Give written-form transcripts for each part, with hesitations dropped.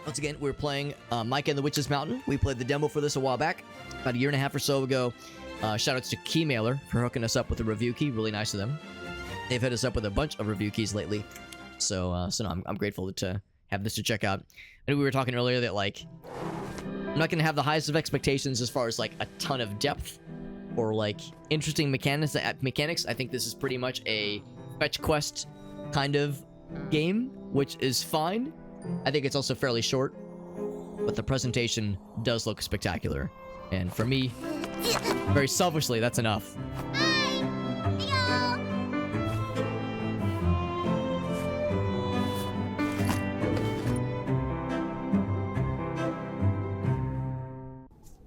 Once again, we're playing Mika and the Witch's Mountain. We played the demo for this a while back, about a year and a half or so ago. Shoutouts to Keymailer for hooking us up with a review key. Really nice of them. They've hit us up with a bunch of review keys lately. So no, I'm grateful to have this to check out. I know we were talking earlier that, like, I'm not going to have the highest of expectations as far as, like, a ton of depth or, like, interesting mechanics. I think this is pretty much a fetch quest kind of game, which is fine. I think it's also fairly short, but the presentation does look spectacular. And for me, very selfishly, that's enough.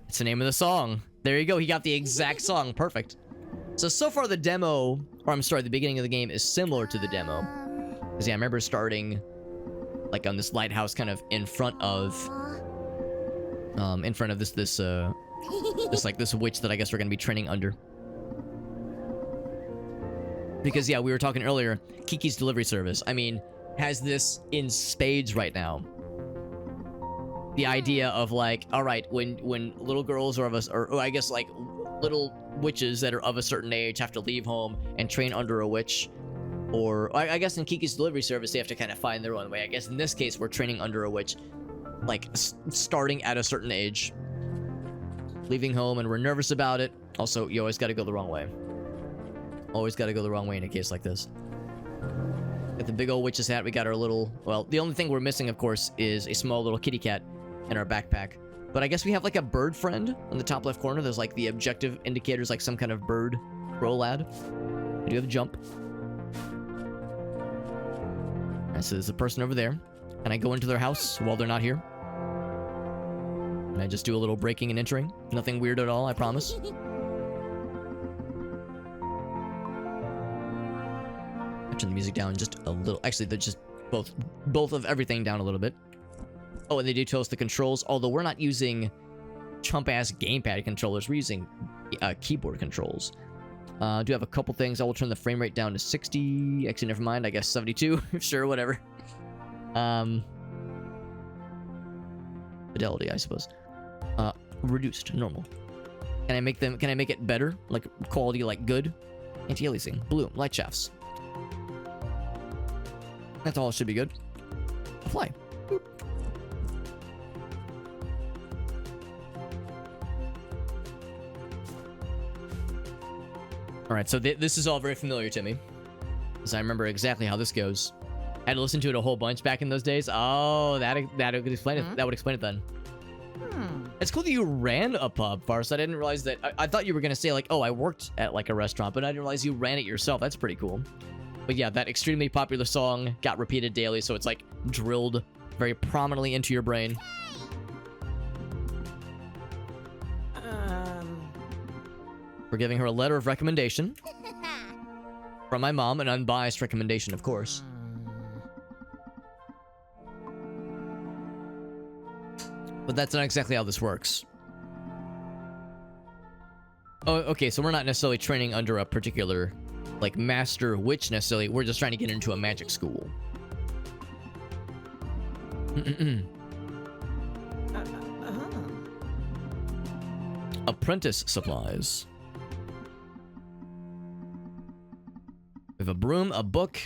It's the name of the song. There you go. He got the exact song. Perfect. So far the demo, or I'm sorry, the beginning of the game is similar to the demo. Because yeah, I remember starting like on this lighthouse kind of in front of this witch that I guess we're gonna be training under. Because yeah, we were talking earlier, Kiki's delivery service, I mean, has this in spades right now. The idea of, like, all right, when little girls or I guess like little witches that are of a certain age have to leave home and train under a witch, or I guess in Kiki's delivery service they have to kind of find their own way. I guess in this case we're training under a witch, like starting at a certain age, leaving home, and we're nervous about it. Also, you always got to go the wrong way. Always got to go the wrong way in a case like this. Got the big old witch's hat. We got our little, well, the only thing we're missing, of course, is a small little kitty cat in our backpack. But I guess we have like a bird friend on the top left corner. There's like the objective indicators, like some kind of bird roll ad. We do have a jump. Alright, so there's a person over there. Can I go into their house while they're not here? Can I just do a little breaking and entering? Nothing weird at all, I promise. Turn the music down just a little. Actually, they're just both of everything down a little bit. Oh, and they do tell us the controls, although we're not using chump-ass gamepad controllers. We're using keyboard controls. Do have a couple things. I will turn the frame rate down to 60. Actually, never mind. I guess 72. Sure, whatever. Fidelity, I suppose. Reduced, normal. Can I make it better? Like quality, like good? Anti-aliasing, blue, light shafts. That's all. It should be good. Apply. Boop. All right, so this is all very familiar to me, because I remember exactly how this goes. I had to listen to it a whole bunch back in those days. Oh, that would explain it. That would explain it then. It's cool that you ran a pub, Farce. I didn't realize that. I thought you were gonna say like, oh, I worked at like a restaurant, but I didn't realize you ran it yourself. That's pretty cool. But yeah, that extremely popular song got repeated daily, so it's like drilled very prominently into your brain. We're giving her a letter of recommendation from my mom, an unbiased recommendation, of course. But that's not exactly how this works. Oh, okay, so we're not necessarily training under a particular, like, master witch necessarily. We're just trying to get into a magic school. Apprentice supplies. We have a broom, a book,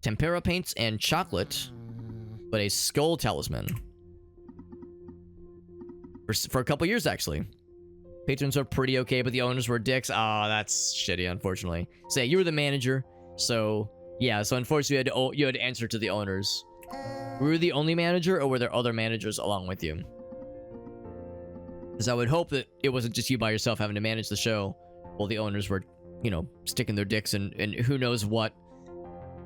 tempera paints, and chocolate, but a skull talisman. For a couple years, actually. Patrons are pretty okay, but the owners were dicks. Oh, that's shitty, unfortunately. Say, you were the manager, so yeah, so unfortunately you had to answer to the owners. Were you the only manager, or were there other managers along with you? Because I would hope that it wasn't just you by yourself having to manage the show while the owners were, you know, sticking their dicks and who knows what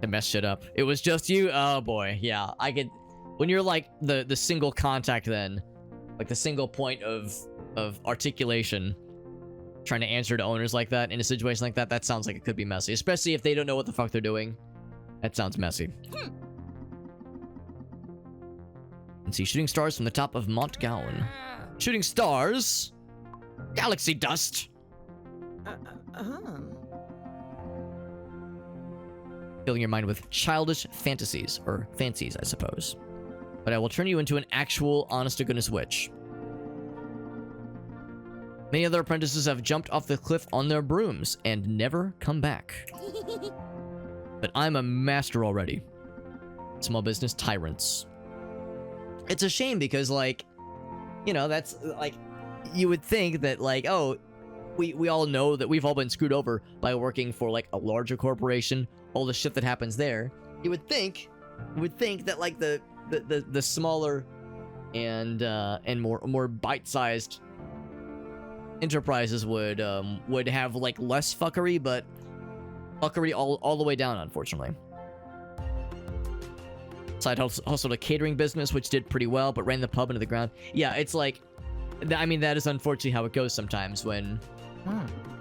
to mess shit up. It was just you? Oh boy, yeah. I could, when you're like the single contact then, like the single point of articulation, trying to answer to owners like that in a situation like that, that sounds like it could be messy, especially if they don't know what the fuck they're doing. That sounds messy. Let's see, shooting stars from the top of Mont Gowan. Shooting stars? Galaxy dust? Filling your mind with childish fantasies, or fancies, I suppose. but I will turn you into an actual honest-to-goodness witch. Many other apprentices have jumped off the cliff on their brooms and never come back. But I'm a master already. Small business tyrants. It's a shame because, like, you know, that's, like, you would think that, like, oh, we all know that we've all been screwed over by working for, like, a larger corporation, all the shit that happens there. You would think that, like, the smaller and more bite-sized enterprises would have, like, less fuckery, but fuckery all the way down, unfortunately. Side hustled a catering business, which did pretty well, but ran the pub into the ground. Yeah, it's like, I mean, that is unfortunately how it goes sometimes when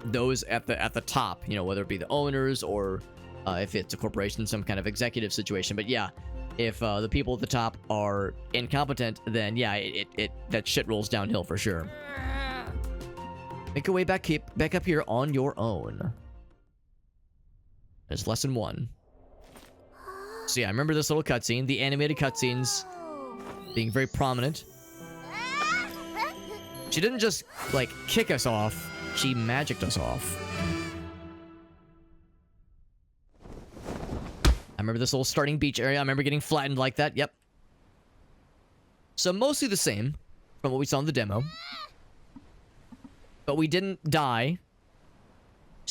those at the top, you know, whether it be the owners or if it's a corporation, some kind of executive situation. But yeah, if the people at the top are incompetent, then yeah, that shit rolls downhill for sure. Make your way back up here on your own. There's lesson 1. So yeah, I remember this little cutscene. The animated cutscenes being very prominent. She didn't just, like, kick us off. She magicked us off. I remember this little starting beach area. I remember getting flattened like that. Yep. So mostly the same from what we saw in the demo. But we didn't die.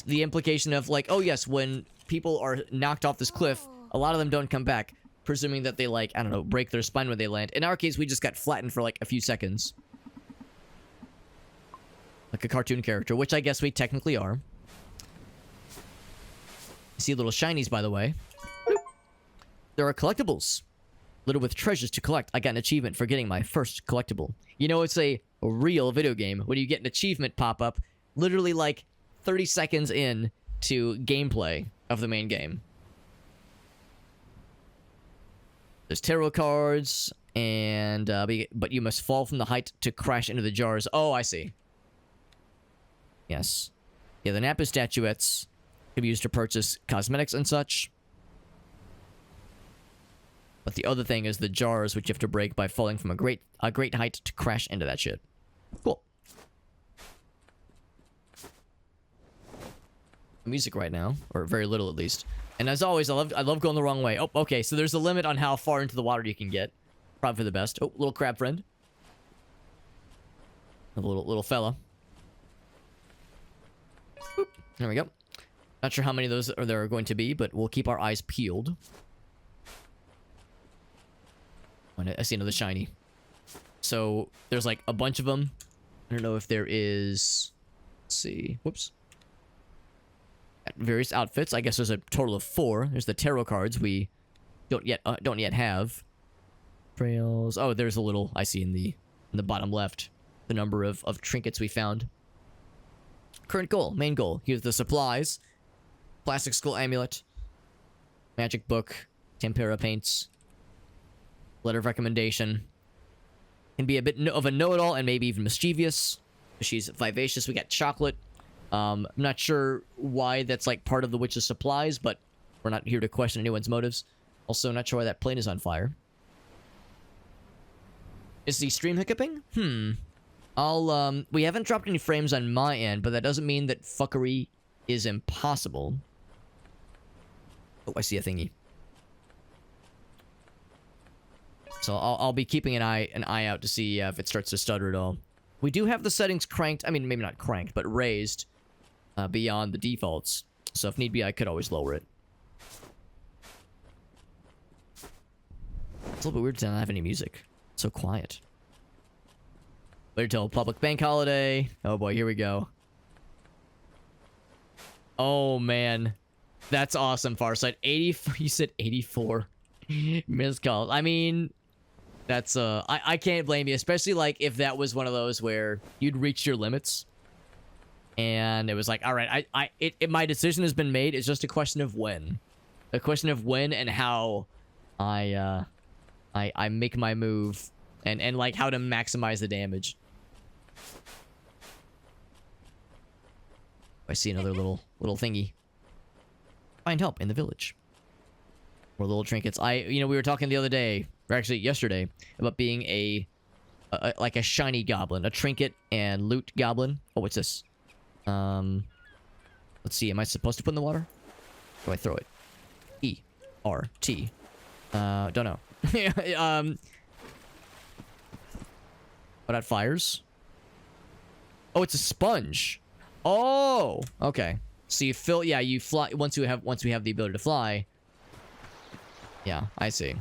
The implication of, like, oh yes, when people are knocked off this cliff, a lot of them don't come back, presuming that they, like, I don't know, break their spine when they land. In our case, we just got flattened for, like, a few seconds. Like a cartoon character, which I guess we technically are. You see little shinies, by the way. There are collectibles. Littered with treasures to collect. I got an achievement for getting my first collectible. You know, it's a real video game when you get an achievement pop up literally like 30 seconds in to gameplay of the main game. There's tarot cards, and but you must fall from the height to crash into the jars. Oh, I see. Yes. Yeah, the Napa statuettes can be used to purchase cosmetics and such. But the other thing is the jars, which you have to break by falling from a great height to crash into that shit. Cool. Music right now, or very little at least. And as always, I love going the wrong way. Oh, okay, so there's a limit on how far into the water you can get. Probably for the best. Oh, little crab friend. A little fella. Boop. There we go. Not sure how many of those there are going to be, but we'll keep our eyes peeled. I see another shiny. So there's like a bunch of them. I don't know if there is. Let's see. Whoops. At various outfits. I guess there's a total of 4. There's the tarot cards we don't yet have. Trails. Oh, there's a little. I see in the bottom left the number of trinkets we found. Current goal, main goal. Here's the supplies. Plastic skull amulet. Magic book. Tempera paints. Letter of recommendation. Can be a bit of a know-it-all and maybe even mischievous. She's vivacious. We got chocolate. I'm not sure why that's like part of the witch's supplies, but we're not here to question anyone's motives. Also, not sure why that plane is on fire. Is the stream hiccuping? We haven't dropped any frames on my end, but that doesn't mean that fuckery is impossible. Oh, I see a thingy. So I'll be keeping an eye out to see if it starts to stutter at all. We do have the settings cranked. I mean, maybe not cranked, but raised beyond the defaults. So if need be, I could always lower it. It's a little bit weird to not have any music. It's so quiet. Wait till public bank holiday. Oh boy, here we go. Oh man, that's awesome, Farsight. 80. You said 84 missed calls. I mean, that's I can't blame you, especially like if that was one of those where you'd reached your limits, and it was like, all right, my decision has been made. It's just a question of when, and how I make my move, and like how to maximize the damage. I see another little thingy. Find help in the village. Or little trinkets. We were talking the other day. or actually yesterday, about being like a shiny goblin, a trinket and loot goblin. Oh, what's this? Let's see. Am I supposed to put in the water? Or do I throw it? E R T. Don't know. What at fires? Oh, it's a sponge. Oh, okay. So you fill. Yeah, you fly once we have the ability to fly. Yeah, I see.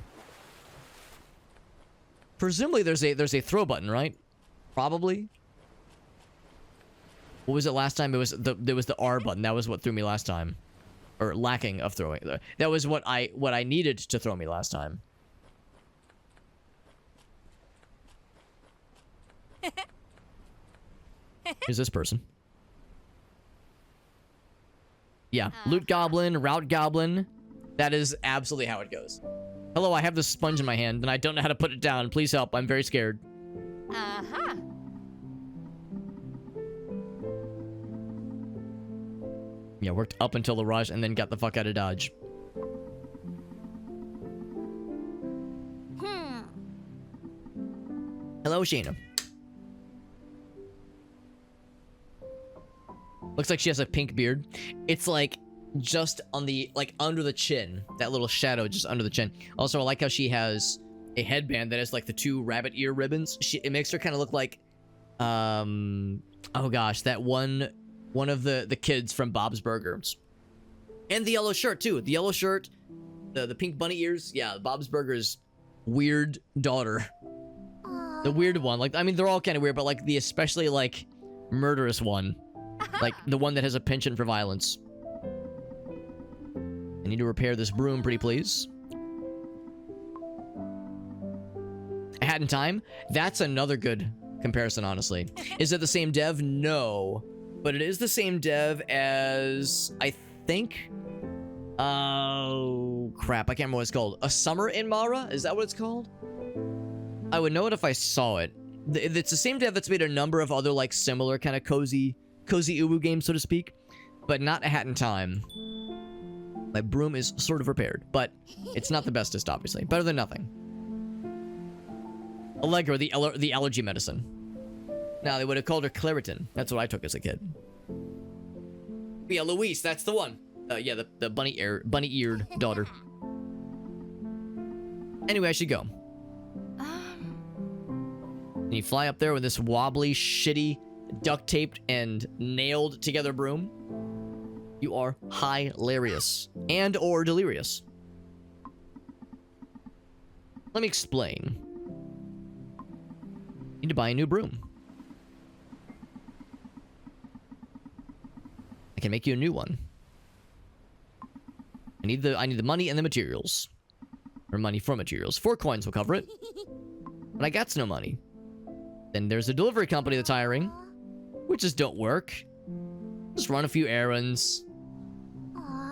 Presumably there's a throw button, right? Probably. What was it last time? There was the R button. That was what threw me last time. Or lacking of throwing. That was what I needed to throw me last time. Here's this person. Yeah, loot goblin, route goblin. That is absolutely how it goes. Hello, I have this sponge in my hand, and I don't know how to put it down. Please help. I'm very scared. Uh-huh. Yeah, worked up until the rush, and then got the fuck out of Dodge. Hello, Shayna. Looks like she has a pink beard. It's like just on the, like under the chin. That little shadow just under the chin. Also, I like how she has a headband that has like the two rabbit ear ribbons. It makes her kind of look like, oh gosh, that one of the kids from Bob's Burgers. And the yellow shirt too. The yellow shirt, the pink bunny ears. Yeah, Bob's Burgers' weird daughter. The weird one. Like, I mean, they're all kind of weird, but like the especially like murderous one. Like, the one that has a penchant for violence. I need to repair this broom, pretty please. A Hat in Time? That's another good comparison, honestly. Is it the same dev? No. But it is the same dev as, I think... Oh, crap. I can't remember what it's called. A Summer in Mara? Is that what it's called? I would know it if I saw it. It's the same dev that's made a number of other, like, similar kind of cozy uwu games, so to speak, but not A Hat in Time. My broom is sort of repaired, but it's not the bestest, obviously. Better than nothing. Allegra, the allergy medicine. Now, they would have called her Claritin. That's what I took as a kid. Yeah, Luis, that's the one. Yeah, the bunny-eared daughter. Anyway, I should go. And you fly up there with this wobbly, shitty, duct-taped and nailed together broom. You are hilarious and or delirious. Let me explain. You need to buy a new broom. I can make you a new one. I need the money and the materials. Or money for materials. 4 coins will cover it. But I got no money. Then there's a delivery company that's hiring. Which just don't work. Just run a few errands.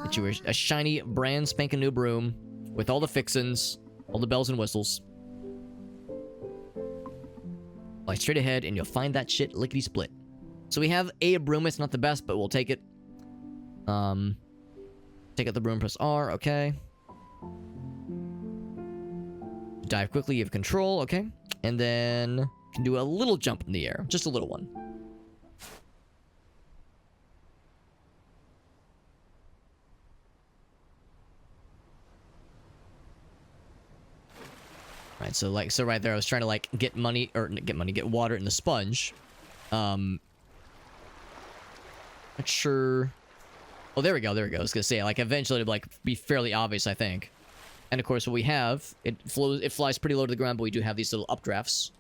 Get you a shiny, brand spanking new broom. With all the fixins. All the bells and whistles. Fly straight ahead and you'll find that shit lickety-split. So we have a broom. It's not the best, but we'll take it. Take out the broom, press R, okay. Dive quickly, you have control, okay. And then can do a little jump in the air. Just a little one. Right, so right there, I was trying to like get water in the sponge. Not sure. Oh, there we go. I was gonna say, like, eventually it'll like be fairly obvious, I think. And of course, what we have, it flies pretty low to the ground, but we do have these little updrafts.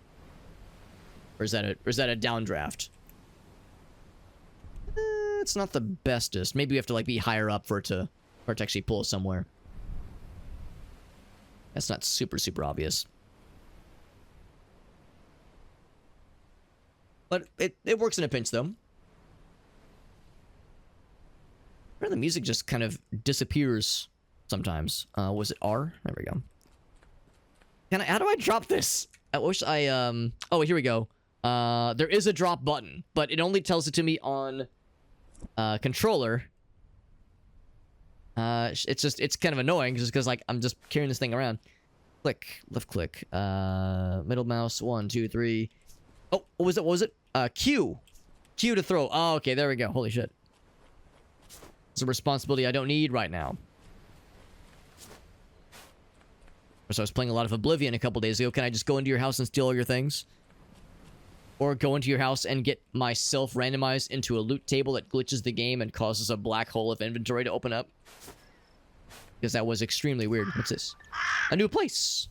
Or is that a downdraft? It's not the bestest. Maybe we have to like be higher up for it to actually pull us somewhere. That's not super obvious. But it works in a pinch, though. Where the music just kind of disappears sometimes. Was it R? There we go. How do I drop this? I wish I, oh, here we go. There is a drop button, but it only tells it to me on, controller. It's kind of annoying just because, like, I'm just carrying this thing around. Click. Left click. Middle mouse. 1, 2, 3. Oh, what was it? What was it? Q. Q to throw. Oh, okay. There we go. Holy shit. It's a responsibility I don't need right now. So I was playing a lot of Oblivion a couple days ago. Can I just go into your house and steal all your things? Or go into your house and get myself randomized into a loot table that glitches the game and causes a black hole of inventory to open up? Because that was extremely weird. What's this? A new place.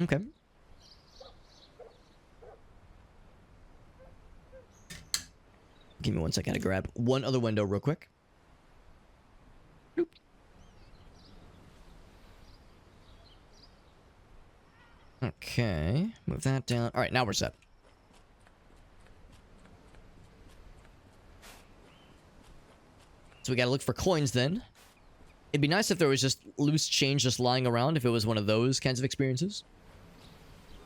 Okay. Give me 1 second to grab one other window real quick. Boop. Okay. Move that down. All right, now we're set. So we gotta look for coins then. It'd be nice if there was just loose change just lying around, if it was one of those kinds of experiences.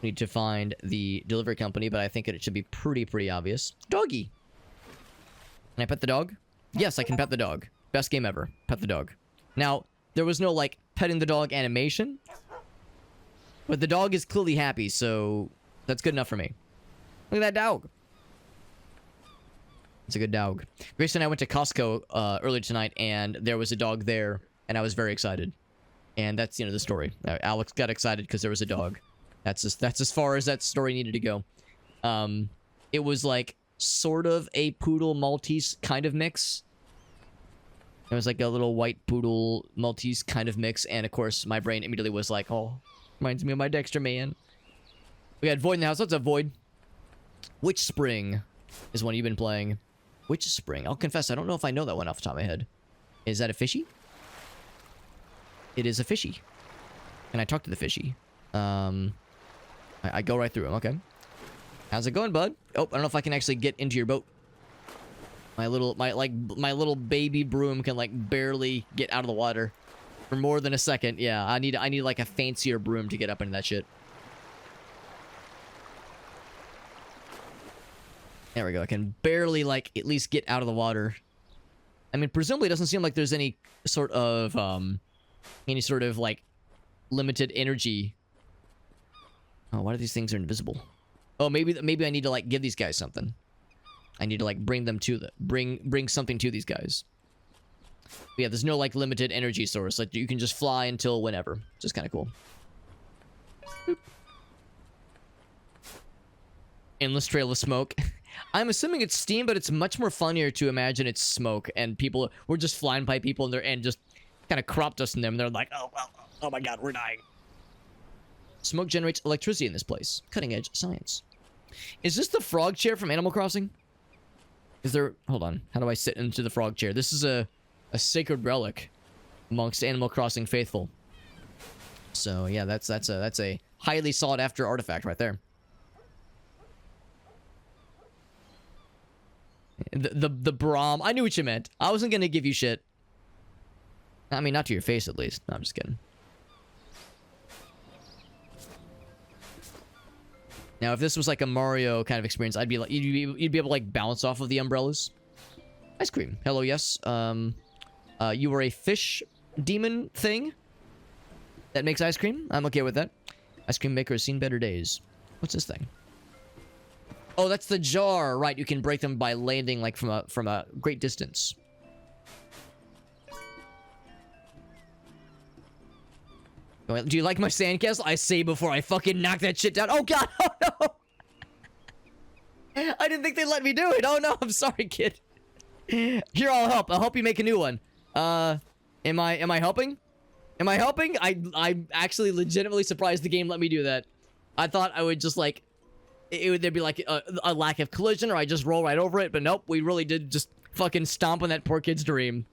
We need to find the delivery company, but I think it should be pretty obvious. Doggy! Can I pet the dog? Yes, I can pet the dog. Best game ever. Pet the dog. Now, there was no, like, petting the dog animation. But the dog is clearly happy, so that's good enough for me. Look at that dog. It's a good dog. Grace and I went to Costco earlier tonight, and there was a dog there, and I was very excited. And that's, the story. Alex got excited because there was a dog. That's as far as that story needed to go. It was like sort of a poodle Maltese kind of mix. It was like a little white poodle Maltese kind of mix, and of course my brain immediately was like, oh, reminds me of my Dexter man. We had Void in the house. What's up, Void? Which Spring is one you've been playing? Which Spring? I'll confess, I don't know if I know that one off the top of my head. Is that a fishy? It is a fishy. Can I talk to the fishy? I go right through him. Okay. How's it going, bud? Oh, I don't know if I can actually get into your boat. My little baby broom can like barely get out of the water for more than a second. Yeah, I need like a fancier broom to get up into that shit. There we go. I can barely like at least get out of the water. I mean, presumably it doesn't seem like there's any sort of like limited energy. Oh, why do these things are invisible? Oh, maybe I need to like give these guys something. I need to like bring them to bring something to these guys. But yeah, there's no like limited energy source. Like you can just fly until whenever. Just kind of cool. Boop. Endless trail of smoke. I'm assuming it's steam, but it's much more funnier to imagine it's smoke and people we're just flying by people and just kind of crop dusting them. They're like, oh my god, we're dying. Smoke generates electricity in this place. Cutting edge science. Is this the frog chair from Animal Crossing? Is there... Hold on. How do I sit into the frog chair? This is a sacred relic amongst Animal Crossing faithful. So, yeah, that's a highly sought after artifact right there. The Braum. I knew what you meant. I wasn't gonna give you shit. I mean, not to your face, at least. No, I'm just kidding. Now, if this was like a Mario kind of experience, I'd be like, you'd be able to like bounce off of the umbrellas. Ice cream. Hello, yes. You were a fish demon thing that makes ice cream. I'm okay with that. Ice cream maker has seen better days. What's this thing? Oh, that's the jar, right? You can break them by landing like from a great distance. Do you like my sandcastle? I say before I fucking knock that shit down. Oh god! Oh no! I didn't think they'd let me do it. Oh no! I'm sorry, kid. Here, I'll help. I'll help you make a new one. Am I helping? Am I helping? I'm actually legitimately surprised the game let me do that. I thought I would just like there'd be like a lack of collision, or I just roll right over it. But nope, we really did just fucking stomp on that poor kid's dream.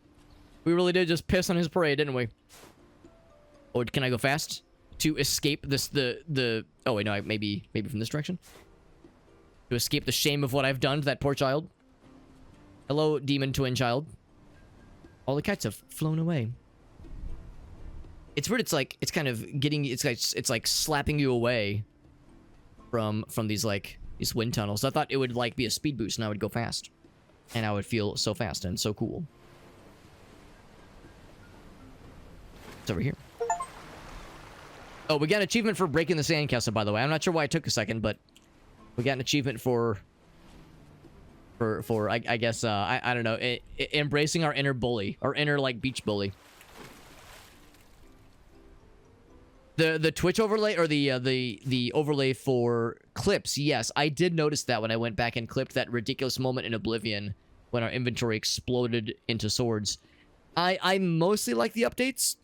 We really did just piss on his parade, didn't we? Or can I go fast to escape this? Oh wait, no, maybe from this direction. To escape the shame of what I've done to that poor child. Hello, demon twin child. All the kites have flown away. It's weird. It's like it's kind of getting. It's like slapping you away from these wind tunnels. I thought it would like be a speed boost, and I would go fast, and I would feel so fast and so cool. It's over here. Oh, we got an achievement for breaking the sandcastle, by the way. I'm not sure why it took a second, but we got an achievement for I guess I don't know, embracing our inner bully, our inner like beach bully. The Twitch overlay or the overlay for clips. Yes, I did notice that when I went back and clipped that ridiculous moment in Oblivion when our inventory exploded into swords. I mostly like the updates.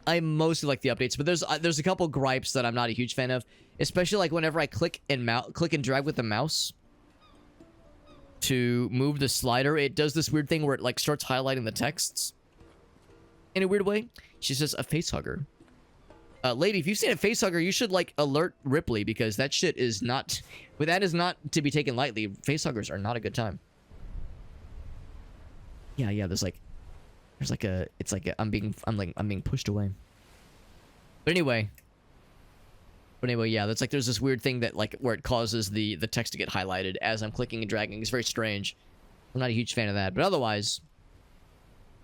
But there's a couple gripes that I'm not a huge fan of, especially like whenever I click and drag with the mouse to move the slider, it does this weird thing where it like starts highlighting the texts in a weird way. She says a face hugger. Lady, if you've seen a face hugger, you should like alert Ripley, because that shit is not, that is not to be taken lightly. Face huggers are not a good time. Yeah, there's like a, it's like a, I'm being pushed away. But anyway, yeah, that's like, there's this weird thing that like where it causes the text to get highlighted as I'm clicking and dragging. It's very strange. I'm not a huge fan of that, but otherwise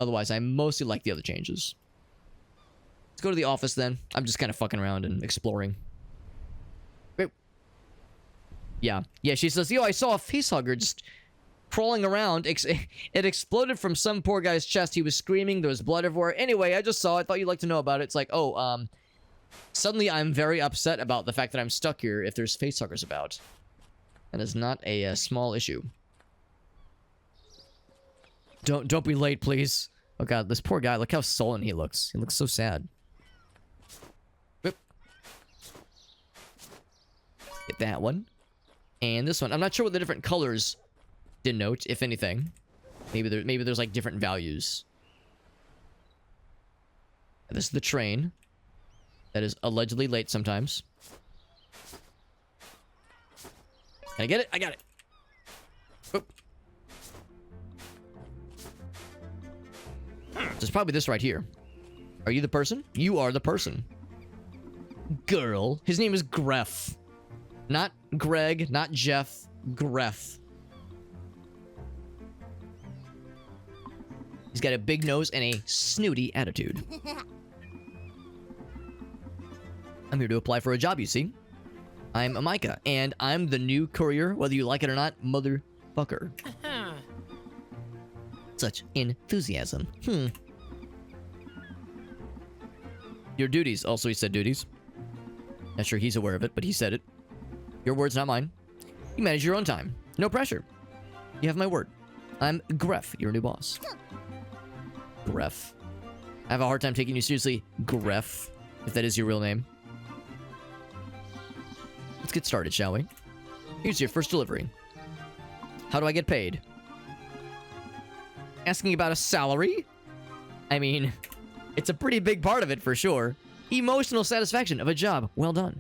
I mostly like the other changes. Let's go to the office then. I'm just kind of fucking around and exploring. Wait. Yeah, she says, yo, I saw a facehugger just crawling around. It exploded from some poor guy's chest. He was screaming. There was blood everywhere. Anyway, I just saw it. Thought you'd like to know about it. It's like, oh, suddenly I'm very upset about the fact that I'm stuck here if there's facehuggers about. That is not a small issue. Don't be late, please. Oh god, this poor guy. Look how sullen he looks. He looks so sad. Whoop. Get that one. And this one. I'm not sure what the different colors denote, if anything. Maybe there's like different values. This is the train that is allegedly late sometimes. Can I get it? I got it. Oop. There's probably this right here. Are you the person? You are the person. Girl. His name is Gref. Not Greg, not Jeff. Gref. He's got a big nose and a snooty attitude. I'm here to apply for a job, you see. I'm Mika, and I'm the new courier, whether you like it or not, motherfucker. Such enthusiasm. Your duties. Also, he said duties. Not sure he's aware of it, but he said it. Your words, not mine. You manage your own time. No pressure. You have my word. I'm Gref, your new boss. Gref. I have a hard time taking you seriously, Gref, if that is your real name. Let's get started, shall we? Here's your first delivery. How do I get paid? Asking about a salary? I mean, it's a pretty big part of it for sure. Emotional satisfaction of a job well done.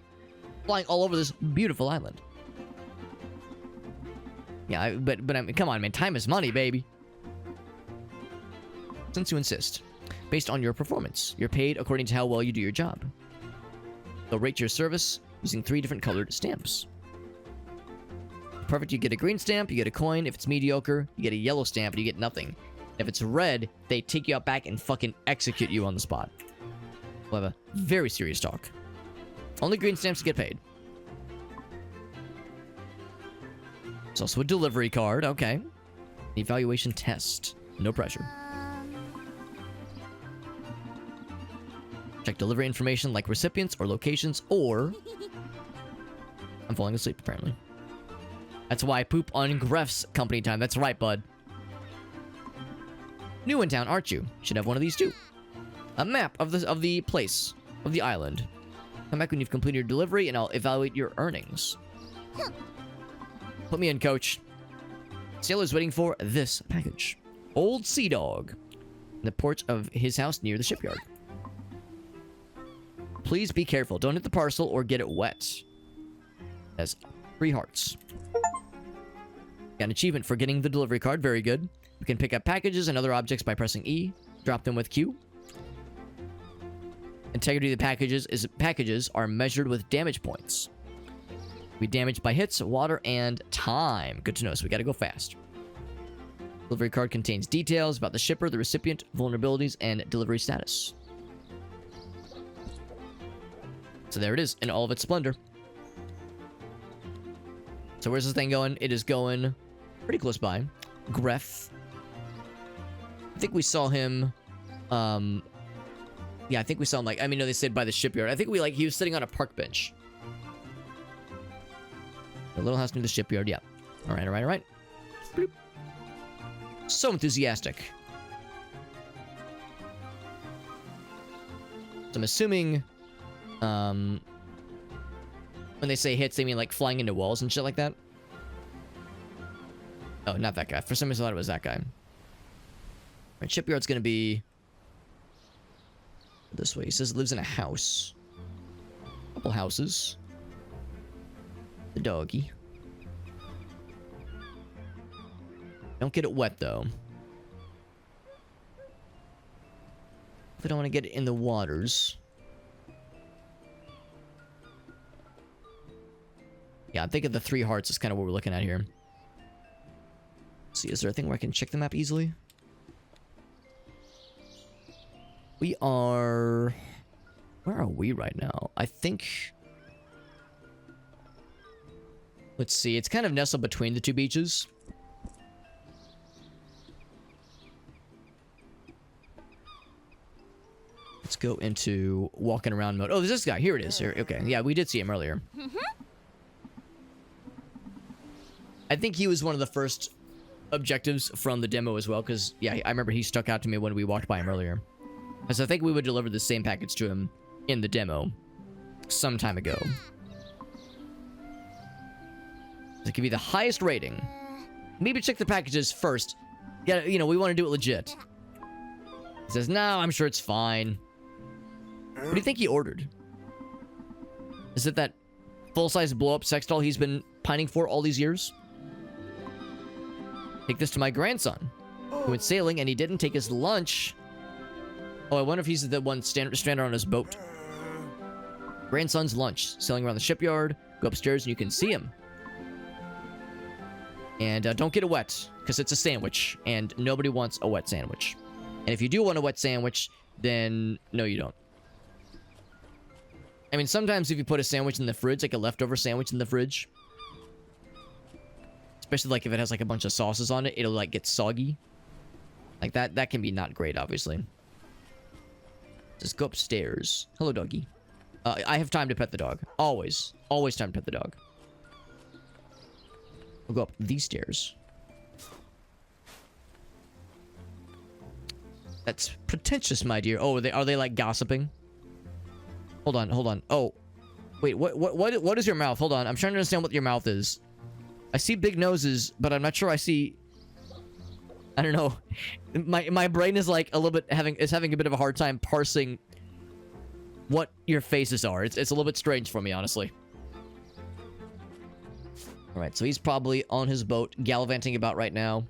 Flying all over this beautiful island. Yeah, but I mean, come on, man. Time is money, baby. Since you insist. Based on your performance, you're paid according to how well you do your job. They'll rate your service using 3 different colored stamps. Perfect, you get a green stamp, you get a coin. If it's mediocre, you get a yellow stamp, and you get nothing. If it's red, they take you out back and fucking execute you on the spot. We'll have a very serious talk. Only green stamps to get paid. There's also a delivery card, okay. Evaluation test. No pressure. Check delivery information like recipients or locations, or... I'm falling asleep, apparently. That's why I poop on Gref's company time. That's right, bud. New in town, aren't you? Should have one of these too. A map of the place, of the island. Come back when you've completed your delivery, and I'll evaluate your earnings. Put me in, coach. Sailor's waiting for this package. Old Sea Dog. In the porch of his house near the shipyard. Please be careful. Don't hit the parcel or get it wet. Has 3 hearts. Got an achievement for getting the delivery card. Very good. We can pick up packages and other objects by pressing E. Drop them with Q. Integrity of the packages are measured with damage points. We damaged by hits, water, and time. Good to know, so we gotta go fast. Delivery card contains details about the shipper, the recipient, vulnerabilities, and delivery status. So there it is in all of its splendor. So where's this thing going? It is going pretty close by. Gref. I think we saw him. Yeah, I think we saw him, like, I mean, no, they said by the shipyard. I think he was sitting on a park bench. The little house near the shipyard, yeah. All right, all right, all right. Bloop. So enthusiastic. So I'm assuming, when they say hits, they mean like flying into walls and shit like that. Oh, not that guy. For some reason, I thought it was that guy. Right, shipyard's gonna be this way. He says lives in a house. Couple houses. The doggy. Don't get it wet though. We don't want to get it in the waters. Yeah, I'm thinking the 3 hearts is kind of what we're looking at here. Let's see, is there a thing where I can check the map easily? We are... Where are we right now? I think... Let's see, it's kind of nestled between the 2 beaches. Let's go into walking around mode. Oh, there's this guy. Here it is. Here. Okay, yeah, we did see him earlier. I think he was one of the first objectives from the demo as well, because, yeah, I remember he stuck out to me when we walked by him earlier. Because I think we would deliver the same package to him in the demo some time ago. It could be the highest rating. Maybe check the packages first. Yeah, you know, we want to do it legit. He says, no, I'm sure it's fine. What do you think he ordered? Is it that full-size blow-up sex doll he's been pining for all these years? Take this to my grandson, who went sailing and he didn't take his lunch. Oh, I wonder if he's the one stranded on his boat. Grandson's lunch, sailing around the shipyard. Go upstairs and you can see him. And don't get it wet, because it's a sandwich, and nobody wants a wet sandwich. And if you do want a wet sandwich, then no, you don't. I mean, sometimes if you put a sandwich in the fridge, like a leftover sandwich in the fridge, especially like if it has like a bunch of sauces on it, it'll like get soggy. Like that can be not great, obviously. Just go upstairs. Hello, doggy. I have time to pet the dog. Always. Always time to pet the dog. We'll go up these stairs. That's pretentious, my dear. Oh, are they like gossiping? Hold on, hold on. Oh, wait. What is your mouth? Hold on. I'm trying to understand what your mouth is. I see big noses, but I'm not sure I see. I don't know. My brain is like a little bit having a bit of a hard time parsing what your faces are. It's a little bit strange for me, honestly. All right, so he's probably on his boat, gallivanting about right now.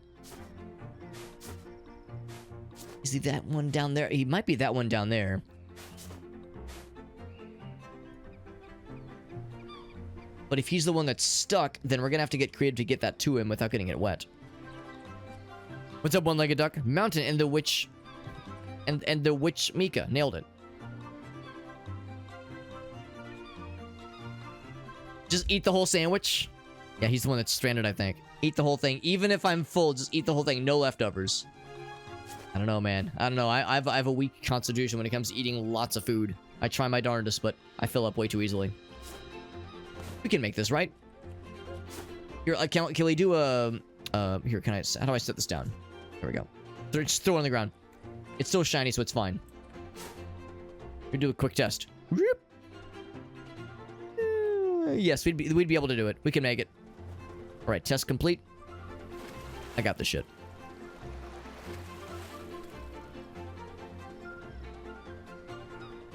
Is he that one down there? He might be that one down there. But if he's the one that's stuck, then we're gonna have to get creative to get that to him without getting it wet. What's up, one-legged duck? Mountain and the witch... And the witch Mika. Nailed it. Just eat the whole sandwich? Yeah, he's the one that's stranded, I think. Eat the whole thing. Even if I'm full, just eat the whole thing. No leftovers. I don't know, man. I don't know. I have a weak constitution when it comes to eating lots of food. I try my darndest, but I fill up way too easily. We can make this, right? Here, can we do a... here, can I... How do I set this down? There we go. Just throw it on the ground. It's still shiny, so it's fine. We do a quick test. Yes, we'd be able to do it. We can make it. All right, test complete. I got this shit.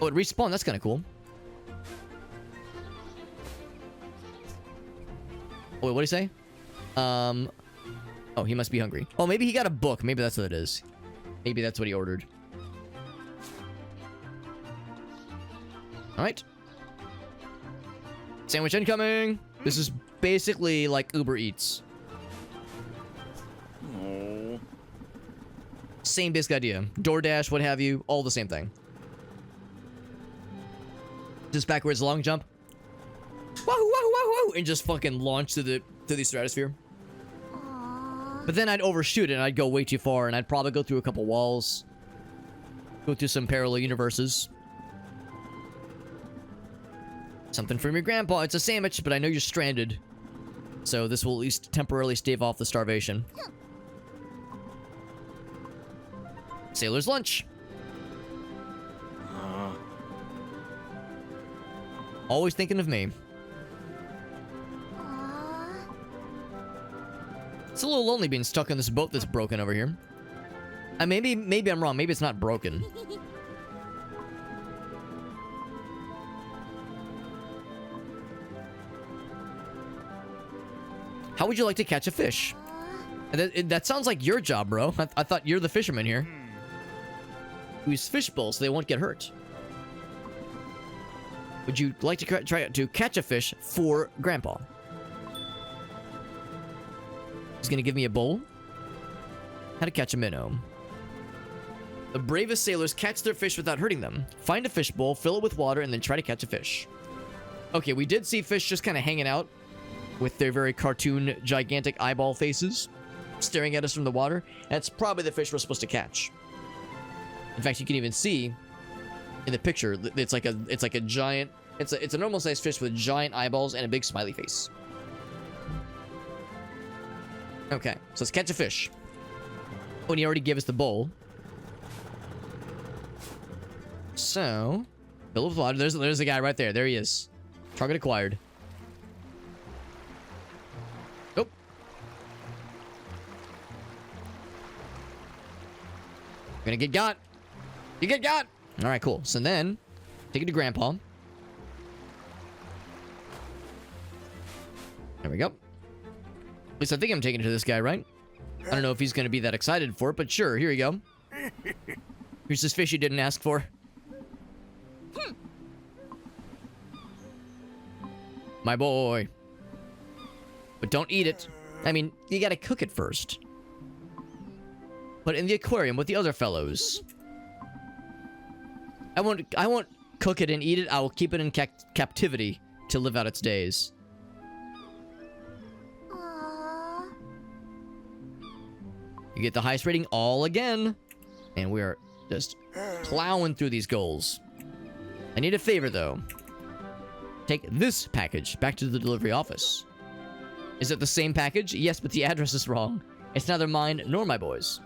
Oh, it respawned. That's kind of cool. Oh, wait, what did he say? Oh, he must be hungry. Oh, maybe he got a book. Maybe that's what it is. Maybe that's what he ordered. All right. Sandwich incoming. This is basically like Uber Eats. Oh. Same basic idea. DoorDash, what have you, all the same thing. Just backwards long jump. Wahoo, wahoo, wahoo, wahoo, and just fucking launch to the stratosphere. But then I'd overshoot it and I'd go way too far and I'd probably go through a couple walls. Go through some parallel universes. Something from your grandpa. It's a sandwich, but I know you're stranded. So this will at least temporarily stave off the starvation. Sailor's lunch. Always thinking of me. It's a little lonely being stuck in this boat that's broken over here. Maybe I'm wrong. Maybe it's not broken. How would you like to catch a fish? That sounds like your job, bro. I thought you're the fisherman here. Use fish bowls so they won't get hurt. Would you like to try to catch a fish for Grandpa? He's gonna give me a bowl. How to catch a minnow. The bravest sailors catch their fish without hurting them. Find a fish bowl, fill it with water, and then try to catch a fish. Okay, we did see fish just kind of hanging out with their very cartoon, gigantic eyeball faces staring at us from the water. That's probably the fish we're supposed to catch. In fact, you can even see in the picture, it's like a giant, it's a normal sized fish with giant eyeballs and a big smiley face. Okay, so let's catch a fish. Oh, and he already gave us the bowl. So, fill it with water. There's the guy right there. There he is. Target acquired. Oh. Gonna get got. You get got. All right, cool. So then, take it to Grandpa. There we go. At least I think I'm taking it to this guy, right? I don't know if he's gonna be that excited for it, but sure. Here you go. Here's this fish you didn't ask for. My boy. But don't eat it. I mean, you gotta cook it first. Put it in the aquarium with the other fellows. I won't cook it and eat it. I will keep it in captivity to live out its days. Aww. You get the highest rating all again. And we are just plowing through these goals. I need a favor, though. Take this package back to the delivery office. Is it the same package? Yes, but the address is wrong. It's neither mine nor my boys.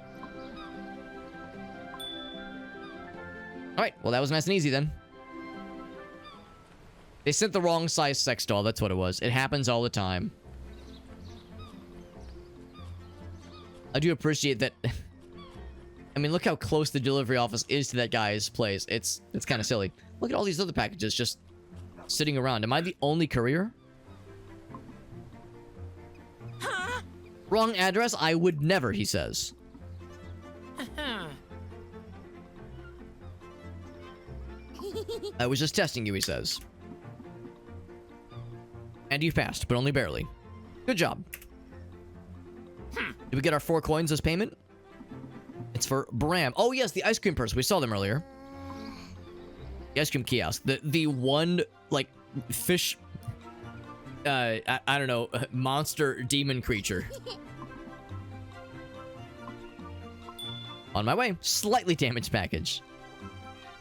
Alright, well that was nice and easy then. They sent the wrong size sex doll, that's what it was. It happens all the time. I do appreciate that. I mean, look how close the delivery office is to that guy's place. It's kind of silly. Look at all these other packages just sitting around. Am I the only courier? Huh? Wrong address? I would never, he says. I was just testing you, he says. And you passed, but only barely. Good job. Did we get our 4 coins as payment? It's for Bram. Oh, yes, the ice cream person. We saw them earlier. The ice cream kiosk. The one, like, fish... I don't know, monster demon creature. On my way. Slightly damaged package.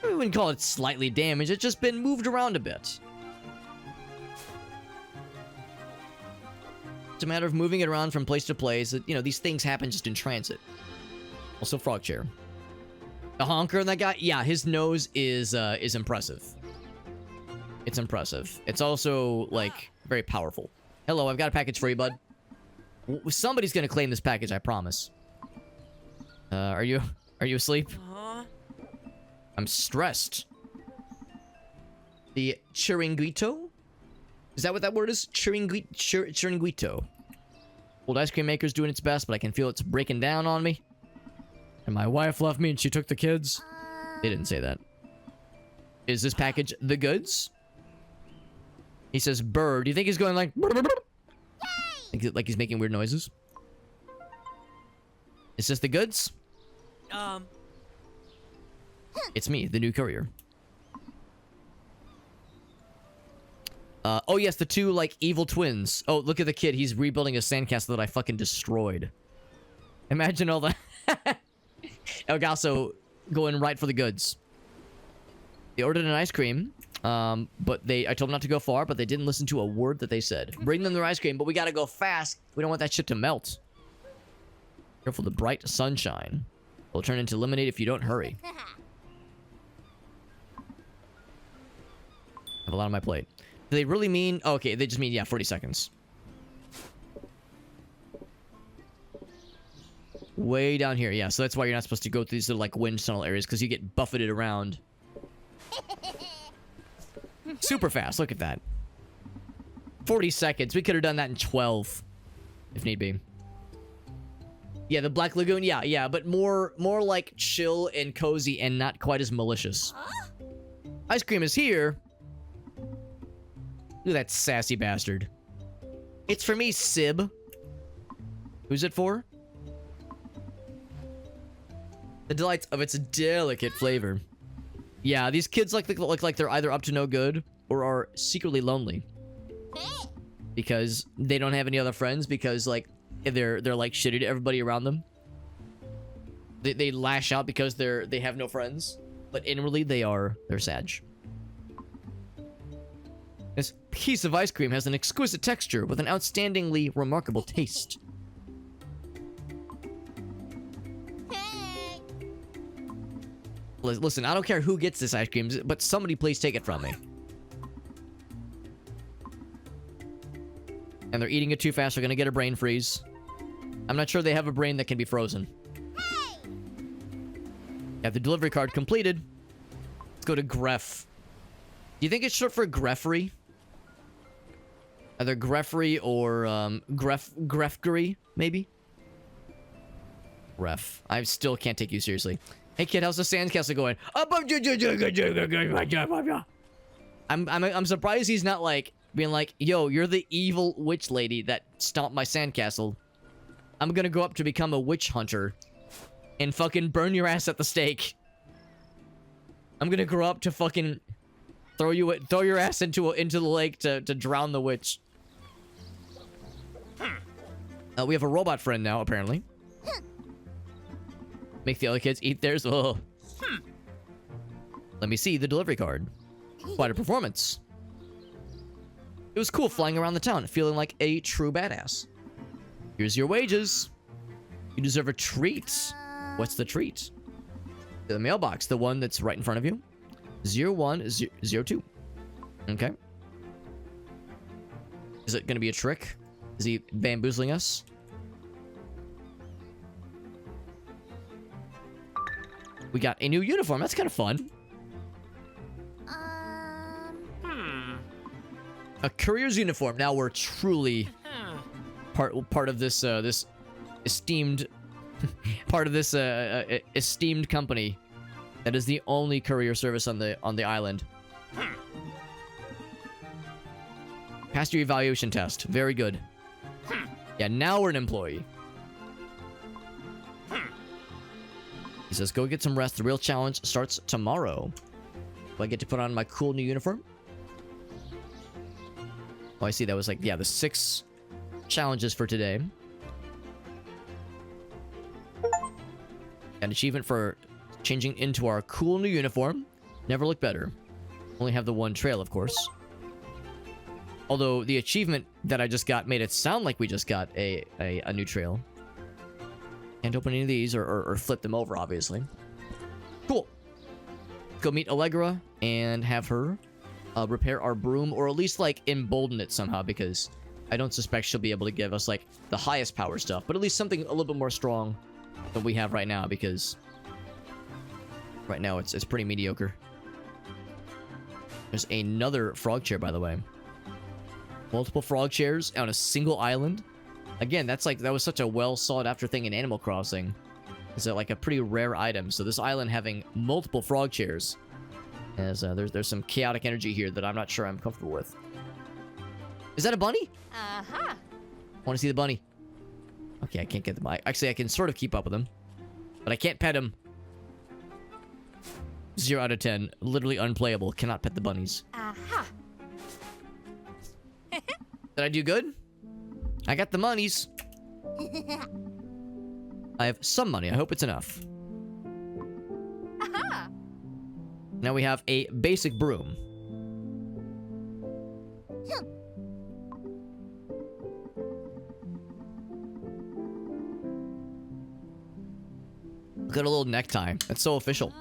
We wouldn't call it slightly damaged. It's just been moved around a bit. It's a matter of moving it around from place to place. You know, these things happen just in transit. Also, frog chair. The honker on that guy? Yeah, his nose is impressive. It's impressive. It's also, like, very powerful. Hello, I've got a package for you, bud. Somebody's gonna claim this package, I promise. Are you asleep? I'm stressed. The chiringuito? Is that what that word is? Chiringuito. Old ice cream maker's doing its best, but I can feel it's breaking down on me. And my wife left me and she took the kids. They didn't say that. Is this package the goods? He says bird. Do you think he's going like... Like he's making weird noises? Is this the goods? It's me, the new courier. Oh yes, the two, like, evil twins. Oh, look at the kid. He's rebuilding a sandcastle that I fucking destroyed. Imagine all that. El Gaso going right for the goods. They ordered an ice cream, but I told them not to go far, but they didn't listen to a word that they said. Bring them their ice cream, but we gotta go fast. We don't want that shit to melt. Careful, the bright sunshine will turn into lemonade if you don't hurry. I have a lot on my plate. Do they really mean... Oh, okay, they just mean, yeah, 40 seconds. Way down here, yeah. So that's why you're not supposed to go through these little, like, wind tunnel areas, because you get buffeted around. Super fast, look at that. 40 seconds. We could have done that in 12, if need be. Yeah, the Black Lagoon, yeah, but more like chill and cozy and not quite as malicious. Ice cream is here. Look at that sassy bastard. It's for me, Sib. Who's it for? The delights of its delicate flavor. Yeah, these kids look like they're either up to no good or are secretly lonely. Because they don't have any other friends, because like they're like shitty to everybody around them. They lash out because they have no friends, but inwardly they're sad. This piece of ice cream has an exquisite texture with an outstandingly remarkable taste. Listen, I don't care who gets this ice cream, but somebody please take it from me. And they're eating it too fast, they're gonna get a brain freeze. I'm not sure they have a brain that can be frozen. Have the delivery card completed. Let's go to Gref. Do you think it's short for Greffery? Either Greffery or Grefgery, maybe? Gref. I still can't take you seriously. Hey kid, how's the sandcastle going? I'm surprised he's not like being like, yo, you're the evil witch lady that stomped my sandcastle. I'm gonna go up to become a witch hunter and fucking burn your ass at the stake. I'm gonna grow up to fucking throw your ass into the lake to drown the witch. We have a robot friend now, apparently. Make the other kids eat theirs. Oh. Let me see the delivery card. Quite a performance. It was cool flying around the town, feeling like a true badass. Here's your wages. You deserve a treat. What's the treat? The mailbox, the one that's right in front of you. 0102. Okay. Is it going to be a trick? Is he bamboozling us? We got a new uniform. That's kind of fun. A courier's uniform. Now we're truly part of this this esteemed part of this esteemed company that is the only courier service on the island. Passed your evaluation test. Very good. Yeah, now we're an employee. He says, go get some rest. The real challenge starts tomorrow. Do I get to put on my cool new uniform? Oh, I see. That was like, yeah, the 6 challenges for today. An achievement for changing into our cool new uniform. Never looked better. Only have the one trail, of course. Although the achievement that I just got made it sound like we just got a new trail. Can't open any of these or flip them over, obviously. Cool. Go meet Allegra and have her repair our broom, or at least, like, embolden it somehow, because I don't suspect she'll be able to give us, like, the highest power stuff, but at least something a little bit more strong than we have right now, because right now it's pretty mediocre. There's another frog chair, by the way. Multiple frog chairs on a single island. Again, that was such a well sought after thing in Animal Crossing. It's like a pretty rare item. So this island having multiple frog chairs, as there's some chaotic energy here that I'm not sure I'm comfortable with. Is that a bunny? Uh-huh. Want to see the bunny? Okay, I can't get the bunny. Actually, I can sort of keep up with him, but I can't pet him. 0 out of 10. Literally unplayable. Cannot pet the bunnies. Aha. Did I do good? I got the monies. I have some money. I hope it's enough. Aha. Now we have a basic broom. Look at a little necktie. That's so official.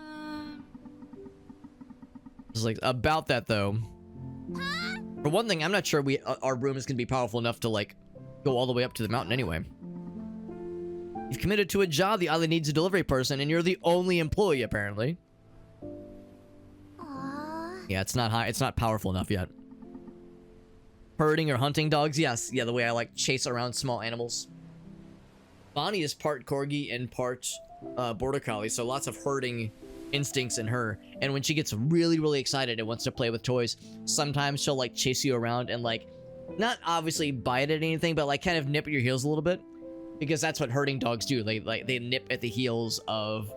It's like about that though. For one thing, I'm not sure our broom is gonna be powerful enough to like go all the way up to the mountain anyway. You've committed to a job. The island needs a delivery person, and you're the only employee apparently. Aw. Yeah, it's not high. It's not powerful enough yet. Herding or hunting dogs? Yes. Yeah, the way I like chase around small animals. Bonnie is part corgi and part border collie, so lots of herding instincts in her. And when she gets really, really excited and wants to play with toys, sometimes she'll like chase you around and like, not obviously bite at anything, but like kind of nip at your heels a little bit, because that's what herding dogs do. They nip at the heels of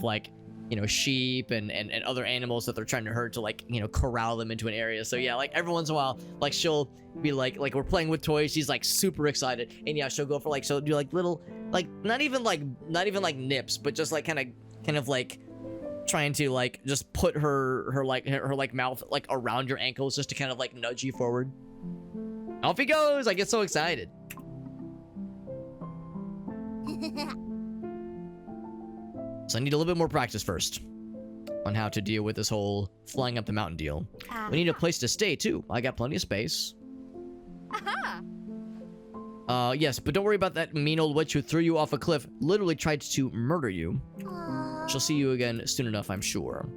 like, you know, sheep and other animals that they're trying to herd to like, you know, corral them into an area. So yeah, like every once in a while, like she'll be like we're playing with toys, she's like super excited, and yeah, she'll go for like, she'll do like little, like not even like nips, but just like kind of like trying to like just put her mouth like around your ankles just to kind of like nudge you forward. Off he goes. I get so excited. So I need a little bit more practice first on how to deal with this whole flying up the mountain deal. We need a place to stay too. I got plenty of space. Aha. Yes, but don't worry about that mean old witch who threw you off a cliff, literally tried to murder you. Aw. She'll see you again soon enough, I'm sure.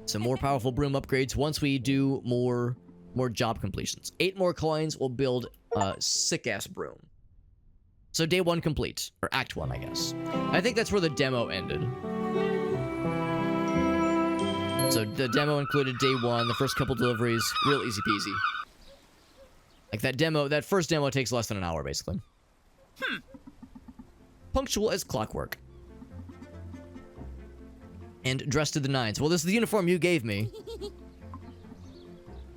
Some more powerful broom upgrades once we do more job completions. 8 more coins will build a sick-ass broom. So day 1 complete. Or act 1, I guess. I think that's where the demo ended. So the demo included day 1, the first couple deliveries, real easy peasy. Like that first demo takes less than an hour, basically. Punctual as clockwork. And dressed to the nines. Well, this is the uniform you gave me.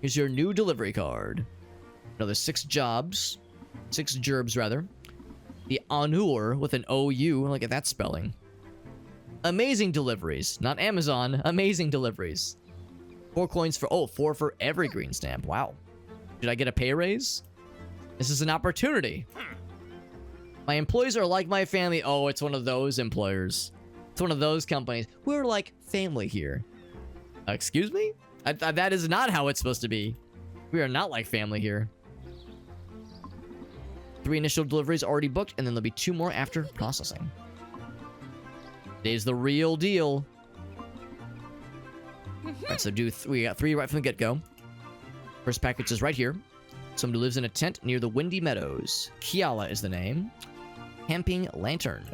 Here's your new delivery card. Another 6 jobs. 6 gerbs, rather. The Onur with an O-U. Look at that spelling. Amazing deliveries. Not Amazon. Amazing deliveries. 4 coins for... Oh, 4 for every green stamp. Wow. Did I get a pay raise? This is an opportunity. My employees are like my family. Oh, it's one of those employers. It's one of those companies. We're like family here. Excuse me? That is not how it's supposed to be. We are not like family here. 3 initial deliveries already booked, and then there'll be 2 more after processing. Today's the real deal. Alright, so we got 3 right from the get-go. First package is right here. Somebody lives in a tent near the Windy Meadows. Kiala is the name. Camping lantern.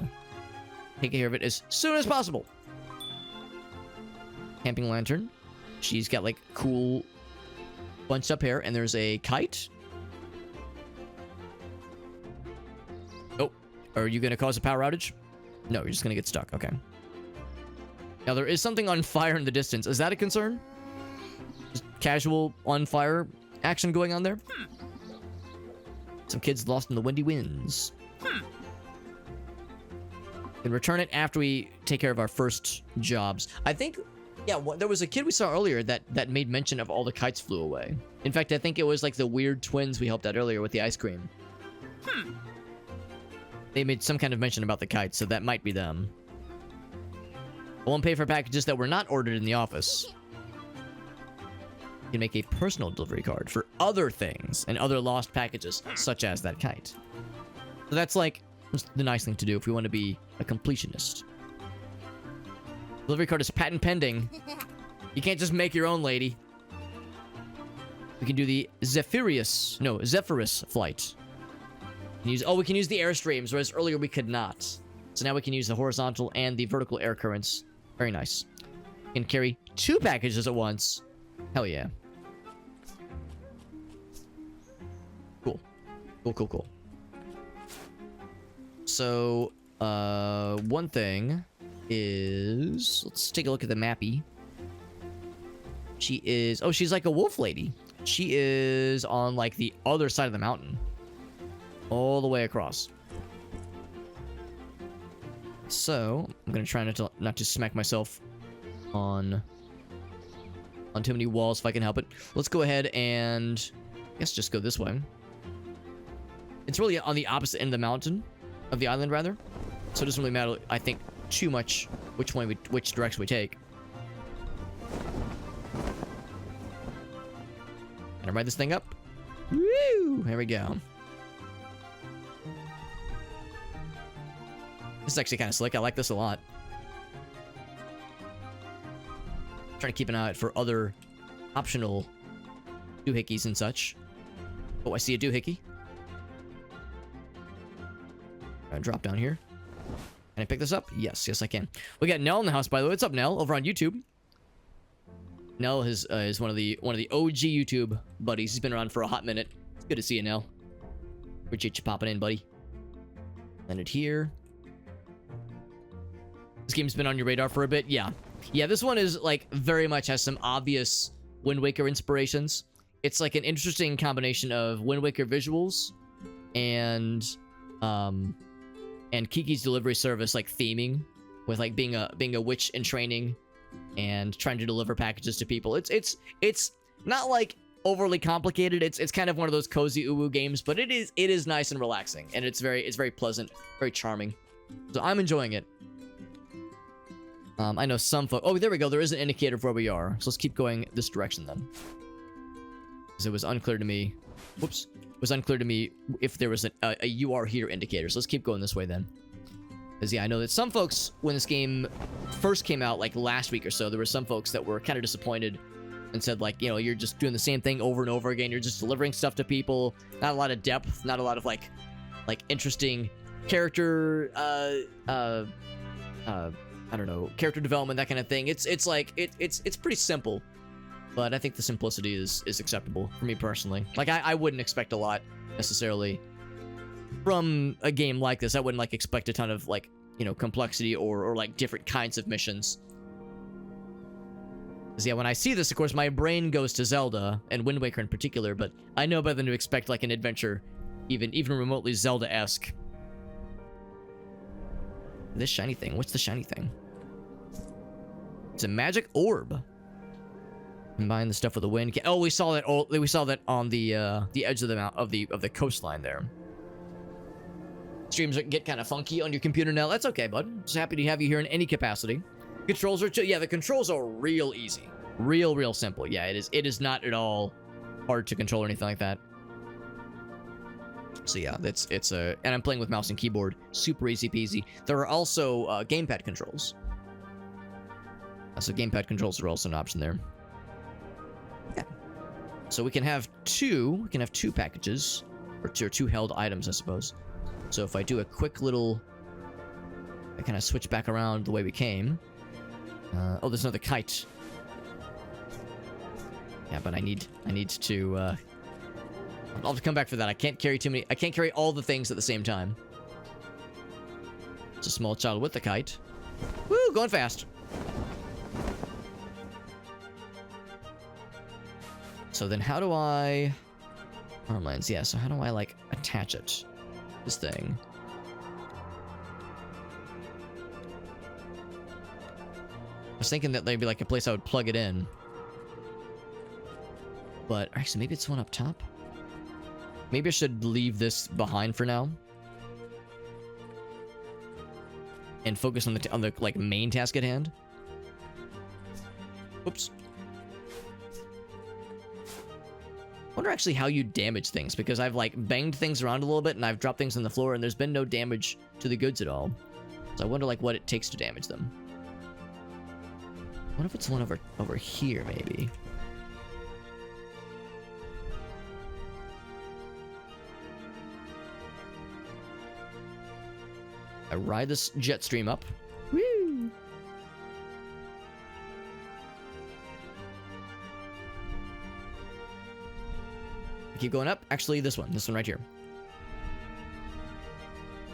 Take care of it as soon as possible. Camping lantern. She's got like cool bunched up hair, and there's a kite. Oh, are you gonna cause a power outage? No, you're just gonna get stuck. Okay. Now there is something on fire in the distance. Is that a concern? Just casual on fire action going on there? Some kids lost in the windy winds. Can return it after we take care of our first jobs. I think, yeah, there was a kid we saw earlier that made mention of all the kites flew away. In fact, I think it was like the weird twins we helped out earlier with the ice cream. They made some kind of mention about the kites, so that might be them. I won't pay for packages that were not ordered in the office. You can make a personal delivery card for other things and other lost packages, such as that kite. So that's like just the nice thing to do if we want to be a completionist. Delivery card is patent pending. You can't just make your own, lady. We can do the Zephyrus flight. We can use the airstreams, whereas earlier we could not. So now we can use the horizontal and the vertical air currents. Very nice. We can carry 2 packages at once. Hell yeah. Cool. Cool. So, one thing is... Let's take a look at the mappy. She is... Oh, she's like a wolf lady. She is on, like, the other side of the mountain. All the way across. So, I'm gonna try not to smack myself on too many walls if I can help it. Let's go ahead and... I guess just go this way. It's really on the opposite end of the mountain. Of the island, rather. So it doesn't really matter, I think, too much which direction we take. Gonna ride this thing up. Woo! There we go. This is actually kind of slick. I like this a lot. Trying to keep an eye out for other optional doohickeys and such. Oh, I see a doohickey. I'll drop down here. Can I pick this up? Yes, yes I can. We got Nell in the house, by the way. What's up, Nell? Over on YouTube. Nell is one of the OG YouTube buddies. He's been around for a hot minute. It's good to see you, Nell. Appreciate you popping in, buddy. Land it here. This game's been on your radar for a bit? Yeah. Yeah, this one is, like, very much has some obvious Wind Waker inspirations. It's, like, an interesting combination of Wind Waker visuals and Kiki's Delivery Service, like, theming. With, like, being a witch in training and trying to deliver packages to people. It's not, like, overly complicated. It's kind of one of those cozy uwu games, but it is nice and relaxing. And it's very pleasant, very charming. So I'm enjoying it. I know some folks... Oh, there we go. There is an indicator of where we are. So let's keep going this direction then. Because it was unclear to me... Whoops. It was unclear to me if there was a you are here indicator. So let's keep going this way then. Because, yeah, I know that some folks, when this game first came out, like last week or so, there were some folks that were kind of disappointed and said, like, you know, you're just doing the same thing over and over again. You're just delivering stuff to people. Not a lot of depth. Not a lot of, like interesting character... I don't know, character development, that kind of thing. It's pretty simple, but I think the simplicity is acceptable for me personally. Like I wouldn't expect a lot necessarily from a game like this. I wouldn't like expect a ton of like, you know, complexity or like different kinds of missions. 'Cause yeah, when I see this, of course, my brain goes to Zelda and Wind Waker in particular, but I know better than to expect like an adventure, even remotely Zelda-esque. This shiny thing. What's the shiny thing? It's a magic orb. Combine the stuff with the wind. Oh, we saw that. Oh, we saw that on the edge of the coastline there. Streams get kind of funky on your computer now. That's okay, bud. Just happy to have you here in any capacity. Controls are yeah. The controls are real easy, real simple. Yeah, it is. It is not at all hard to control or anything like that. So yeah, it's a, and I'm playing with mouse and keyboard, super easy peasy. There are also gamepad controls. So gamepad controls are also an option there. Yeah. So we can have two packages, or two held items, I suppose. So if I do a quick little, I kind of switch back around the way we came. Oh, there's another kite. Yeah, but I need to. I'll have to come back for that. I can't carry too many. I can't carry all the things at the same time. It's a small child with the kite. Woo, going fast. So then how do I... Armlines, yeah. So how do I, like, attach it? This thing. I was thinking that there'd be, like, a place I would plug it in. But, actually, maybe it's one up top? Maybe I should leave this behind for now. And focus on the like main task at hand. Oops. Wonder actually how you damage things, because I've like banged things around a little bit and I've dropped things on the floor and there's been no damage to the goods at all. So I wonder like what it takes to damage them. What if it's one over here maybe? I ride this jet stream up. Woo! I keep going up. Actually, this one right here.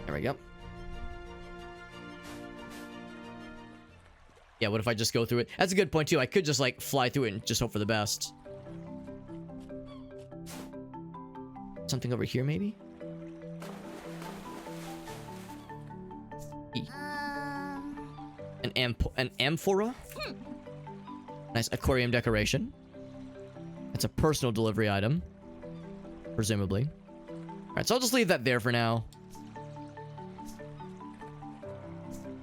There we go. Yeah, what if I just go through it? That's a good point, too. I could just, like, fly through it and just hope for the best. Something over here, maybe? An amphora? Nice aquarium decoration. That's a personal delivery item. Presumably. Alright, so I'll just leave that there for now.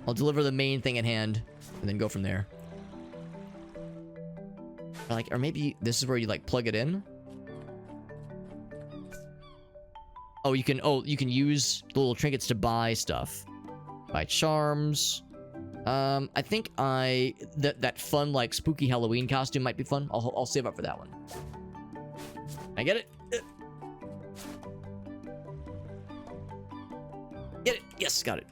I'll deliver the main thing at hand, and then go from there. Or maybe this is where you, like, plug it in? Oh, you can use the little trinkets to buy stuff. Buy charms. I think that fun, like, spooky Halloween costume might be fun. I'll save up for that one. Can I get it? Get it! Yes, got it.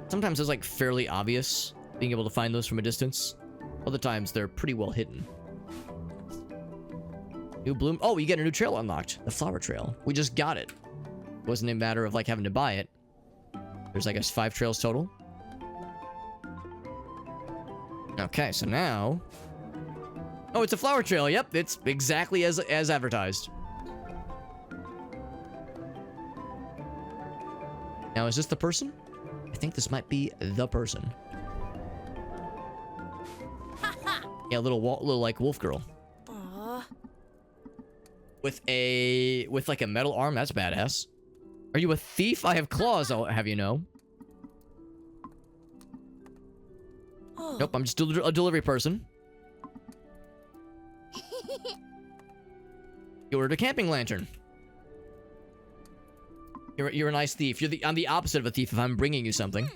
Sometimes it's, like, fairly obvious being able to find those from a distance. Other times, they're pretty well hidden. New bloom. Oh, you get a new trail unlocked. The flower trail. We just got it. It wasn't a matter of, like, having to buy it. There's, I guess, 5 trails total. Okay, so now... Oh, it's a flower trail. Yep, it's exactly as advertised. Now, is this the person? I think this might be the person. Yeah, little like wolf girl. Aww. With like a metal arm. That's badass. Are you a thief? I have claws. I'll have you know. Oh. Nope, I'm just a delivery person. You ordered a camping lantern. You're a nice thief. I'm the opposite of a thief if I'm bringing you something.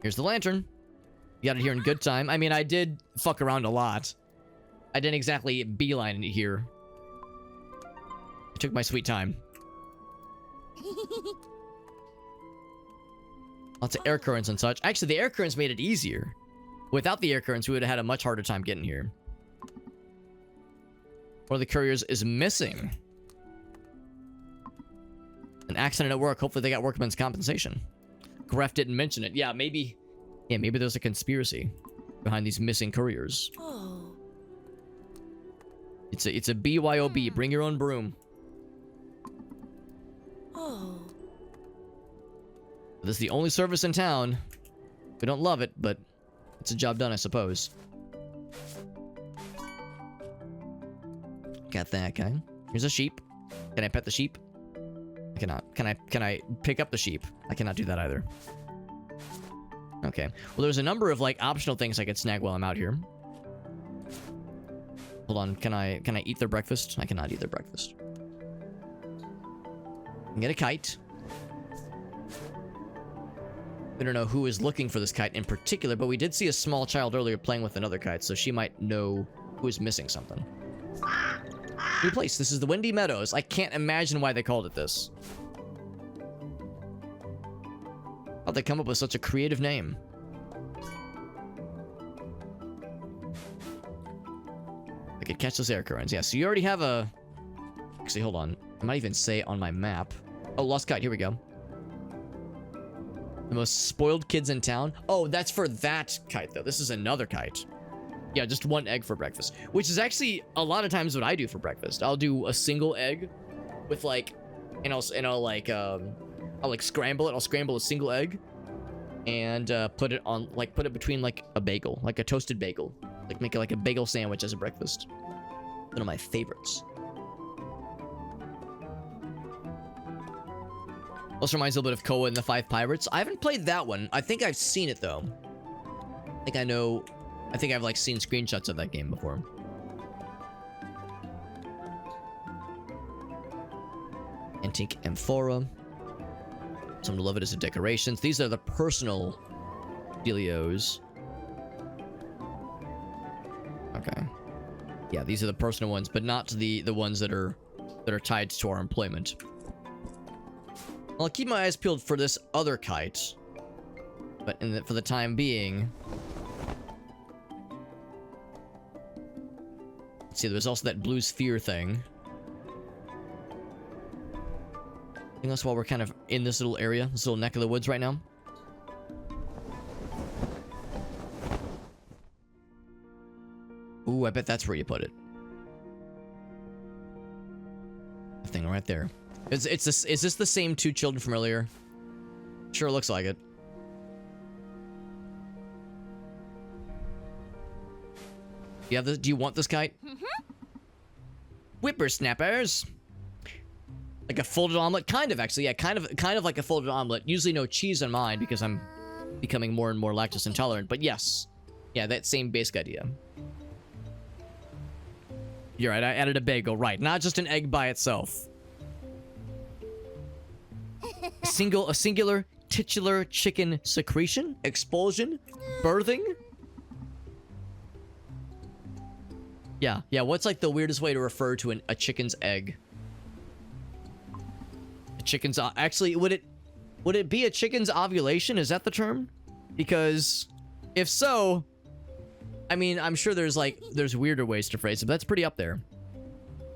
Here's the lantern. You got it here in good time. I mean, I did fuck around a lot. I didn't exactly beeline it here. I took my sweet time. Lots of air currents and such. Actually, the air currents made it easier. Without the air currents, we would have had a much harder time getting here. One of the couriers is missing. An accident at work. Hopefully they got workman's compensation. Gref didn't mention it. Yeah, maybe there's a conspiracy behind these missing couriers. Oh. It's a BYOB. Bring your own broom. Oh. This is the only service in town. We don't love it, but it's a job done, I suppose. Got that guy. Here's a sheep. Can I pet the sheep? I cannot. Can I pick up the sheep? I cannot do that either. Okay. Well, there's a number of, like, optional things I could snag while I'm out here. Hold on. Can I eat their breakfast? I cannot eat their breakfast. I can get a kite. We don't know who is looking for this kite in particular, but we did see a small child earlier playing with another kite, so she might know who is missing something. New place. This is the Windy Meadows. I can't imagine why they called it this. How'd they come up with such a creative name? I could catch those air currents. Yeah, so you already have a... Actually, hold on. I might even say on my map. Oh, lost kite. Here we go. The most spoiled kids in town. Oh, that's for that kite, though. This is another kite. Yeah, just 1 egg for breakfast. Which is actually a lot of times what I do for breakfast. I'll do a single egg with, like... I'll like scramble it. I'll scramble a single egg and put it between like a bagel, like a toasted bagel. Like make it like a bagel sandwich as a breakfast. One of my favorites. Also reminds me a little bit of Koa and the Five Pirates. I haven't played that one. I think I've seen it though. I think I've like seen screenshots of that game before. Antique amphora. Some to love it as a decorations. These are the personal dealios. Okay. Yeah, these are the personal ones, but not the ones that are tied to our employment. I'll keep my eyes peeled for this other kite, but for the time being, let's see. There's also that blue sphere thing. Anything else while we're kind of in this little area, this little neck of the woods right now? Ooh, I bet that's where you put it. The thing right there. Is this the same two children from earlier? Sure looks like it. Do you want this kite? Whippersnappers. Like a folded omelet? Kind of, actually. Yeah, kind of like a folded omelet. Usually no cheese on mine because I'm becoming more and more lactose intolerant. But yes. Yeah, that same basic idea. You're right, I added a bagel. Right, not just an egg by itself. A singular titular chicken secretion? Expulsion? Birthing? Yeah, what's like the weirdest way to refer to a chicken's egg? A chicken's... Actually, would it be a chicken's ovulation? Is that the term? Because if so... I mean, I'm sure there's weirder ways to phrase it, but that's pretty up there.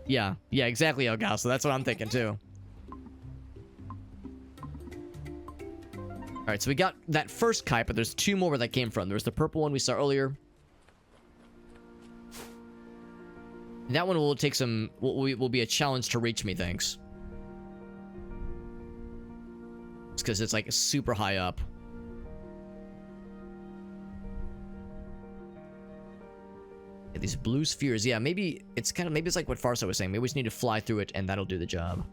Yeah, exactly, Elgaso. That's what I'm thinking, too. Alright, so we got that first kite, but there's two more where that came from. There was the purple one we saw earlier. That one will take some... will be a challenge to reach, methinks. It's because it's, like, super high up. Yeah, these blue spheres. Yeah, maybe it's like what Farsa was saying. Maybe we just need to fly through it, and that'll do the job.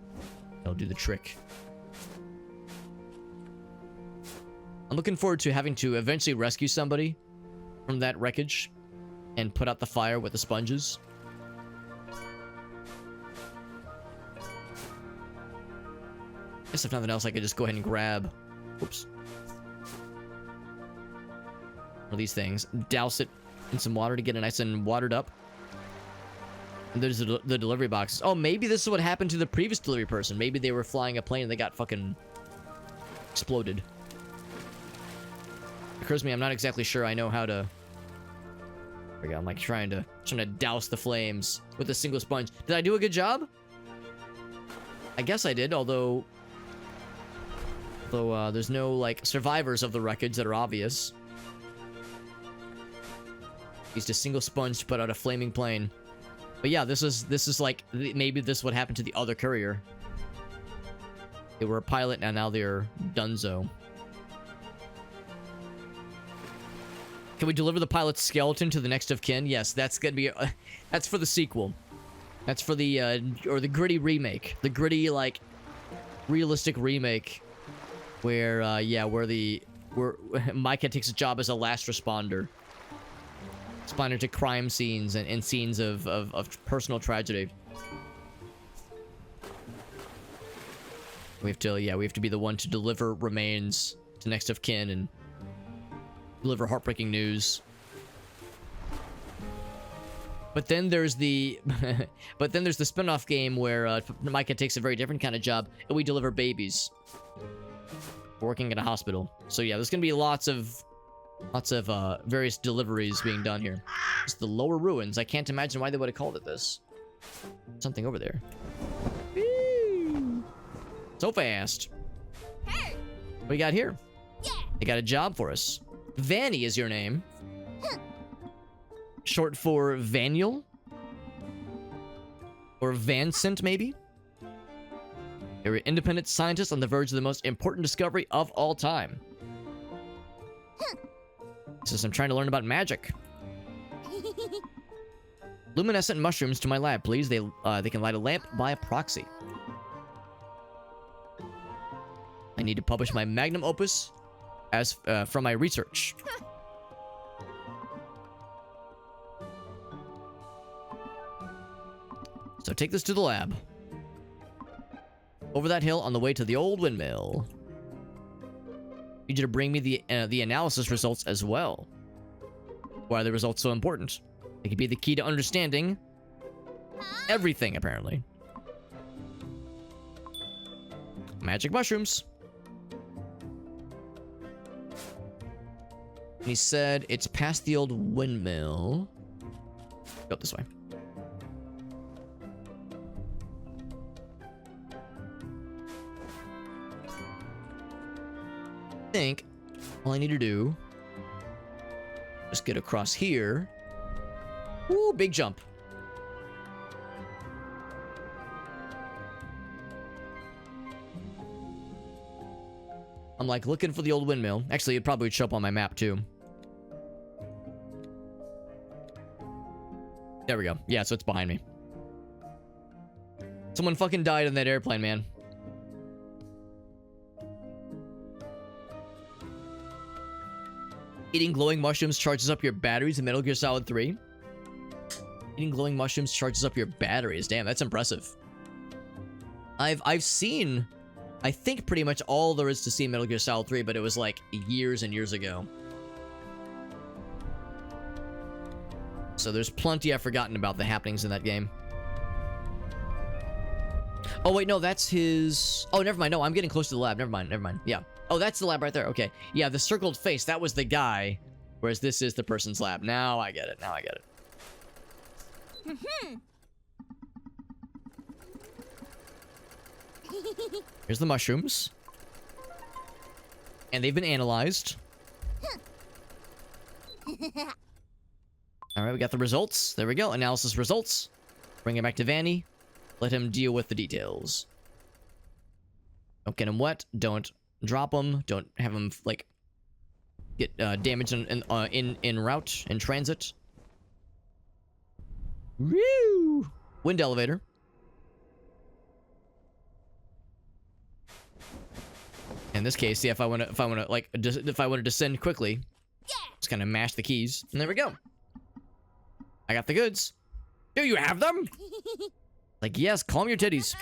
That'll do the trick. I'm looking forward to having to eventually rescue somebody from that wreckage and put out the fire with the sponges. Guess if nothing else, I could just go ahead and grab... Oops. One of these things. Douse it in some water to get it nice and watered up. And there's the delivery boxes. Oh, maybe this is what happened to the previous delivery person. Maybe they were flying a plane and they got fucking exploded. Occurs to me, I'm not exactly sure I know how to... There we go. I'm like trying to douse the flames with a single sponge. Did I do a good job? I guess I did, although there's no like survivors of the wreckage that are obvious. Used a single sponge to put out a flaming plane. But yeah, this is like maybe this would happen to the other courier. They were a pilot and now they're donezo. Can we deliver the pilot's skeleton to the next of kin? Yes, that's gonna be that's for the sequel. That's for the or the gritty remake, the gritty like realistic remake, where where Mika takes a job as a last responder. Responding to crime scenes and scenes of personal tragedy. We have to be the one to deliver remains to next of kin and deliver heartbreaking news. But then there's the spin-off game where Mika takes a very different kind of job and we deliver babies. Working at a hospital. So yeah, there's gonna be lots of various deliveries being done here. It's the lower ruins. I can't imagine why they would have called it this. Something over there. Whee! So fast. Hey. What do we got here? Yeah. They got a job for us. Vanny is your name. Short for Vaniel? Or Vancent, maybe? You're an independent scientist on the verge of the most important discovery of all time. Says I'm trying to learn about magic. Luminescent mushrooms to my lab, please. They can light a lamp by proxy. I need to publish my magnum opus as from my research. So take this to the lab. Over that hill on the way to the old windmill. Need you to bring me the analysis results as well. Why are the results so important? They could be the key to understanding everything, apparently. Magic mushrooms. And he said it's past the old windmill. Go up this way. think all I need to do is get across here. Ooh, big jump. I'm like looking for the old windmill. Actually, it probably would show up on my map too. There we go. Yeah, so it's behind me. Someone fucking died in that airplane, man. Eating glowing mushrooms charges up your batteries in Metal Gear Solid 3. Eating glowing mushrooms charges up your batteries. Damn, that's impressive. I've seen, I think, pretty much all there is to see in Metal Gear Solid 3, but it was like years and years ago. So there's plenty I've forgotten about the happenings in that game. Oh, wait, no, that's his... Oh, never mind. No, I'm getting close to the lab. Never mind. Never mind. Yeah. Oh, that's the lab right there. Okay. Yeah, the circled face, that was the guy, whereas this is the person's lab. Now I get it. Now I get it. Here's the mushrooms. And they've been analyzed. Alright, we got the results. There we go. Analysis results. Bring it back to Vanny. Let him deal with the details. Don't get him wet. Don't drop him. Don't have him, like, get damaged in route, in transit. Woo! Wind elevator. In this case, yeah, if I want to descend quickly, just kind of mash the keys, and there we go. I got the goods. Do you have them? Like, yes, calm your titties.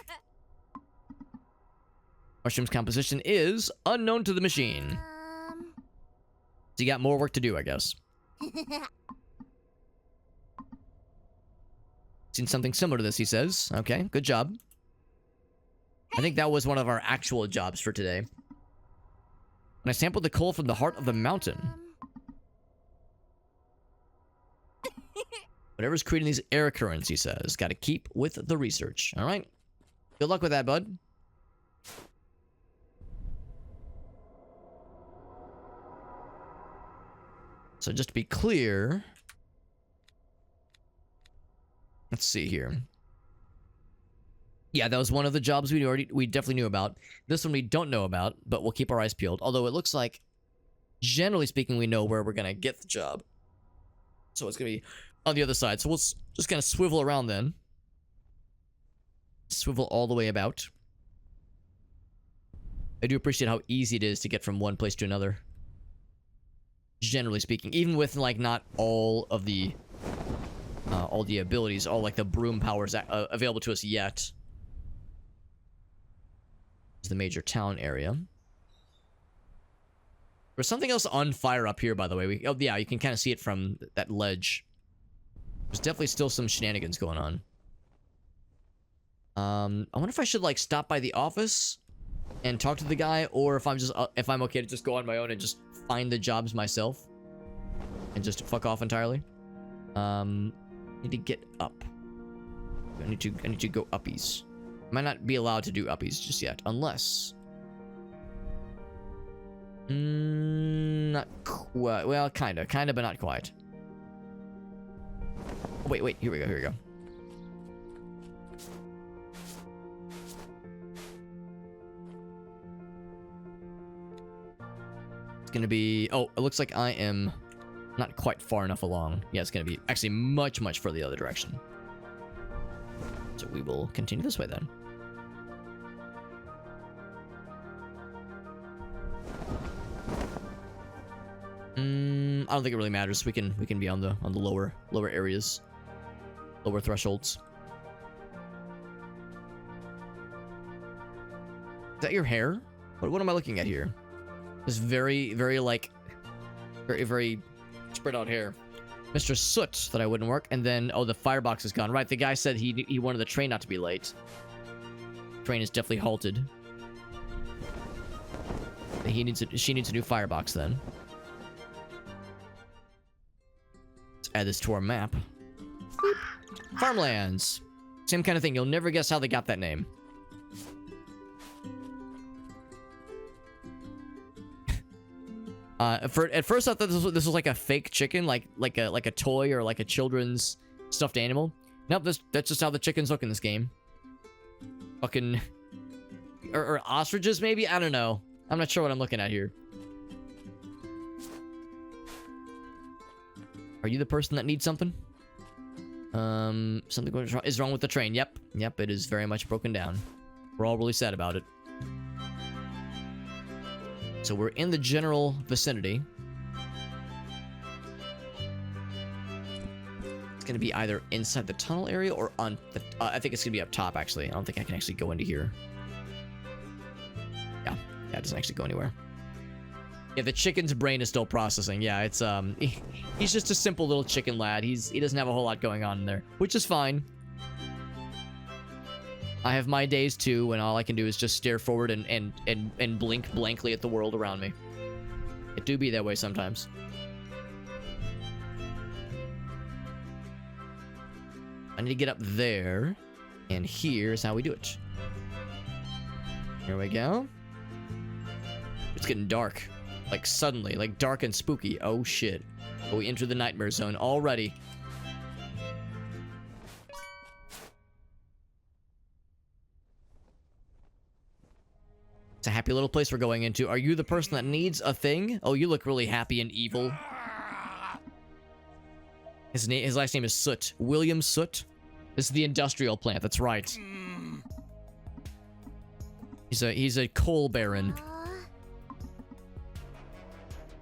Mushroom's composition is unknown to the machine. So you got more work to do, I guess. Seen something similar to this, he says. Okay, good job. I think that was one of our actual jobs for today. When I sampled the coal from the heart of the mountain. Whatever's creating these air currents, he says. Gotta keep with the research. Alright. Good luck with that, bud. So just to be clear... Let's see here. Yeah, that was one of the jobs we definitely knew about. This one we don't know about, but we'll keep our eyes peeled. Although it looks like, generally speaking, we know where we're gonna get the job. So it's gonna be on the other side. So we'll just kind of swivel around then. Swivel all the way about. I do appreciate how easy it is to get from one place to another. Generally speaking, even with like not all of the abilities, all like the broom powers available to us yet. This is the major town area. There's something else on fire up here, by the way. Oh yeah, you can kind of see it from that ledge. There's definitely still some shenanigans going on. I wonder if I should like stop by the office and talk to the guy, or if I'm okay to just go on my own and just find the jobs myself and just fuck off entirely. Need to get up. I need to go uppies. Might not be allowed to do uppies just yet, unless. Not quite. Well, kinda, but not quite. Oh, wait. Here we go. It's gonna be. Oh, it looks like I am not quite far enough along. Yeah, it's gonna be actually much further the other direction. So we will continue this way then. I don't think it really matters. We can be on the lower areas, lower thresholds. Is that your hair? What am I looking at here? This very like very spread out hair. Mr. Soot that I wouldn't work, and then oh, the firebox is gone. Right, the guy said he wanted the train not to be late. Train is definitely halted. She needs a new firebox then. Let's add this to our map. Boop. Farmlands. Same kind of thing. You'll never guess how they got that name. At first I thought this was like a fake chicken, like a toy or like a children's stuffed animal. Nope, that's just how the chickens look in this game. Fucking or ostriches maybe? I don't know. I'm not sure what I'm looking at here. Are you the person that needs something? Something is wrong with the train. Yep, it is very much broken down. We're all really sad about it. So we're in the general vicinity. It's gonna be either inside the tunnel area or on the... I think it's gonna be up top, actually. I don't think I can actually go into here. Yeah, it doesn't actually go anywhere. Yeah, the chicken's brain is still processing. Yeah, it's, he's just a simple little chicken lad. He doesn't have a whole lot going on in there, which is fine. I have my days too, when all I can do is just stare forward and blink blankly at the world around me. It do be that way sometimes. I need to get up there, and here's how we do it. Here we go. It's getting dark. Like suddenly, like dark and spooky. Oh shit. But we enter the nightmare zone already. It's a happy little place we're going into. Are you the person that needs a thing? Oh, you look really happy and evil. His last name is Soot. William Soot. This is the industrial plant, that's right. He's a coal baron.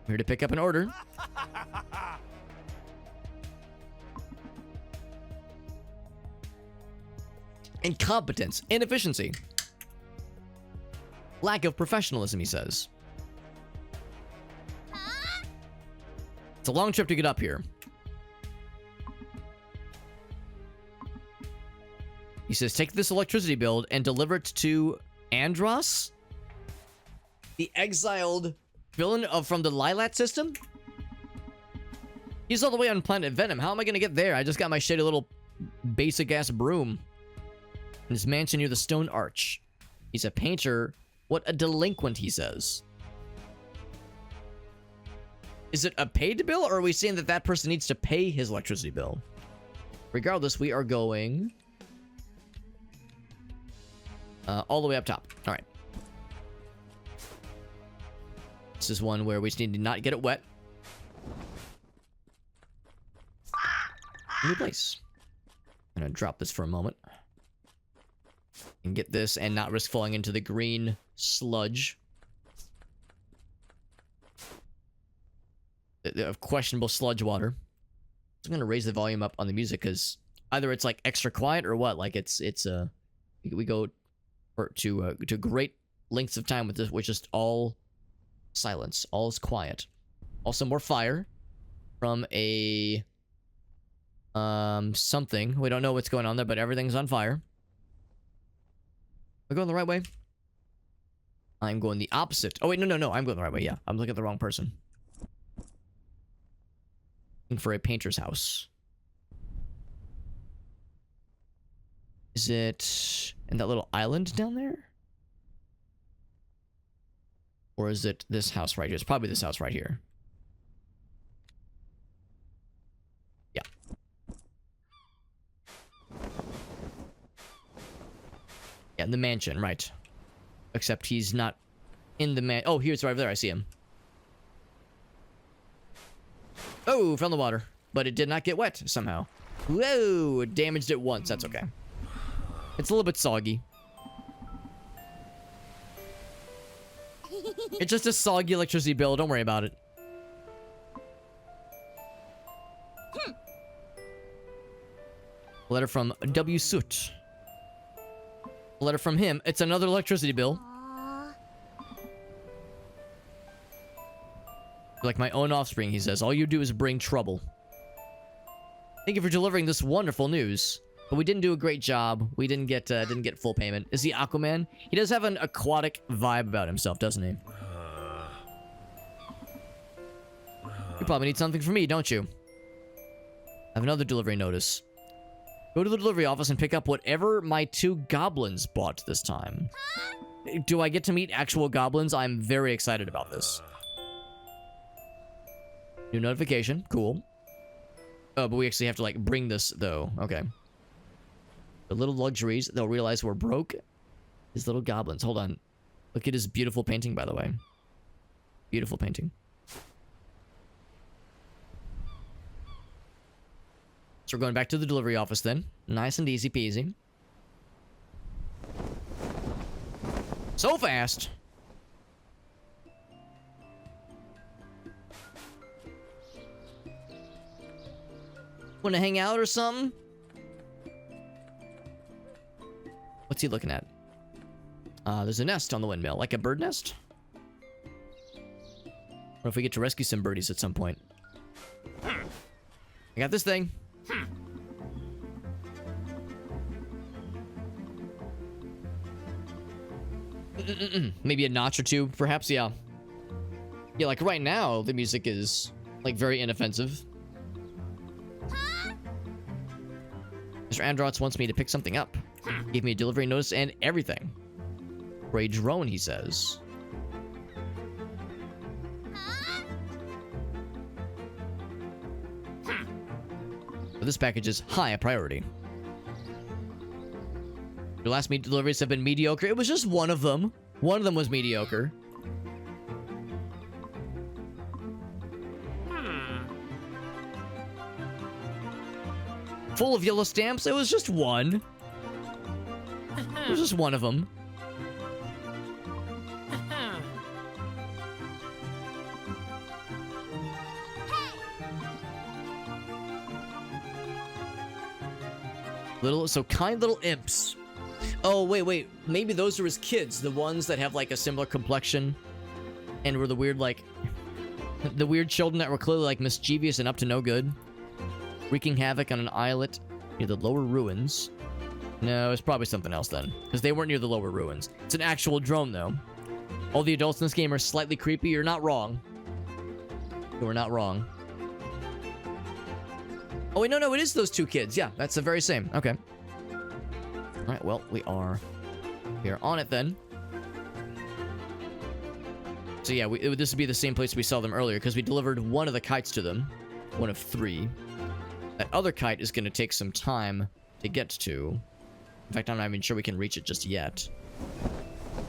Here to pick up an order. Incompetence, inefficiency. Lack of professionalism, he says. It's a long trip to get up here. He says, take this electricity bill and deliver it to Andros? The exiled villain from the Lilat system? He's all the way on planet Venom. How am I gonna get there? I just got my shitty little basic-ass broom. In his mansion near the Stone Arch. He's a painter. What a delinquent, he says. Is it a paid bill, or are we saying that that person needs to pay his electricity bill? Regardless, we are going... all the way up top. All right. This is one where we just need to not get it wet. New place. I'm gonna drop this for a moment. And get this and not risk falling into the green sludge. Of questionable sludge water. So I'm gonna raise the volume up on the music because either it's like extra quiet or what. Like we go to great lengths of time with this, which is all silence. All is quiet. Also more fire from a something. We don't know what's going on there, but everything's on fire. We're going the right way. I'm going the opposite. Oh wait, no. I'm going the right way. Yeah, I'm looking at the wrong person. Looking for a painter's house. Is it in that little island down there? Or is it this house right here? It's probably this house right here. Yeah. Yeah, in the mansion, right. Except he's not in the oh, here's right over there. I see him. Oh, from the water. But it did not get wet somehow. Whoa, it damaged it once. That's okay. It's a little bit soggy. It's just a soggy electricity bill. Don't worry about it. A letter from W. Soot. A letter from him. It's another electricity bill. Like my own offspring, he says. All you do is bring trouble. Thank you for delivering this wonderful news. But we didn't do a great job. We didn't get full payment. Is he Aquaman? He does have an aquatic vibe about himself, doesn't he? You probably need something from me, don't you? I have another delivery notice. Go to the delivery office and pick up whatever my 2 goblins bought this time. Do I get to meet actual goblins? I'm very excited about this. New notification. Cool. Oh, but we actually have to, like, bring this, though. Okay. The little luxuries. They'll realize we're broke. These little goblins. Hold on. Look at his beautiful painting, by the way. Beautiful painting. So we're going back to the delivery office then. Nice and easy peasy. So fast. Want to hang out or something? What's he looking at? There's a nest on the windmill, like a bird nest. Or if we get to rescue some birdies at some point. I got this thing. Maybe a notch or two, perhaps, yeah. Yeah, like right now, the music is, like, very inoffensive. Mr. Androts wants me to pick something up. Gave me a delivery notice and everything. For a drone, he says. But this package is high a priority. Your last meat deliveries have been mediocre. It was just one of them. One of them was mediocre. Full of yellow stamps? It was just one. It was just one of them. So kind little imps. Oh, wait. Maybe those are his kids. The ones that have, like, a similar complexion. And were the weird, like... The weird children that were clearly, like, mischievous and up to no good. Wreaking havoc on an islet near the lower ruins. No, it's probably something else then. Because they weren't near the lower ruins. It's an actual drone, though. All the adults in this game are slightly creepy. You're not wrong. You are not wrong. Oh, wait, no, it is those two kids. Yeah, that's the very same. Okay. All right, well, we are on it then. So yeah, this would be the same place we saw them earlier because we delivered one of the kites to them. One of 3. That other kite is going to take some time to get to. In fact, I'm not even sure we can reach it just yet.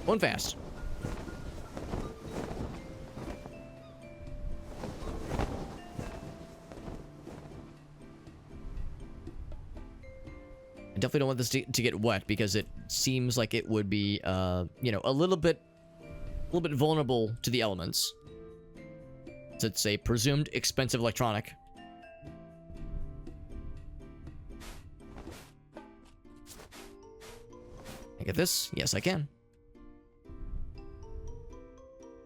Going fast. I definitely don't want this to get wet because it seems like it would be, you know, a little bit vulnerable to the elements. So it's a presumed expensive electronic. Can I get this? Yes, I can.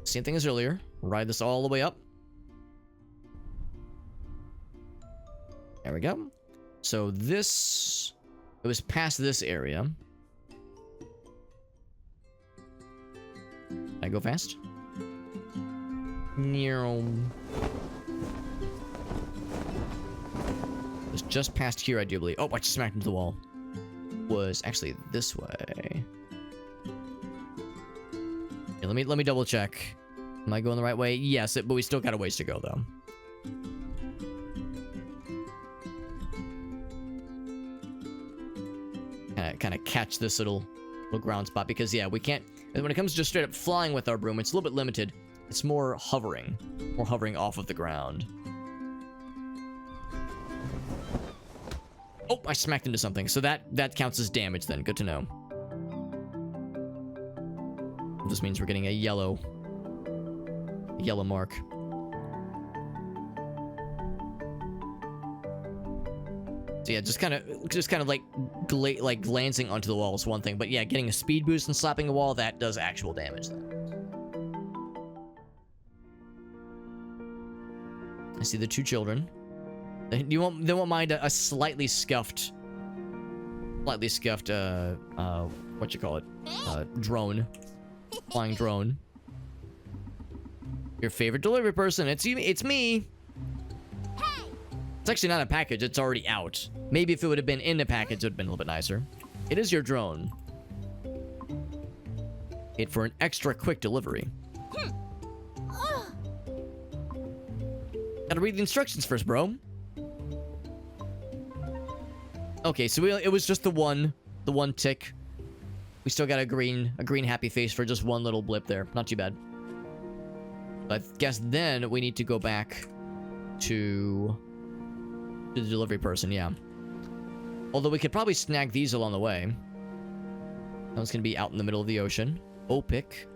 Same thing as earlier. Ride this all the way up. There we go. So this... It was past this area. Can I go fast? It was just past here, I do believe. Oh, I just smacked into the wall. Was actually this way. Yeah, let me double check. Am I going the right way? Yes, but we still got a ways to go, though. Kind of catch this little ground spot because yeah, we can't. When it comes to just straight up flying with our broom, it's a little bit limited. It's more hovering off of the ground. Oh, I smacked into something, so that counts as damage then. Good to know. This means we're getting a yellow mark. So yeah, just kind of like glancing onto the wall is one thing, but yeah, getting a speed boost and slapping a wall, that does actual damage then. I see the 2 children. They won't mind a slightly scuffed, what you call it, drone, flying drone. Your favorite delivery person? It's me. It's actually not a package, it's already out. Maybe if it would have been in the package, it would have been a little bit nicer. It is your drone. It for an extra quick delivery. Gotta read the instructions first, bro. Okay, so it was just the one tick. We still got a green happy face for just one little blip there. Not too bad. But I guess then we need to go back to the delivery person, yeah. Although we could probably snag these along the way. That one's gonna be out in the middle of the ocean. Pick.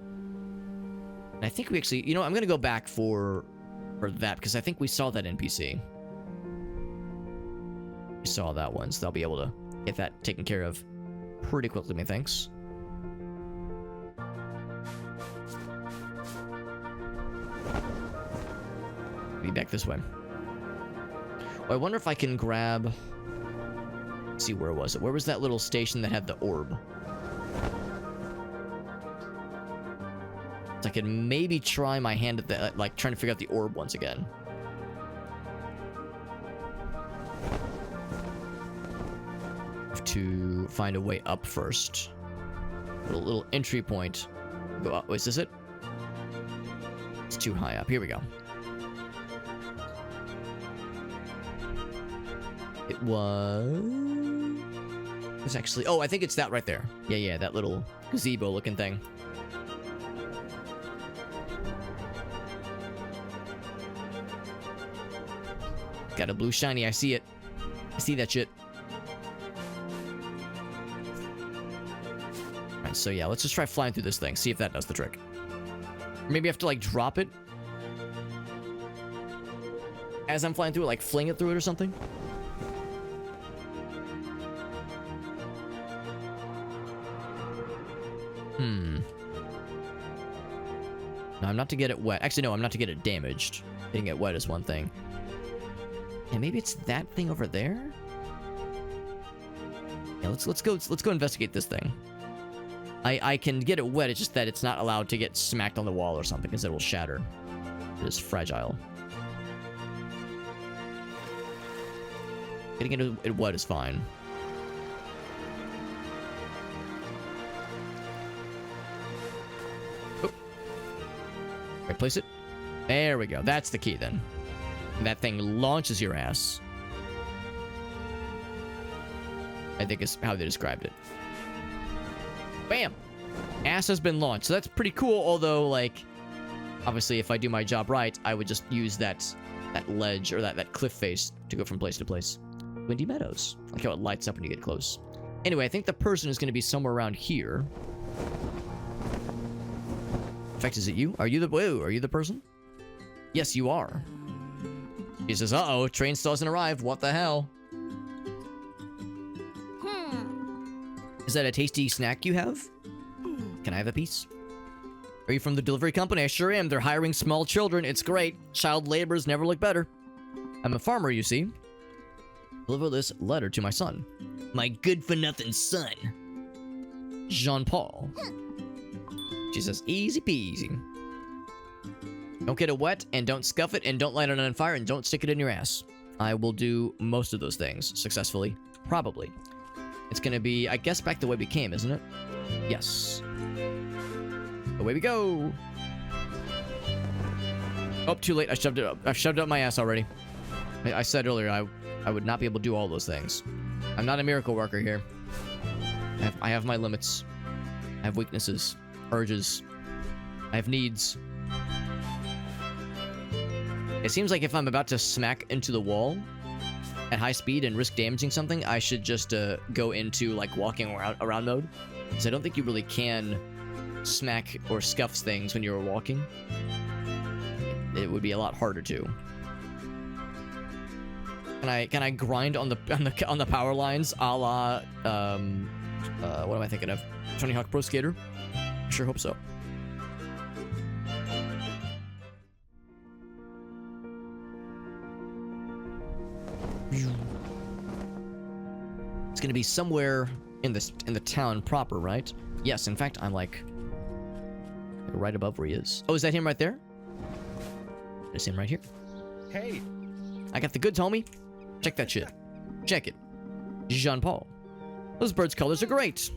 And I think we actually, you know, I'm gonna go back for that because I think we saw that NPC. We saw that one, so I'll be able to get that taken care of pretty quickly, methinks. Be back this way. Oh, I wonder if I can grab... Let's see, where was it? Where was that little station that had the orb? So I can maybe try my hand at that, like trying to figure out the orb once again. Have to find a way up first. Little entry point. Go up. Wait, is this it? It's too high up. Here we go. It was actually... Oh, I think it's that right there. Yeah, that little gazebo-looking thing. Got a blue shiny. I see it. I see that shit. Alright, so yeah, let's just try flying through this thing. See if that does the trick. Maybe I have to, like, drop it as I'm flying through it, like fling it through it or something. No, I'm not to get it wet. Actually, no, I'm not to get it damaged. Getting it wet is one thing. And maybe it's that thing over there? Yeah, let's go investigate this thing. I can get it wet, it's just that it's not allowed to get smacked on the wall or something, because it will shatter. It is fragile. Getting it wet is fine. Right, place it. There we go. That's the key then. And that thing launches your ass. I think is how they described it. Bam! Ass has been launched. So that's pretty cool, although, like, obviously if I do my job right, I would just use that ledge or that cliff face to go from place to place. Windy Meadows. Like how it lights up when you get close. Anyway, I think the person is going to be somewhere around here. In fact, is it you? Are you the person? Yes, you are. He says, uh-oh, train still hasn't arrived. What the hell? Is that a tasty snack you have? Can I have a piece? Are you from the delivery company? I sure am. They're hiring small children. It's great. Child laborers never look better. I'm a farmer, you see. Deliver this letter to my son. My good-for-nothing son. Jean-Paul. She says, easy peasy. Don't get it wet, and don't scuff it, and don't light it on fire, and don't stick it in your ass. I will do most of those things successfully. Probably. It's gonna be, I guess, back the way we came, isn't it? Yes. Away we go! Oh, too late. I shoved it up. I've shoved it up my ass already. I said earlier I would not be able to do all those things. I'm not a miracle worker here. I have my limits. I have weaknesses. Urges. I have needs. It seems like if I'm about to smack into the wall at high speed and risk damaging something, I should just go into, like, walking around mode. Because I don't think you really can smack or scuff things when you're walking. It would be a lot harder to. Can I grind on the power lines a la what am I thinking of? Tony Hawk Pro Skater? I sure hope so. It's gonna be somewhere in the town proper, right? Yes, in fact, I'm like right above where he is. Oh, is that him right there? Is him right here? Hey, I got the goods, homie. Check that shit. Check it. Jean-Paul. Those birds' colors are great.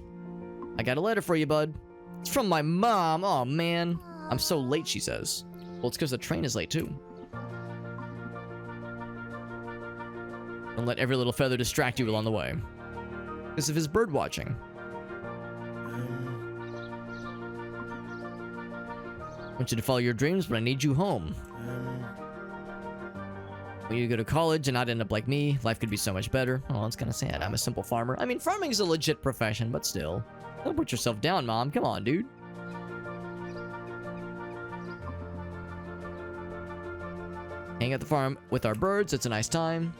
I got a letter for you, bud. It's from my mom. Oh man, I'm so late, she says. Well, it's because the train is late too. Don't let every little feather distract you along the way. Because of his bird watching. I want you to follow your dreams, but I need you home. When you go to college and not end up like me, life could be so much better. Oh, that's kind of sad. I'm a simple farmer. I mean, farming's a legit profession, but still. Don't put yourself down, Mom. Come on, dude. Hang at the farm with our birds. It's a nice time.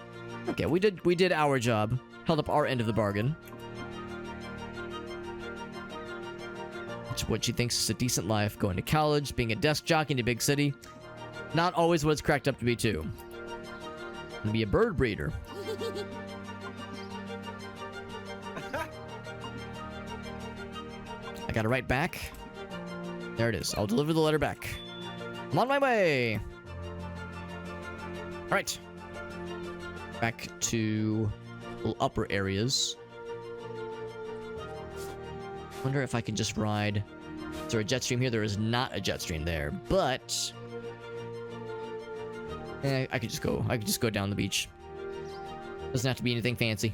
Okay, we did our job. Held up our end of the bargain. It's what she thinks is a decent life. Going to college, being a desk jockey in a big city. Not always what it's cracked up to be, too. I'm gonna be a bird breeder. I gotta write back. There it is. I'll deliver the letter back. I'm on my way. All right. Back to little upper areas. Wonder if I can just ride. Is there a jet stream here? There is not a jet stream there, but I could just go. I could just go down the beach. Doesn't have to be anything fancy.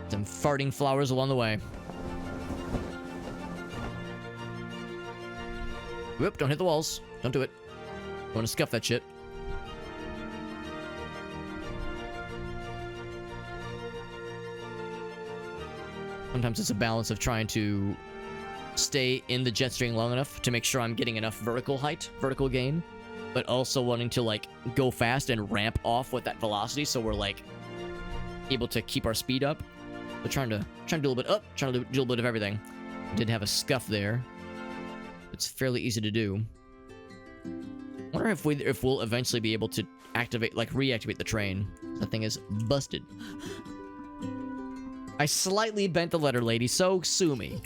Some farting flowers along the way. Whoop, don't hit the walls. Don't do it. I want to scuff that shit. Sometimes it's a balance of trying to stay in the jet stream long enough to make sure I'm getting enough vertical height, vertical gain, but also wanting to, like, go fast and ramp off with that velocity so we're, like, able to keep our speed up. But trying to do a little bit up, trying to do a little bit of everything. Did have a scuff there. It's fairly easy to do. I wonder if we'll eventually be able to activate, like, reactivate the train. That thing is busted. I slightly bent the letter, lady, so sue me.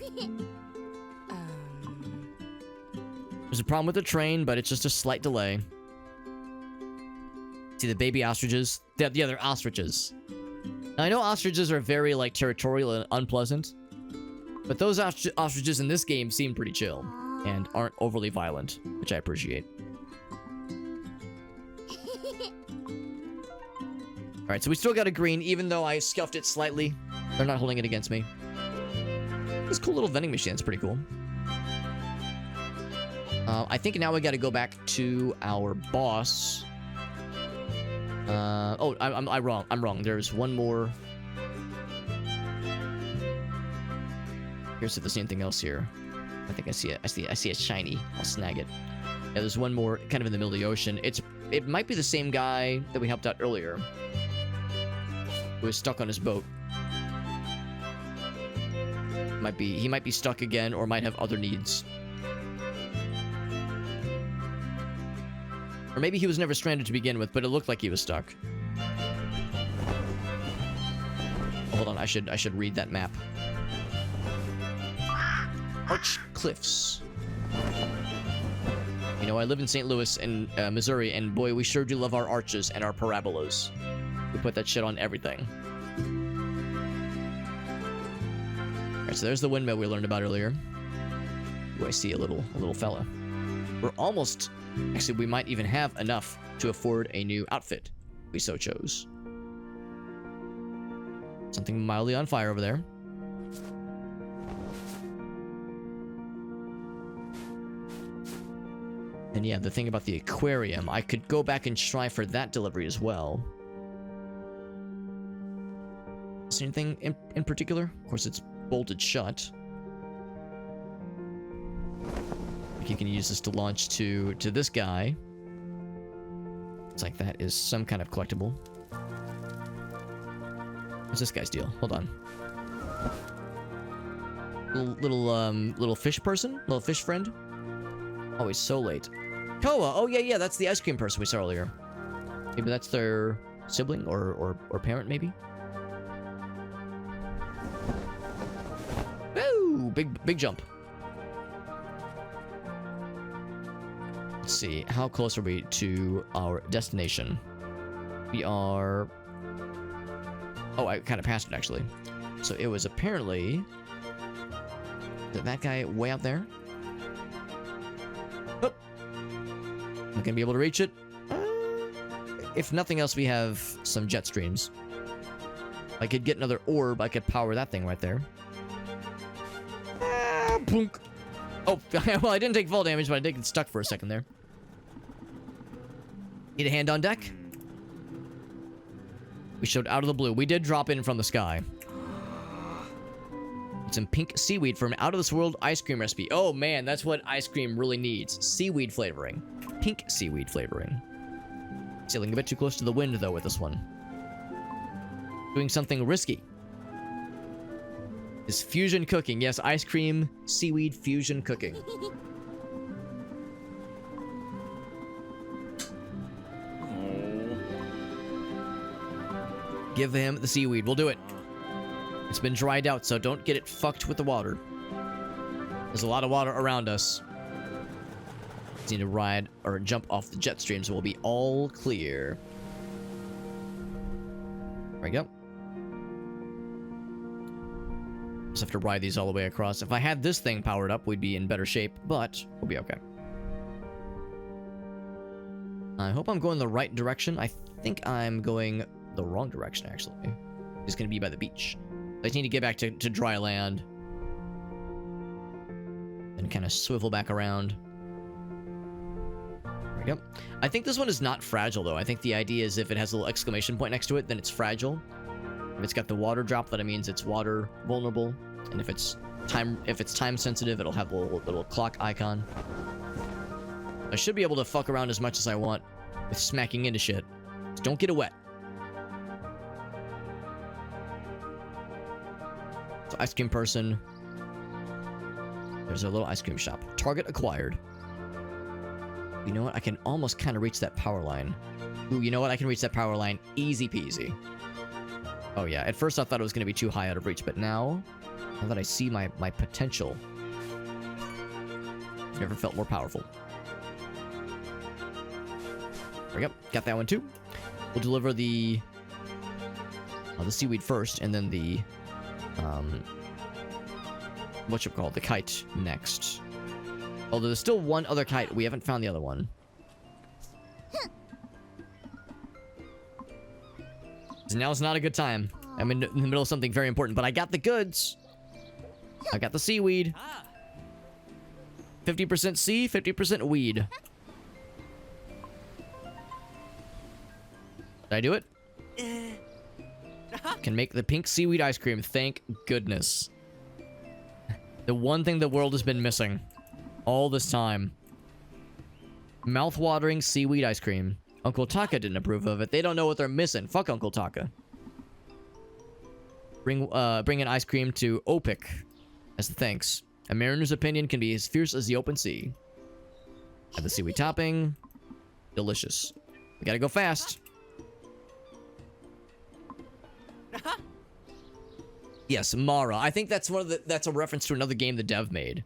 There's a problem with the train, but it's just a slight delay. See the baby ostriches? The other ostriches. Now, I know ostriches are very, like, territorial and unpleasant, but those ostriches in this game seem pretty chill and aren't overly violent, which I appreciate. Alright, so we still got a green, even though I scuffed it slightly. They're not holding it against me. This cool little vending machine is pretty cool. I think now we gotta go back to our boss. Oh, I'm wrong. I'm wrong. There's one more. Here's if there's anything else here. I think I see it. I see a shiny. I'll snag it. Yeah, there's one more kind of in the middle of the ocean. It might be the same guy that we helped out earlier, who was stuck on his boat. He might be stuck again, or might have other needs. Or maybe he was never stranded to begin with, but it looked like he was stuck. Oh, hold on, I should read that map. Arch Cliffs. You know, I live in St. Louis in Missouri, and boy, we sure do love our arches and our parabolas. We put that shit on everything. Alright, so there's the windmill we learned about earlier. Ooh, I see a little fella. We're almost... Actually, we might even have enough to afford a new outfit, if we so chose. Something mildly on fire over there. And yeah, the thing about the aquarium, I could go back and try for that delivery as well. Is there anything in particular? Of course, it's bolted shut. You can use this to launch to this guy. It's like that is some kind of collectible. What's this guy's deal? Hold on. Little fish person? Little fish friend? Always so late. Koa! Oh yeah, that's the ice cream person we saw earlier. Maybe that's their sibling or parent, maybe? Woo! Big jump. Let's see, how close are we to our destination? We are... Oh, I kind of passed it, actually. So it was apparently... That guy way out there. Oh. Not gonna be able to reach it. If nothing else, we have some jet streams. I could get another orb. I could power that thing right there. Boonk. Oh, well, I didn't take fall damage, but I did get stuck for a second there. Need a hand on deck? We showed out of the blue. We did drop in from the sky. Some pink seaweed from out of this world ice cream recipe. Oh man, that's what ice cream really needs. Seaweed flavoring. Pink seaweed flavoring. Sailing a bit too close to the wind though with this one. Doing something risky. Is fusion cooking. Yes, ice cream, seaweed, fusion cooking. Give him the seaweed. We'll do it. It's been dried out, so don't get it fucked with the water. There's a lot of water around us. Just need to ride or jump off the jet stream, so we'll be all clear. There we go. Just have to ride these all the way across. If I had this thing powered up, we'd be in better shape, but we'll be okay. I hope I'm going the right direction. I think I'm going the wrong direction, actually. It's going to be by the beach. I just need to get back to dry land. And kind of swivel back around. There we go. I think this one is not fragile, though. I think the idea is if it has a little exclamation point next to it, then it's fragile. If it's got the water drop, that means it's water vulnerable. And if it's time sensitive, it'll have a little clock icon. I should be able to fuck around as much as I want with smacking into shit. Just don't get it wet. So ice cream person. There's a little ice cream shop. Target acquired. You know what? I can almost kind of reach that power line. Ooh, you know what? I can reach that power line easy peasy. Oh yeah, at first I thought it was going to be too high out of reach, but now that I see my potential, I've never felt more powerful. There we go. Got that one too. We'll deliver the seaweed first, and then the whatchamacallit, the kite next. Although there's still one other kite. We haven't found the other one. So now it's not a good time. I'm in the middle of something very important, but I got the goods. I got the seaweed. 50% sea, 50% weed. Did I do it? Can make the pink seaweed ice cream. Thank goodness. The one thing the world has been missing all this time. Mouth-watering seaweed ice cream. Uncle Taka didn't approve of it. They don't know what they're missing. Fuck Uncle Taka. Bring an ice cream to Opik as the thanks. A mariner's opinion can be as fierce as the open sea. Have the seaweed topping. Delicious. We gotta go fast. Yes, Mara. I think that's that's a reference to another game the dev made.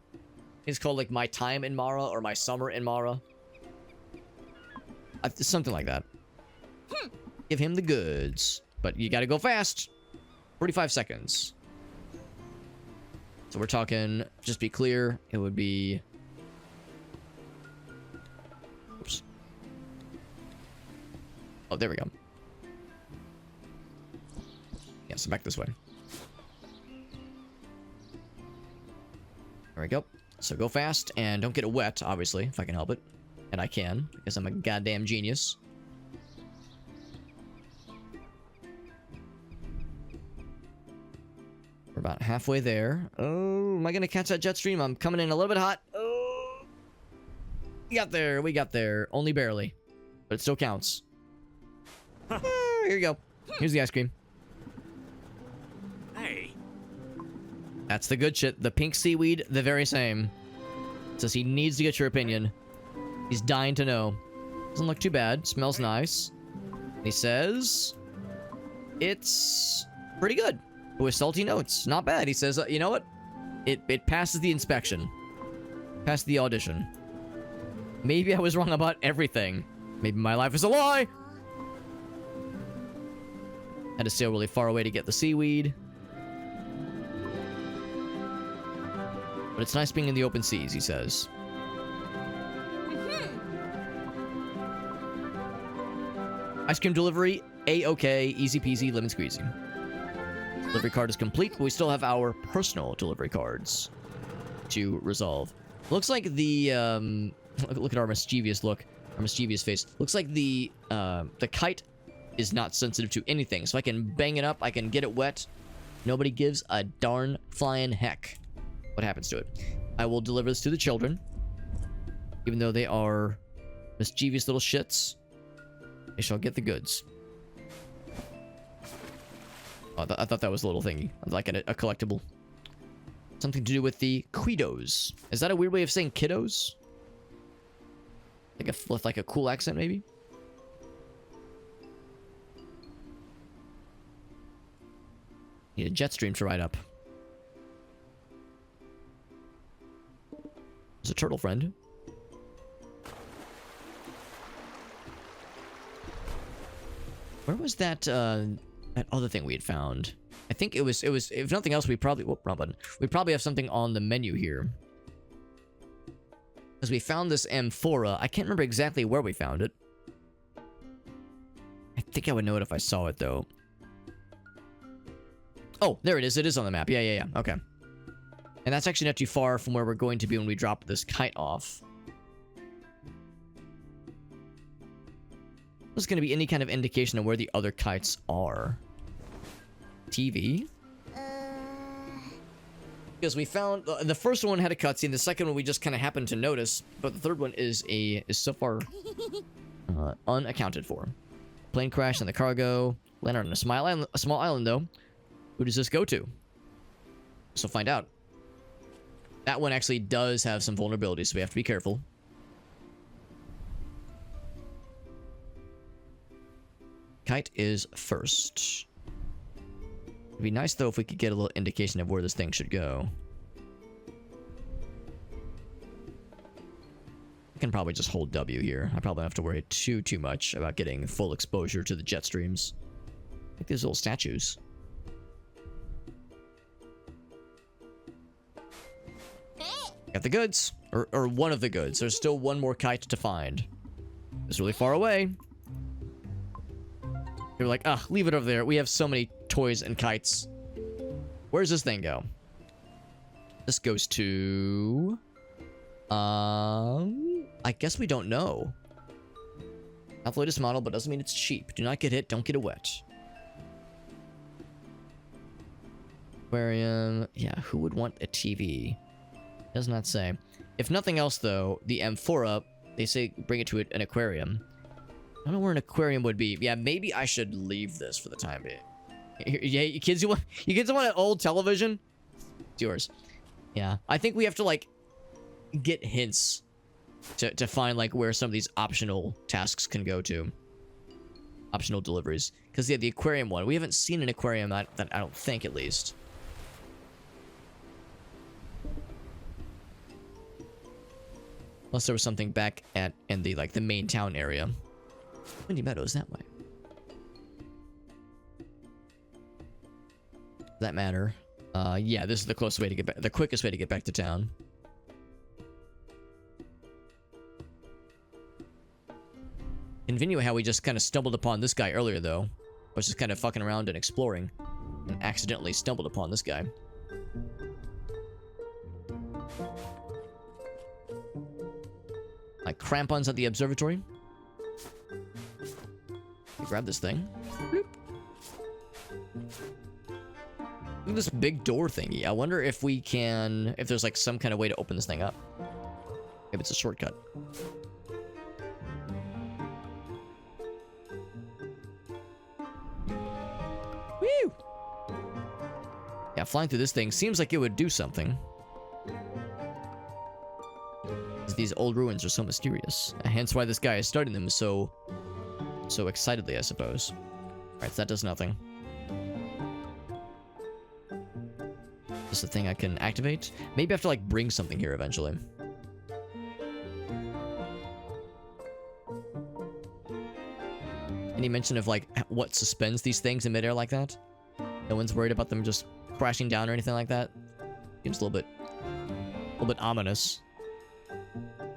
It's called like My Time in Mara or My Summer in Mara. Something like that. Give him the goods. But you gotta go fast. 45 seconds. So we're talking, just be clear, it would be... Oops. Oh, there we go. Yeah, so back this way. There we go. So go fast, and don't get it wet, obviously, if I can help it. And I can, because I'm a goddamn genius. We're about halfway there. Oh, am I gonna catch that jet stream? I'm coming in a little bit hot. Oh, we got there. We got there. Only barely, but it still counts. Here you go. Here's the ice cream. Hey. That's the good shit. The pink seaweed, the very same. Says he needs to get your opinion. He's dying to know. Doesn't look too bad. Smells nice. And he says it's pretty good. With salty notes. Not bad. He says, you know what? It passes the inspection. Passed the audition. Maybe I was wrong about everything. Maybe my life is a lie. Had to sail really far away to get the seaweed. But it's nice being in the open seas, he says. Ice cream delivery, A-okay, easy peasy, lemon squeezy. Delivery card is complete, but we still have our personal delivery cards to resolve. Looks like the, look at our mischievous look, our mischievous face. Looks like the kite is not sensitive to anything, so I can bang it up, I can get it wet. Nobody gives a darn flying heck what happens to it. I will deliver this to the children, even though they are mischievous little shits. They shall get the goods. Oh, I thought that was a little thingy, like a collectible. Something to do with the Quiddos. Is that a weird way of saying kiddos? Like a cool accent, maybe? Need a jet stream to ride up. There's a turtle friend. Where was that, that other thing we had found? I think it was, if nothing else, we probably, whoop, wrong button. We probably have something on the menu here. Because we found this amphora. I can't remember exactly where we found it. I think I would know it if I saw it, though. Oh, there it is. It is on the map. Yeah. Okay. And that's actually not too far from where we're going to be when we drop this kite off. There's going to be any kind of indication of where the other kites are. TV? Because we found... the first one had a cutscene. The second one we just kind of happened to notice. But the third one is so far unaccounted for. Plane crash in the cargo. Landed on a small island, though. Who does this go to? So find out. That one actually does have some vulnerabilities, so we have to be careful. Kite is first. It'd be nice, though, if we could get a little indication of where this thing should go. I can probably just hold W here. I probably don't have to worry too much about getting full exposure to the jet streams. Like these little statues. Got the goods. Or one of the goods. There's still one more kite to find. It's really far away. They were like, ah, leave it over there. We have so many toys and kites. Where's this thing go? This goes to... I guess we don't know. Not the latest model, but doesn't mean it's cheap. Do not get hit. Don't get it wet. Aquarium. Yeah, who would want a TV? Does not say. If nothing else, though, the amphora, they say bring it to an aquarium. I don't know where an aquarium would be. Yeah, maybe I should leave this for the time being. Yeah, you kids want an old television? It's yours. Yeah, I think we have to, like, get hints to find, like, where some of these optional tasks can go to. Optional deliveries. Because, yeah, the aquarium one. We haven't seen an aquarium that I don't think, at least. Unless there was something back in the, like, the main town area. Windy Meadows that way. Does that matter? Yeah, this is the closest way to get back, the quickest way to get back to town. Convenient how we just kind of stumbled upon this guy earlier, though. I was just kind of fucking around and exploring, and accidentally stumbled upon this guy. Like crampons at the observatory. Grab this thing. Bloop. Look at this big door thingy. I wonder if we can... if there's like some kind of way to open this thing up. Maybe it's a shortcut. Woo! Yeah, flying through this thing seems like it would do something. These old ruins are so mysterious. Hence why this guy is studying them so excitedly, I suppose. Alright, so that does nothing. Is this a thing I can activate? Maybe I have to, like, bring something here eventually. Any mention of, like, what suspends these things in midair like that? No one's worried about them just crashing down or anything like that? Seems a little bit little bit ominous.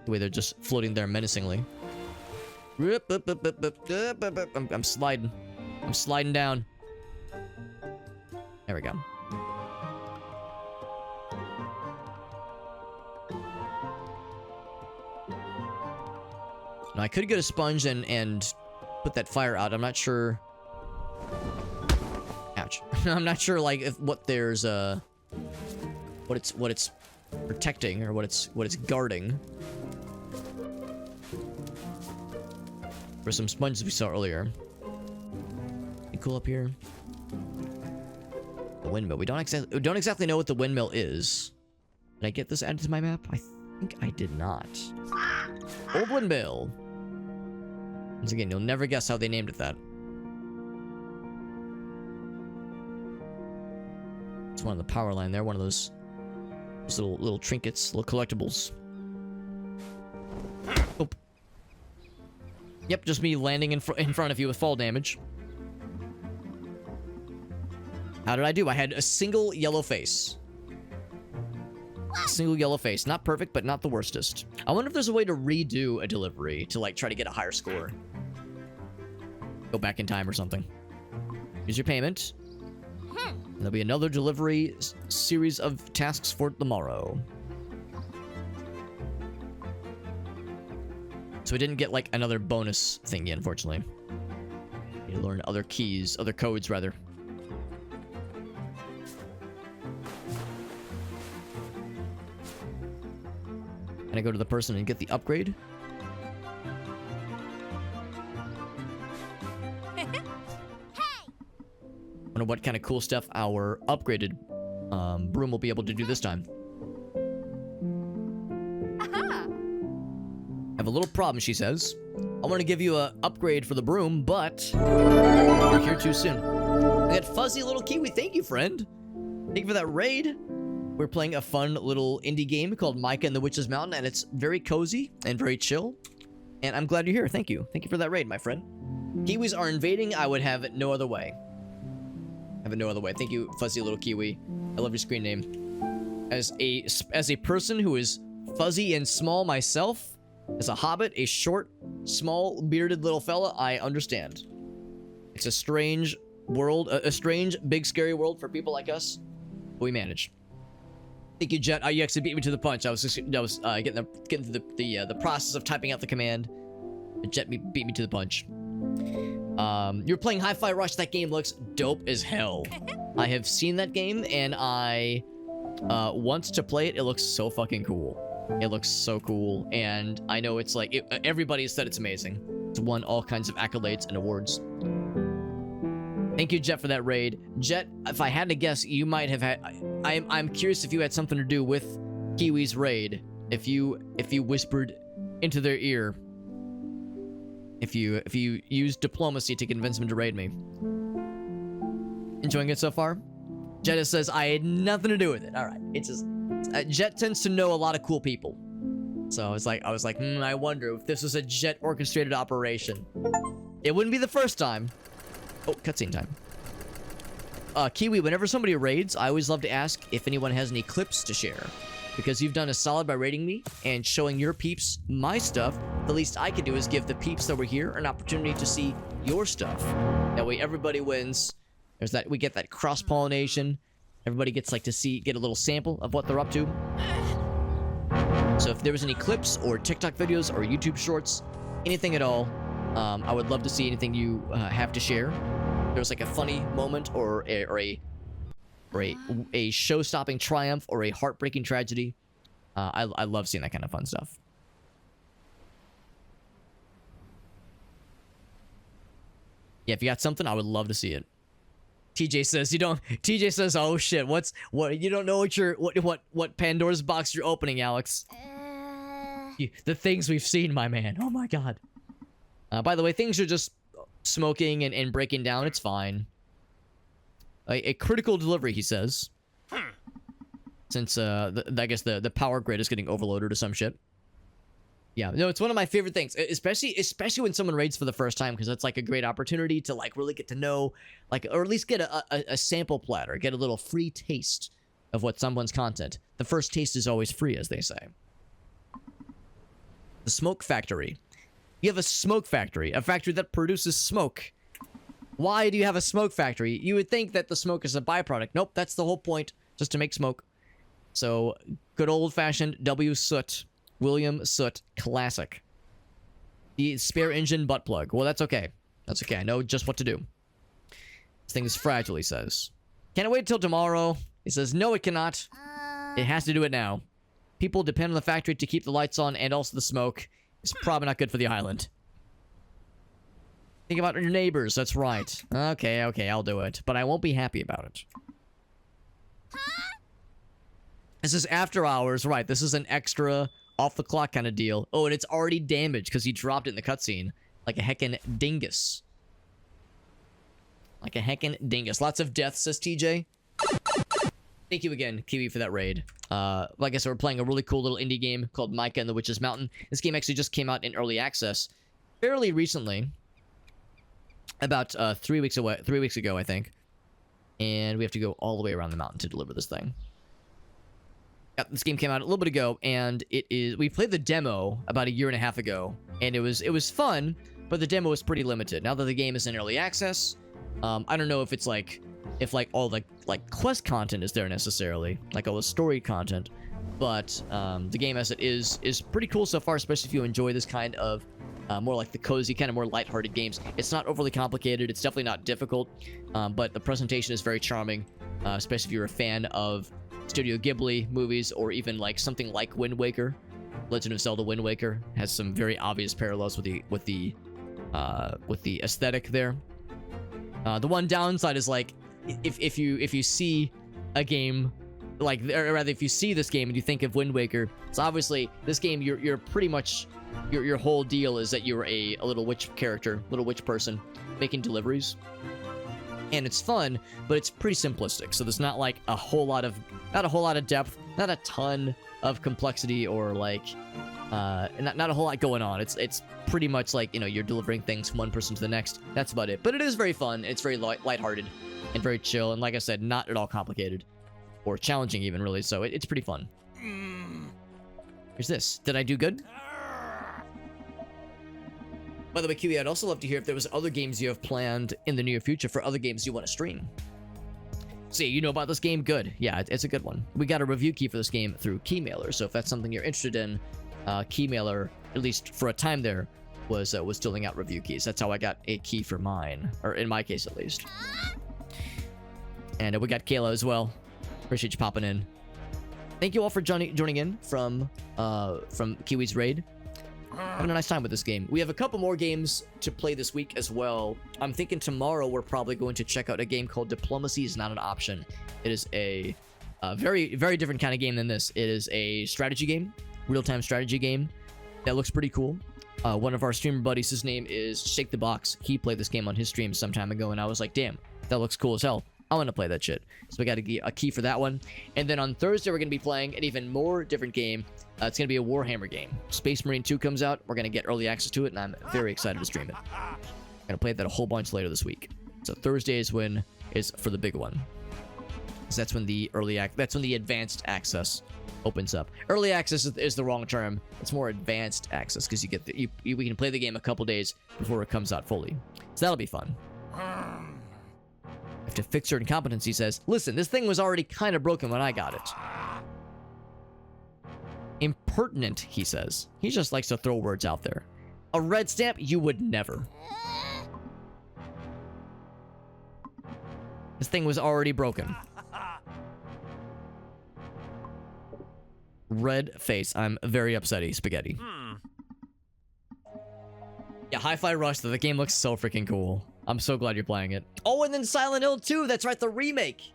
The way they're just floating there menacingly. I'm sliding. I'm sliding down. There we go. Now I could get a sponge and put that fire out. I'm not sure. Ouch. I'm not sure like if what there's what it's protecting or what it's guarding. For some sponges we saw earlier. Be cool up here. The windmill. We don't exactly know what the windmill is. Did I get this added to my map? I think I did not. Old windmill. Once again, you'll never guess how they named it that. It's one of the power line there. One of those little trinkets, little collectibles. Oh. Yep, just me landing in front of you with fall damage. How did I do? I had a single yellow face. Single yellow face. Not perfect, but not the worstest. I wonder if there's a way to redo a delivery to, like, try to get a higher score. Go back in time or something. Here's your payment. And there'll be another delivery series of tasks for tomorrow. So we didn't get, like, another bonus thingy, unfortunately. You learn other keys, other codes, rather. Can I go to the person and get the upgrade? Wonder what kind of cool stuff our upgraded broom will be able to do this time. I have a little problem, she says. I want to give you an upgrade for the broom, but you're here too soon. That fuzzy little kiwi, thank you, friend. Thank you for that raid. We're playing a fun little indie game called Mika and the Witch's Mountain, and it's very cozy and very chill. And I'm glad you're here. Thank you. Thank you for that raid, my friend. Kiwis are invading. I would have it no other way. Have it no other way. Thank you, fuzzy little kiwi. I love your screen name. As a person who is fuzzy and small myself, as a hobbit, a short, small, bearded little fella, I understand. It's a strange world, a strange, big, scary world for people like us, but we manage. Thank you, Jet. You actually beat me to the punch. I was getting through the process of typing out the command. Jet beat me to the punch. You're playing Hi-Fi Rush. That game looks dope as hell. I have seen that game, and I want to play it. It looks so fucking cool. It looks so cool, and I know it's like everybody has said it's amazing. It's won all kinds of accolades and awards. Thank you, Jet, for that raid. Jet, if I had to guess, you might have had. I'm curious if you had something to do with Kiwi's raid. If you whispered into their ear. If you used diplomacy to convince him to raid me. Enjoying it so far? Jetta says I had nothing to do with it. All right, it's just Jet tends to know a lot of cool people, so I was like, I wonder if this was a Jet orchestrated operation. It wouldn't be the first time. Oh, cutscene time. Kiwi, whenever somebody raids, I always love to ask if anyone has any clips to share. Because you've done a solid by raiding me and showing your peeps my stuff. The least I can do is give the peeps that were here an opportunity to see your stuff. That way everybody wins. There's that, we get that cross-pollination. Everybody gets like to get a little sample of what they're up to. So if there was any clips or TikTok videos or YouTube shorts, anything at all, I would love to see anything you have to share. There's like a funny moment or a show-stopping triumph or a heartbreaking tragedy. I love seeing that kind of fun stuff. Yeah, if you got something, I would love to see it. TJ says you don't. TJ says, "Oh shit, what? You don't know what Pandora's box you're opening, Alex." The things we've seen, my man. Oh my god. By the way, things are just smoking and breaking down. It's fine. A critical delivery, he says. Since I guess the power grid is getting overloaded or some shit. Yeah, no, it's one of my favorite things, especially when someone raids for the first time, because it's like a great opportunity to like really get to know, like, or at least get a sample platter, get a little free taste of what's someone's content. The first taste is always free, as they say. The smoke factory. You have a smoke factory, a factory that produces smoke. Why do you have a smoke factory? You would think that the smoke is a byproduct. Nope, that's the whole point, just to make smoke. So, good old-fashioned W. Soot, William Soot, classic. The spare engine butt plug. Well, that's okay. That's okay. I know just what to do. This thing is fragile, he says. Can it wait till tomorrow? He says, no, it cannot. It has to do it now. People depend on the factory to keep the lights on and also the smoke. It's probably not good for the island. Think about your neighbors, that's right. Okay, I'll do it. But I won't be happy about it. This is after hours, right. This is an extra off-the-clock kind of deal. Oh, and it's already damaged because he dropped it in the cutscene. Like a heckin' dingus. Like a heckin' dingus. Lots of deaths, says TJ. Thank you again, Kiwi, for that raid. Like I said, we're playing a really cool little indie game called Mika and the Witch's Mountain. This game actually just came out in early access fairly recently. About 3 weeks ago, I think. And we have to go all the way around the mountain to deliver this thing. Yeah, this game came out a little bit ago, and we played the demo about 1.5 years ago, and it was fun, but the demo was pretty limited. Now that the game is in early access, I don't know if it's like all the quest content is there necessarily, like all the story content, but the game as it is pretty cool so far, especially if you enjoy this kind of more like the cozy, kind of more lighthearted games. It's not overly complicated. It's definitely not difficult, but the presentation is very charming, especially if you're a fan of Studio Ghibli movies or even like something like Wind Waker. Legend of Zelda Wind Waker has some very obvious parallels with the aesthetic there. The one downside is like if you see a game like, or rather if you see this game and you think of Wind Waker, so obviously this game you're pretty much your whole deal is that you're a little witch character, little witch person making deliveries. And it's fun, but it's pretty simplistic. So there's not like not a whole lot of depth, not a ton of complexity, or like not a whole lot going on. It's pretty much like, you're delivering things from one person to the next. That's about it. But it is very fun. It's very lighthearted and very chill. And like I said, not at all complicated or challenging even, really. So it's pretty fun. Here's this. Did I do good? By the way, Kiwi, I'd also love to hear if there was other games you have planned in the near future for other games you want to stream. See, you know about this game? Good. Yeah, it's a good one. We got a review key for this game through Keymailer, so if that's something you're interested in, Keymailer, at least for a time there, was dealing out review keys. That's how I got a key for mine, or in my case at least. And we got Kayla as well. Appreciate you popping in. Thank you all for joining in from Kiwi's raid. Having a nice time with this game. We have a couple more games to play this week as well. I'm thinking tomorrow we're probably going to check out a game called Diplomacy is Not an Option. It is a very, very different kind of game than this. It is a strategy game, real-time strategy game that looks pretty cool. One of our streamer buddies, his name is Shake the Box. He played this game on his stream some time ago, and I was like, damn, that looks cool as hell. I want to play that shit. So we got a key for that one. And then on Thursday, we're going to be playing an even more different game. It's going to be a Warhammer game. Space Marine 2 comes out. We're going to get early access to it, and I'm very excited to stream it. I'm going to play that a whole bunch later this week. So Thursday is for the big one. So that's when the advanced access opens up. Early access is the wrong term. It's more advanced access because we can play the game a couple days before it comes out fully. So that'll be fun. Have to fix certain competency, he says. Listen, this thing was already kind of broken when I got it. Impertinent, he says. He just likes to throw words out there. A red stamp? You would never. This thing was already broken. Red face. I'm very upsetty, Spaghetti. Yeah, Hi-Fi Rush, though. The game looks so freaking cool. I'm so glad you're playing it. Oh, and then Silent Hill 2. That's right, the remake.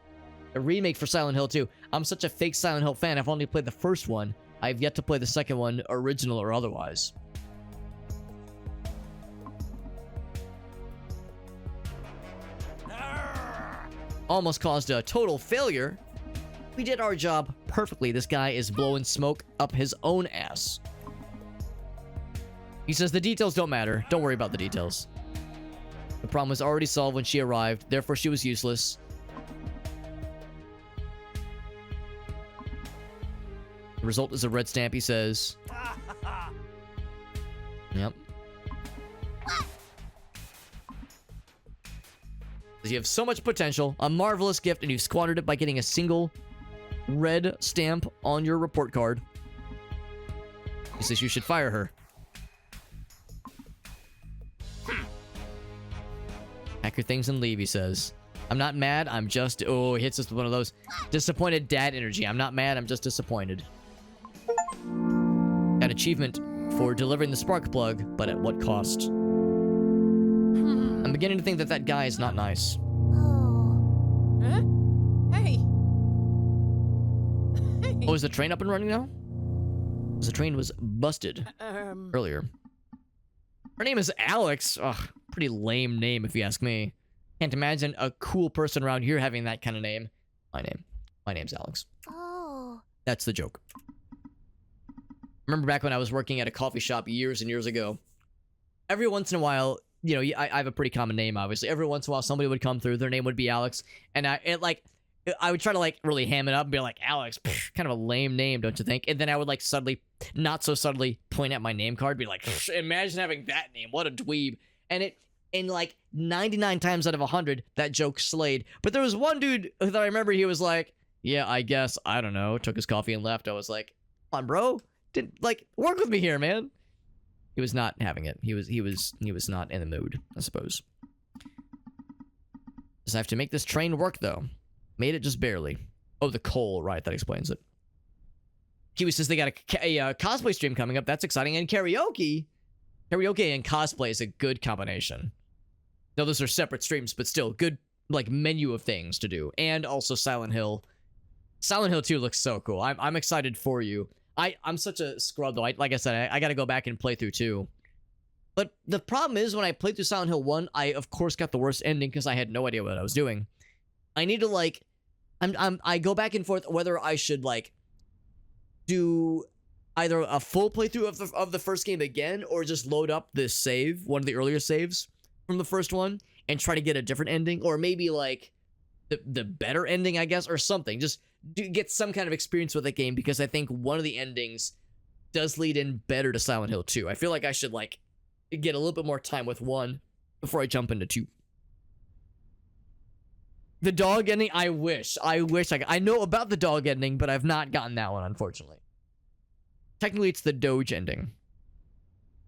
The remake for Silent Hill 2. I'm such a fake Silent Hill fan. I've only played the first one. I've yet to play the second one, original or otherwise. Almost caused a total failure. We did our job perfectly. This guy is blowing smoke up his own ass. He says the details don't matter. Don't worry about the details. The problem was already solved when she arrived, therefore she was useless. Result is a red stamp, he says. Yep. You have so much potential, a marvelous gift, and you've squandered it by getting a single red stamp on your report card. He says you should fire her. Pack your things and leave, he says. I'm not mad, I'm just... Oh, he hits us with one of those disappointed dad energy. I'm not mad, I'm just disappointed. An achievement for delivering the spark plug, but at what cost? I'm beginning to think that that guy is not nice. Oh. Huh? Hey. Oh, is the train up and running now? 'Cause the train was busted earlier. Her name is Alex. Ugh, pretty lame name if you ask me. Can't imagine a cool person around here having that kind of name. My name's Alex. Oh. That's the joke. Remember back when I was working at a coffee shop years and years ago, every once in a while, you know, I have a pretty common name, obviously. Every once in a while, somebody would come through, their name would be Alex, and I would try to, like, really ham it up and be like, Alex, pff, kind of a lame name, don't you think? And then I would, like, suddenly, not so subtly, point at my name card, be like, imagine having that name, what a dweeb. And like, 99 times out of 100, that joke slayed. But there was one dude that I remember, he was like, yeah, I guess, I don't know, took his coffee and left. I was like, come on, bro, work with me here, man. He was not having it. He was not in the mood, I suppose. Just have to make this train work, though. Made it just barely. Oh, the coal, right, that explains it. Kiwi says they got a cosplay stream coming up. That's exciting. And karaoke. Karaoke and cosplay is a good combination. Now, those are separate streams, but still, good, like, menu of things to do. And also Silent Hill. Silent Hill 2 looks so cool. I'm excited for you. I'm such a scrub, though. Like I said, I gotta go back and play through 2. But the problem is, when I played through Silent Hill 1, I, of course, got the worst ending because I had no idea what I was doing. I need to, like... I go back and forth whether I should, like, do either a full playthrough of the first game again, or just load up this save, one of the earlier saves from the first one, and try to get a different ending, or maybe, like, the better ending, I guess, or something. Just get some kind of experience with the game, because I think one of the endings does lead in better to Silent Hill 2. I feel like I should, like, get a little bit more time with 1 before I jump into 2. The dog ending, I wish I know about the dog ending, but I've not gotten that one, unfortunately. Technically, it's the Doge ending.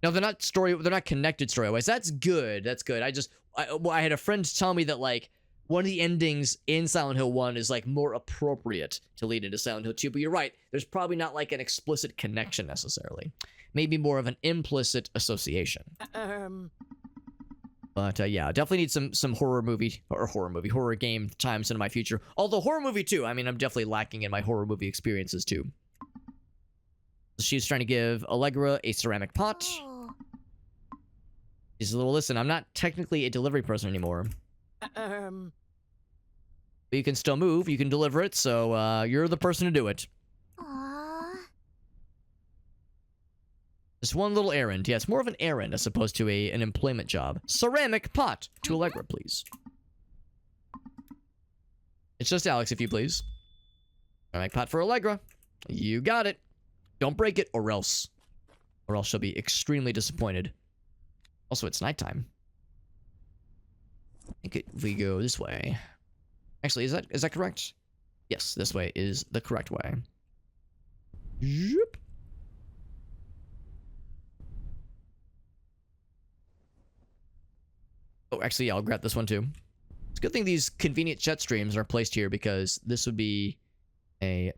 No, they're not connected story-wise. That's good. I had a friend tell me that, like, one of the endings in Silent Hill 1 is, like, more appropriate to lead into Silent Hill 2, but you're right. There's probably not, like, an explicit connection, necessarily. Maybe more of an implicit association. But, yeah, definitely need some horror game times into my future. Although, horror movie, too. I mean, I'm definitely lacking in my horror movie experiences, too. She's trying to give Allegra a ceramic pot. Oh. She's a little, listen, I'm not technically a delivery person anymore. But you can still move, you can deliver it, so, you're the person to do it. Aw. Just one little errand. Yeah, it's more of an errand as opposed to an employment job. Ceramic pot to Allegra, please. It's just Alex, if you please. Ceramic pot for Allegra. You got it. Don't break it, or else. Or else she'll be extremely disappointed. Also, it's nighttime. I think if we go this way. Actually, is that correct? Yes, this way is the correct way. Yep. Oh, actually, yeah, I'll grab this one too. It's a good thing these convenient chat streams are placed here, because this would be a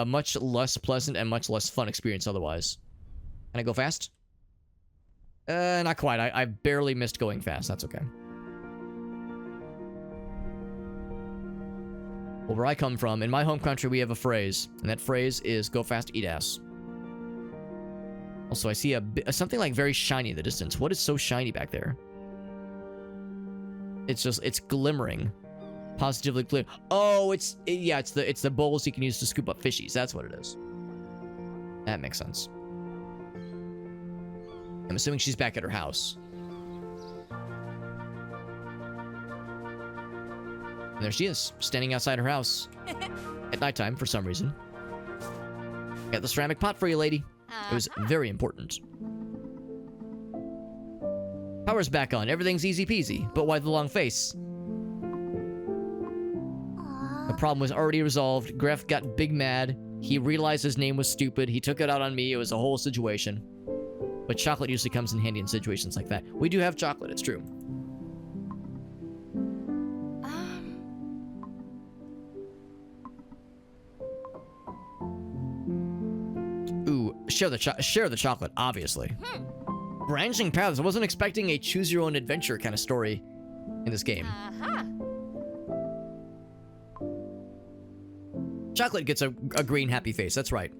much less pleasant and much less fun experience otherwise. Can I go fast? Not quite. I barely missed going fast. That's okay. Well, where I come from, in my home country, we have a phrase, and that phrase is "go fast, eat ass." Also, I see something like very shiny in the distance. What is so shiny back there? It's glimmering. Positively clear. Oh, it's the bowls you can use to scoop up fishies. That's what it is. That makes sense. I'm assuming she's back at her house. And there she is, standing outside her house at nighttime for some reason. Got the ceramic pot for you, lady. It was very important. Power's back on. Everything's easy peasy. But why the long face? The problem was already resolved. Gref got big mad. He realized his name was stupid. He took it out on me. It was a whole situation. But chocolate usually comes in handy in situations like that. We do have chocolate, it's true. Ooh, share the chocolate, obviously. Branching paths. I wasn't expecting a choose-your-own-adventure kind of story in this game. Chocolate gets a green happy face, that's right.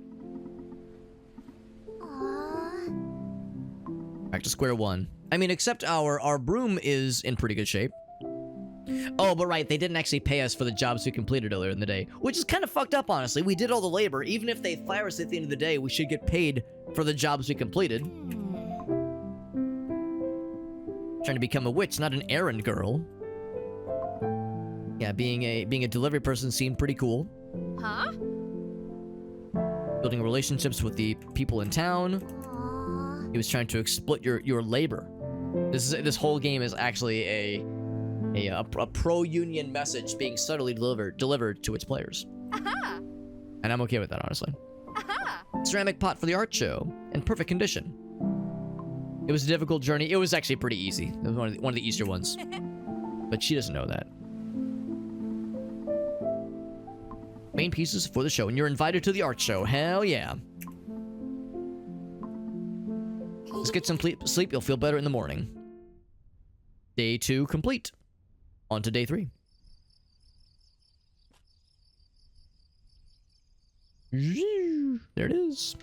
Back to square one. I mean, except our broom is in pretty good shape. Oh, but right, they didn't actually pay us for the jobs we completed earlier in the day, which is kind of fucked up, honestly. We did all the labor. Even if they fire us at the end of the day, we should get paid for the jobs we completed. Trying to become a witch, not an errand girl. Yeah, being a delivery person seemed pretty cool. Huh? Building relationships with the people in town. He was trying to exploit your labor. This whole game is actually a pro-union message being subtly delivered to its players. Aha! And I'm okay with that, honestly. Aha! Ceramic pot for the art show, in perfect condition. It was a difficult journey. It was actually pretty easy. It was one of the easier ones. But she doesn't know that. Main pieces for the show, and you're invited to the art show. Hell yeah. Let's get some sleep. You'll feel better in the morning. Day 2 complete. On to day 3. There it is.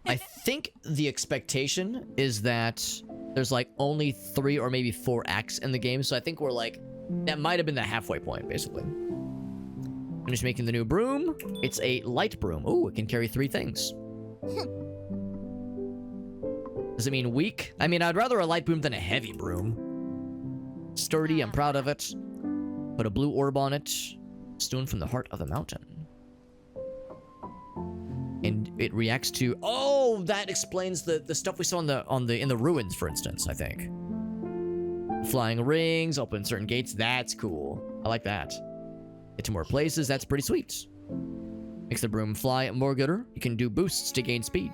I think the expectation is that there's like only 3 or maybe 4 acts in the game, so I think we're like, that might have been the halfway point, basically. I'm just making the new broom. It's a light broom. Ooh, it can carry 3 things. Does it mean weak? I mean, I'd rather a light broom than a heavy broom. Sturdy, I'm proud of it. Put a blue orb on it. Stone from the heart of the mountain. And it reacts to... Oh, that explains the stuff we saw in the ruins, for instance, I think. Flying rings, open certain gates. That's cool. I like that. Get to more places. That's pretty sweet. Makes the broom fly more gooder. You can do boosts to gain speed.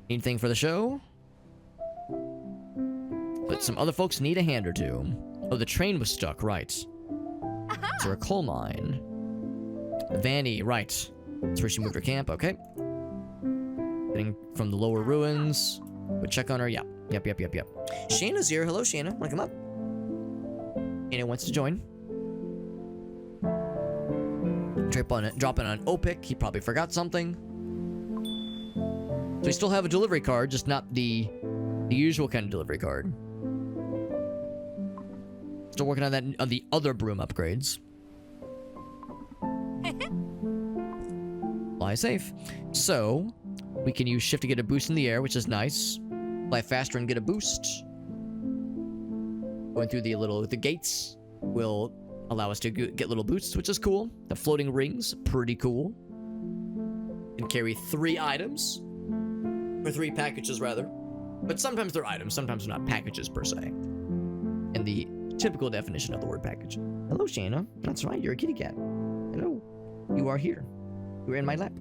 Anything for the show? But some other folks need a hand or two. Oh, the train was stuck, right. Is there a coal mine? Vanny, right. That's where she moved her camp, okay. Getting from the lower ruins. We'll check on her, yep. Yep. Shayna's here, hello Shayna, wanna come up? Shayna wants to join. Dropping on Opic, he probably forgot something. So we still have a delivery card, just not the usual kind of delivery card. Still working on that on the other broom upgrades. Fly safe. So we can use shift to get a boost in the air, which is nice. Fly faster and get a boost. Going through the gates will allow us to get little boosts, which is cool. The floating rings, pretty cool. Can carry 3 items. Or 3 packages, rather. But sometimes they're items, sometimes they're not packages, per se. In the typical definition of the word package. Hello, Shayna. That's right, you're a kitty cat. Hello. You are here. You're in my lap.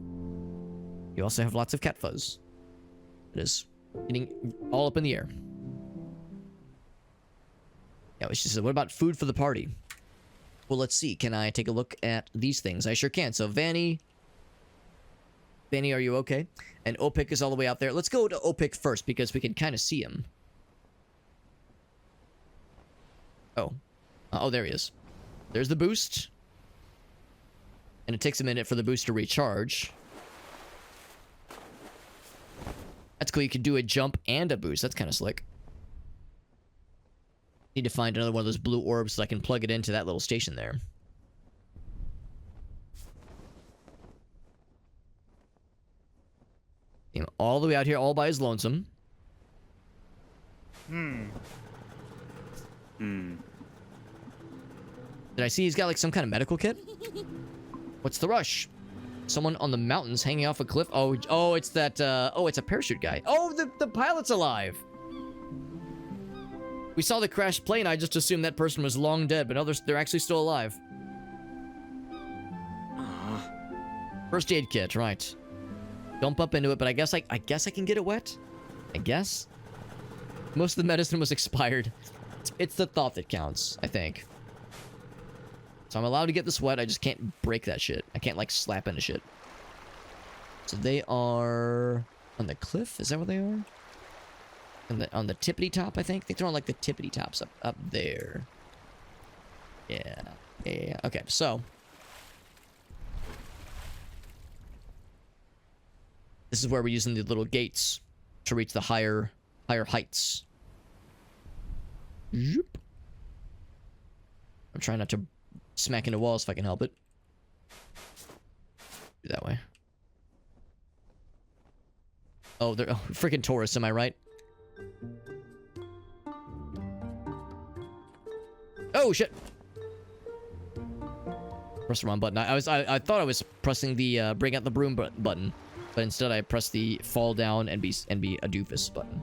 You also have lots of cat fuzz. It is getting all up in the air. Yeah, she said, what about food for the party? Well, let's see. Can I take a look at these things? I sure can. So, Vanny, are you okay? And Opic is all the way out there. Let's go to Opic first because we can kind of see him. Oh. Oh, there he is. There's the boost. And it takes a minute for the boost to recharge. That's cool. You can do a jump and a boost. That's kind of slick. Need to find another one of those blue orbs so I can plug it into that little station there. All the way out here, all by his lonesome. Did I see he's got like some kind of medical kit? What's the rush? Someone on the mountains hanging off a cliff. Oh, it's that, it's a parachute guy. Oh, the pilot's alive. We saw the crashed plane. I just assumed that person was long dead, but no, they're actually still alive. First aid kit, right. Jump up into it, but I guess I can get it wet. I guess. Most of the medicine was expired. It's the thought that counts, I think. So I'm allowed to get this wet. I just can't break that shit. I can't, like, slap into shit. So they are on the cliff? Is that where they are? On the tippity top, I think? I think they're on, like, the tippity tops up there. Yeah. Yeah. Okay, so. This is where we're using the little gates to reach the higher heights. Zoop. I'm trying not to smack into walls if I can help it. Do that way. Oh, they're freaking tourists, am I right? Oh shit! Press the wrong button. I thought I was pressing the bring out the broom button, but instead I pressed the fall down and be a doofus button.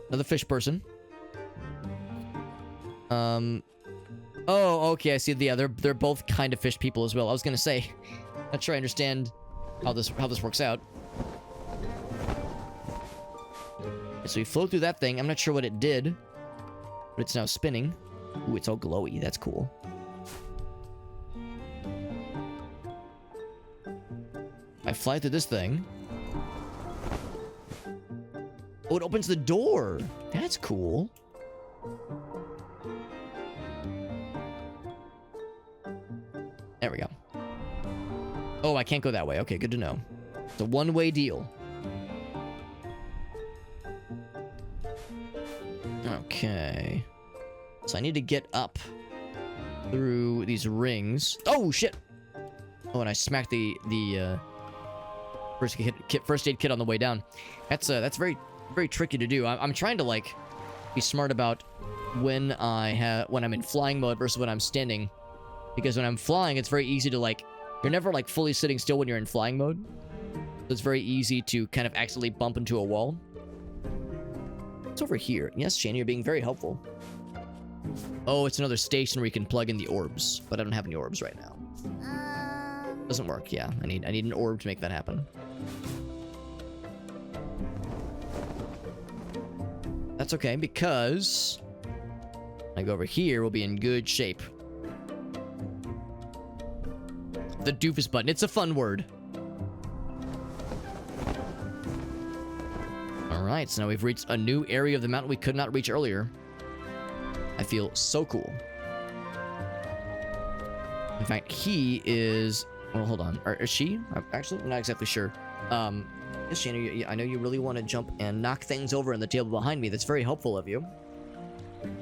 Another fish person. Oh, okay, I see. Yeah, they're both kind of fish people as well. I was gonna say, not sure I understand how this works out. Okay, so we flew through that thing. I'm not sure what it did, but it's now spinning. Ooh, it's all glowy. That's cool. I fly through this thing. Oh, it opens the door. That's cool. There we go. Oh, I can't go that way. Okay, good to know. It's a one-way deal. Okay. So I need to get up through these rings. Oh, shit! Oh, and I smacked the first aid kit on the way down. That's very tricky to do. I'm trying to, like, be smart about when I'm in flying mode versus when I'm standing. Because when I'm flying, it's very easy to, like, you're never, like, fully sitting still when you're in flying mode. So it's very easy to kind of accidentally bump into a wall. It's over here. Yes, Shane, you're being very helpful. Oh, it's another station where you can plug in the orbs, but I don't have any orbs right now. Doesn't work, yeah. I need an orb to make that happen. That's okay, because I go over here, we'll be in good shape. The doofus button. It's a fun word. Alright, so now we've reached a new area of the mountain we could not reach earlier. I feel so cool. In fact, he is... Well, hold on. Or is she? Actually, I'm not exactly sure. Yes, Shannon, I know you really want to jump and knock things over on the table behind me. That's very helpful of you.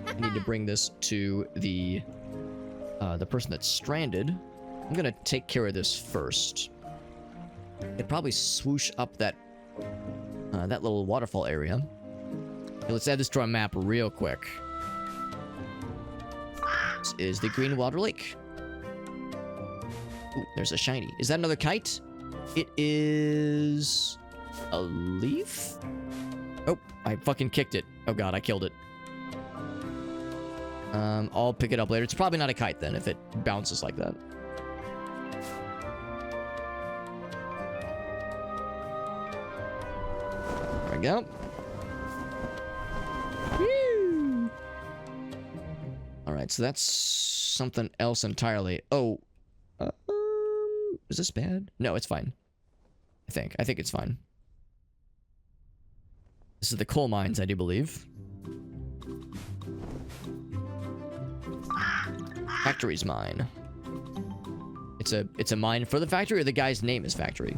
I need to bring this to the person that's stranded. I'm gonna take care of this first. Could probably swoosh up that little waterfall area. Okay, let's add this to our map real quick. This is the Greenwater Lake. Ooh, there's a shiny. Is that another kite? It is a leaf? Oh, I fucking kicked it. Oh god, I killed it. I'll pick it up later. It's probably not a kite then if it bounces like that. There we go. Woo! Alright, so that's something else entirely. Oh. Is this bad? No, it's fine. I think it's fine. This is the coal mines, I do believe. Factory's mine. It's a mine for the factory, or the guy's name is Factory?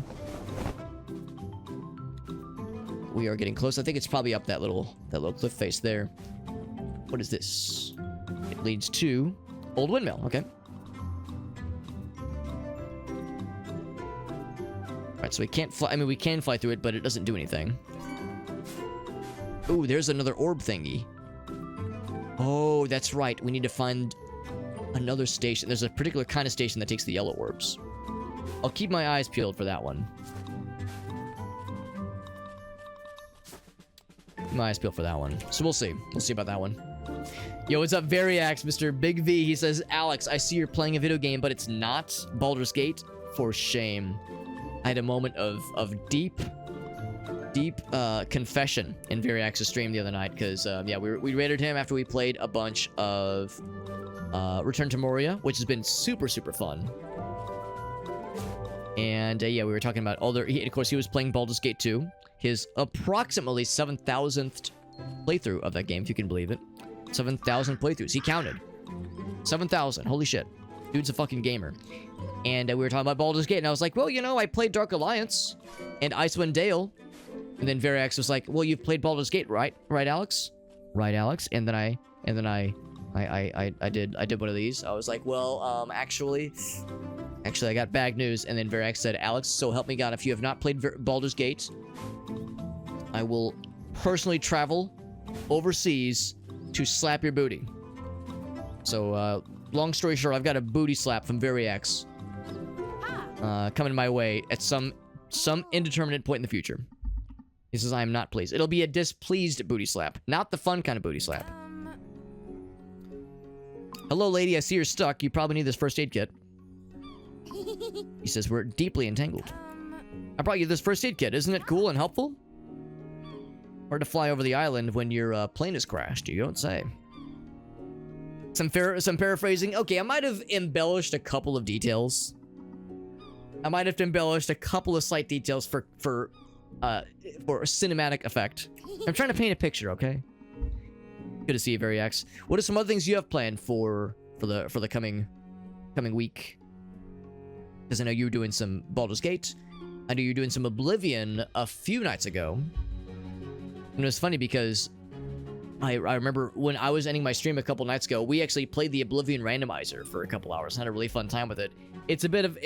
We are getting close. I think it's probably up that little cliff face there. What is this? It leads to Old Windmill. Okay. Right, so we can't fly. I mean, we can fly through it, but it doesn't do anything. Ooh, there's another orb thingy. Oh, that's right. We need to find another station. There's a particular kind of station that takes the yellow orbs. I'll keep my eyes peeled for that one. Keep my eyes peeled for that one. So we'll see. We'll see about that one. Yo, what's up, Variax, Mr. Big V? He says, Alex, I see you're playing a video game, but it's not Baldur's Gate. For shame. I had a moment of deep confession in Variax's stream the other night, because yeah, we raided him after we played a bunch of Return to Moria, which has been super fun. And yeah, we were talking about all the. Of course, he was playing Baldur's Gate 2, his approximately 7,000th playthrough of that game, if you can believe it. 7,000 playthroughs. He counted. 7,000. Holy shit. Dude's a fucking gamer. And we were talking about Baldur's Gate, and I was like, well, you know, I played Dark Alliance and Icewind Dale. And then Variax was like, well, you've played Baldur's Gate, right? Right, Alex? Right, Alex? And then I did one of these. I was like, well, actually, I got bad news. And then Variax said, Alex, so help me God, if you have not played Baldur's Gate, I will personally travel overseas to slap your booty. So, long story short, I've got a booty slap from Variax coming my way at some indeterminate point in the future. He says, I am not pleased. It'll be a displeased booty slap, not the fun kind of booty slap. Hello, lady. I see you're stuck. You probably need this first aid kit. He says, we're deeply entangled. I brought you this first aid kit. Isn't it cool and helpful? Hard to fly over the island when your plane is crashed. You don't say. Some paraphrasing. Okay, I might have embellished a couple of details. I might have embellished a couple of slight details for cinematic effect. I'm trying to paint a picture, okay? Good to see you, Variax. What are some other things you have planned for the coming week? Because I know you were doing some Baldur's Gate. I know you were doing some Oblivion a few nights ago. And it was funny because I remember when I was ending my stream a couple nights ago, we actually played the Oblivion randomizer for a couple hours and had a really fun time with it. It's a bit of...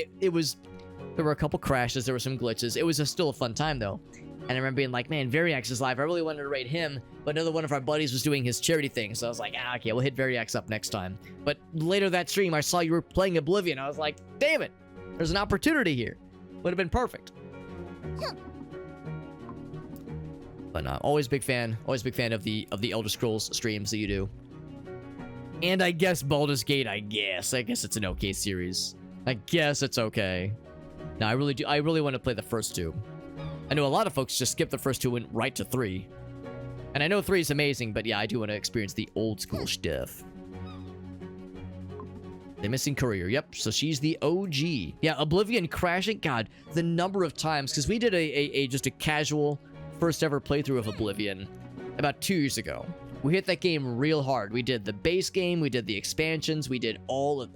There were a couple crashes, there were some glitches. It was still a fun time, though. And I remember being like, man, Variax is live. I really wanted to raid him, but another one of our buddies was doing his charity thing. So I was like, okay, we'll hit Variax up next time. But later that stream, I saw you were playing Oblivion. I was like, damn it, there's an opportunity here. Would have been perfect. But always big fan of the Elder Scrolls streams that you do. And I guess Baldur's Gate, I guess it's an okay series. I guess it's okay. No, I really want to play the first two. I know a lot of folks just skip the first two and went right to 3. And I know 3 is amazing, but yeah, I do want to experience the old school stuff. The missing courier. Yep, so she's the OG. Yeah, Oblivion crashing. God, the number of times, because we did just a casual first ever playthrough of Oblivion about 2 years ago. We hit that game real hard. We did the base game, we did the expansions, we did all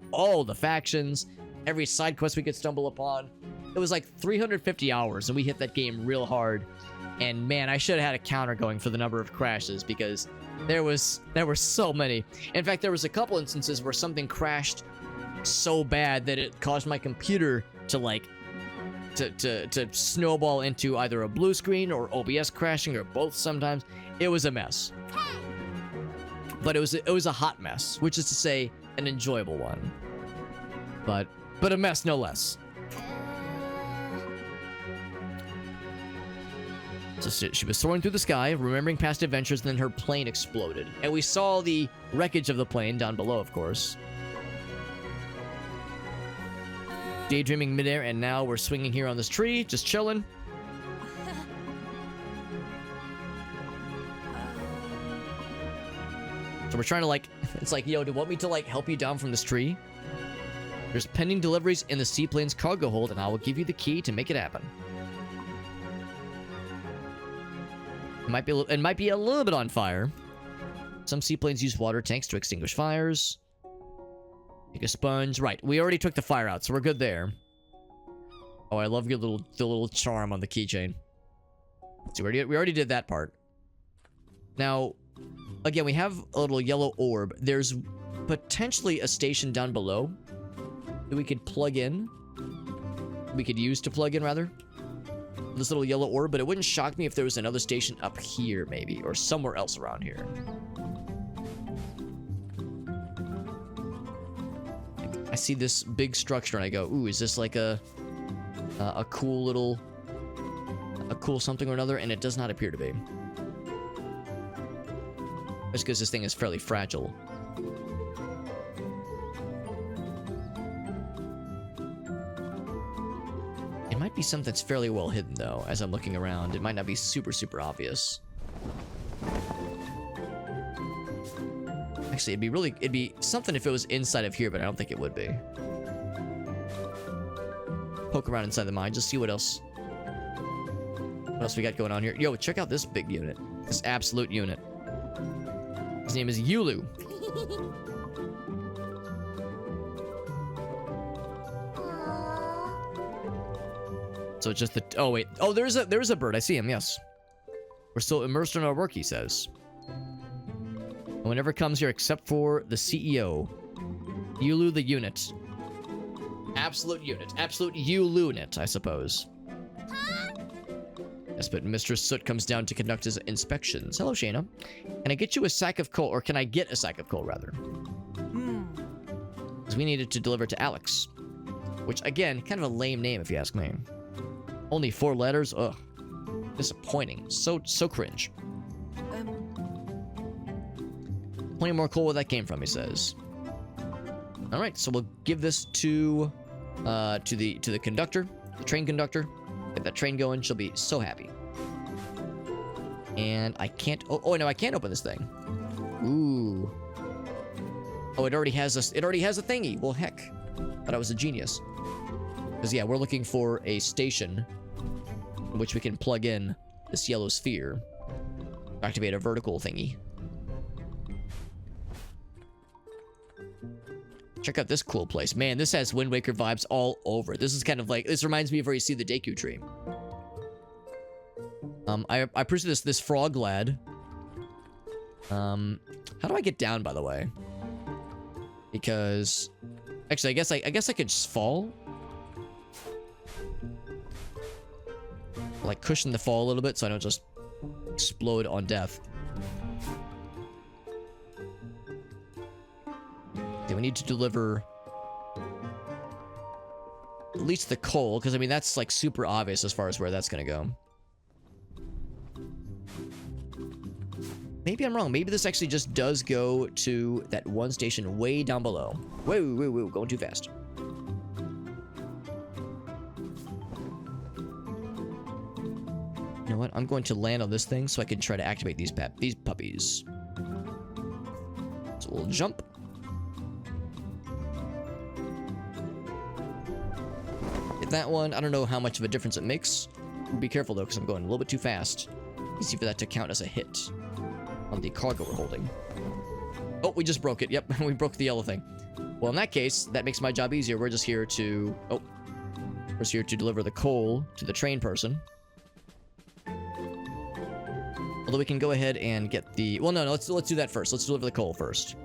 the factions, every side quest we could stumble upon. It was like 350 hours, and we hit that game real hard. And man, I should have had a counter going for the number of crashes, because there were so many. In fact, there was a couple instances where something crashed so bad that it caused my computer to to snowball into either a blue screen or OBS crashing, or both sometimes. It was a mess. But it was a hot mess, which is to say, an enjoyable one. But a mess no less. So she was soaring through the sky, remembering past adventures, and then her plane exploded. And we saw the wreckage of the plane down below, of course. Daydreaming midair, and now we're swinging here on this tree, just chilling. So we're trying to it's like, yo, do you want me to help you down from this tree? There's pending deliveries in the seaplane's cargo hold, and I will give you the key to make it happen. It might be a little bit on fire. Some seaplanes use water tanks to extinguish fires. Take a sponge. Right, we already took the fire out, so we're good there. Oh, I love your little charm on the keychain. So we already did that part. Now, again, we have a little yellow orb. There's potentially a station down below that we could plug in. We could use to plug in, rather. This little yellow orb, but it wouldn't shock me if there was another station up here, maybe, or somewhere else around here. I see this big structure and I go, ooh, is this like a cool little, a cool something or another? And it does not appear to be. Just because this thing is fairly fragile. It might be something that's fairly well hidden, though, as I'm looking around. It might not be super, super obvious. Actually, it'd be something if it was inside of here, but I don't think it would be. Poke around inside the mine, just see what else we got going on here. Yo, check out this big unit. This absolute unit. His name is Yulu. So it's just the... Oh, wait. Oh, there's a bird. I see him, yes. We're still immersed in our work, he says. No one ever comes here except for the CEO. Yulu the unit. Absolute unit. Absolute Yulu-nit, I suppose. Yes, but Mr. Soot comes down to conduct his inspections. Hello, Shayna. Can I get you a sack of coal? Or can I get a sack of coal, rather? Because we needed to deliver to Alex. Which, again, kind of a lame name, if you ask me. Only 4 letters? Ugh. Disappointing. So cringe. 20 more coal where that came from, he says. Alright, so we'll give this to the conductor, the train conductor. Get that train going, she'll be so happy. And I can't... Oh, no, I can't open this thing. Ooh. Oh, it already has a thingy. Well, heck. Thought I was a genius. Because, yeah, we're looking for a station in which we can plug in this yellow sphere. Activate a vertical thingy. Check out this cool place. Man, this has Wind Waker vibes all over. This is kind of like... This reminds me of where you see the Deku tree. I pursued this frog lad. How do I get down, by the way? Because... Actually, I guess I could just fall. Like, cushion the fall a little bit so I don't just explode on death. Okay, we need to deliver at least the coal, because I mean that's like super obvious as far as where that's gonna go. Maybe I'm wrong. Maybe this actually just does go to that one station way down below. Whoa, going too fast. You know what? I'm going to land on this thing so I can try to activate these puppies. So we'll jump. Hit that one. I don't know how much of a difference it makes. Be careful though, because I'm going a little bit too fast. Easy for that to count as a hit on the cargo we're holding. Oh, we just broke it. Yep, we broke the yellow thing. Well, in that case, that makes my job easier. We're just here to... Oh. We're just here to deliver the coal to the train person. Although we can go ahead and get the... Well, no, let's do that first. Let's deliver the coal first.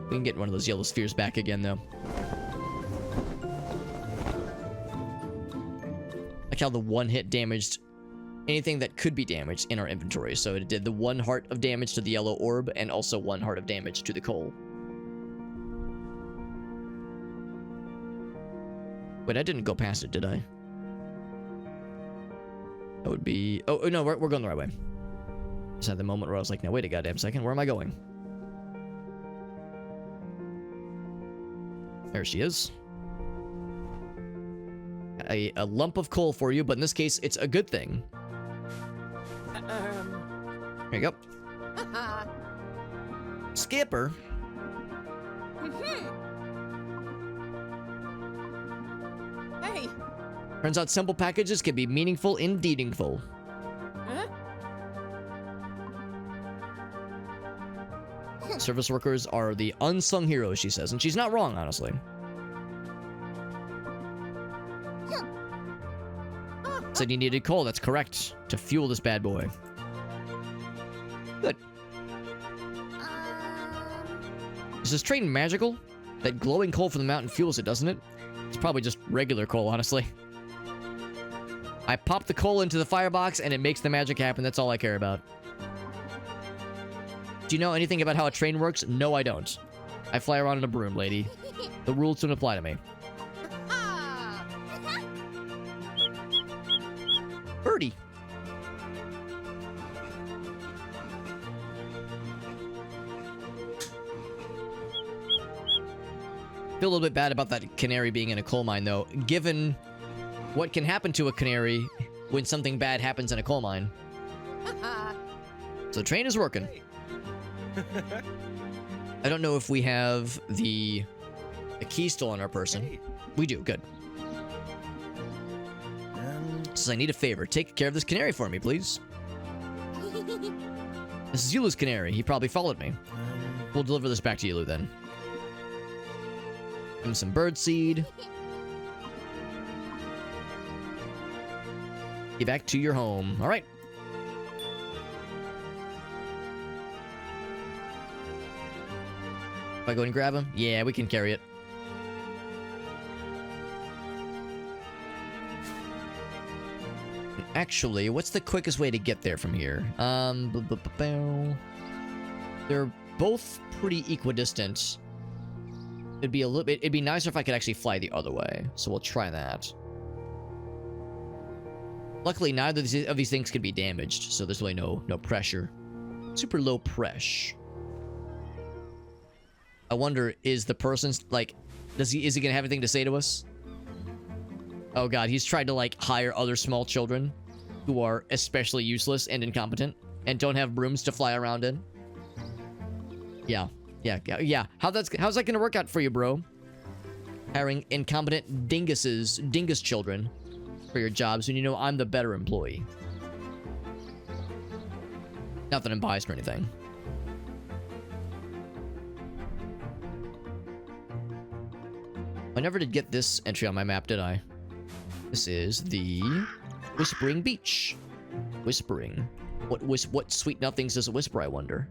We can get one of those yellow spheres back again, though. Like how the one hit damaged anything that could be damaged in our inventory. So it did the 1 heart of damage to the yellow orb and also 1 heart of damage to the coal. Wait, I didn't go past it, did I? That would be... Oh, no, we're going the right way. Just had the moment where I was like, now wait a goddamn second, where am I going? There she is. A lump of coal for you, but in this case, it's a good thing. There you go. Skipper. Hey. Turns out simple packages can be meaningful indeedingful. Service workers are the unsung heroes, she says, and she's not wrong, honestly. Said you needed coal, that's correct, to fuel this bad boy. Good. Is this train magical? That glowing coal from the mountain fuels it, doesn't it? It's probably just regular coal, honestly. I pop the coal into the firebox and it makes the magic happen. That's all I care about. Do you know anything about how a train works? No, I don't. I fly around in a broom, lady. The rules don't apply to me. Birdie. Feel a little bit bad about that canary being in a coal mine, though, given what can happen to a canary when something bad happens in a coal mine. So the train is working. I don't know if we have the key still on our person. We do, good. Says I need a favor. Take care of this canary for me, please. This is Yulu's canary. He probably followed me. We'll deliver this back to Yulu then. Give him some bird seed. Get back to your home. All right. If I go and grab him? Yeah, we can carry it. Actually, what's the quickest way to get there from here? They're both pretty equidistant. It'd be nicer if I could actually fly the other way. So we'll try that. Luckily, neither of these things can be damaged, so there's really no pressure. Super low pressure. I wonder, is the person's like, is he gonna have anything to say to us? Oh god, he's tried to like hire other small children who are especially useless and incompetent and don't have brooms to fly around in. Yeah. How's that gonna work out for you, bro? Hiring incompetent dingus children for your jobs when you know I'm the better employee. Not that I'm biased or anything. I never did get this entry on my map, did I? This is the Whispering Beach. Whispering. What sweet nothings does it whisper, I wonder?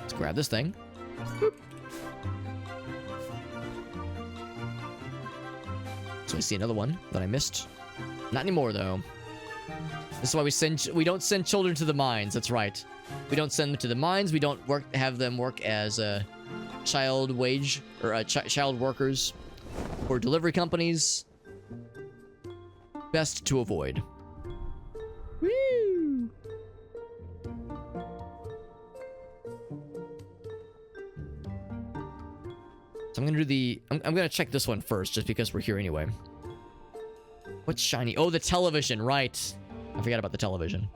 Let's grab this thing. Boop. So I see another one that I missed. Not anymore, though. This is why we don't send children to the mines. That's right. We don't send them to the mines. We don't have them work as child wage or child workers or delivery companies. Best to avoid. Woo! So I'm gonna do the. I'm gonna check this one first, just because we're here anyway. What's shiny? Oh, the television, right? I forgot about the television.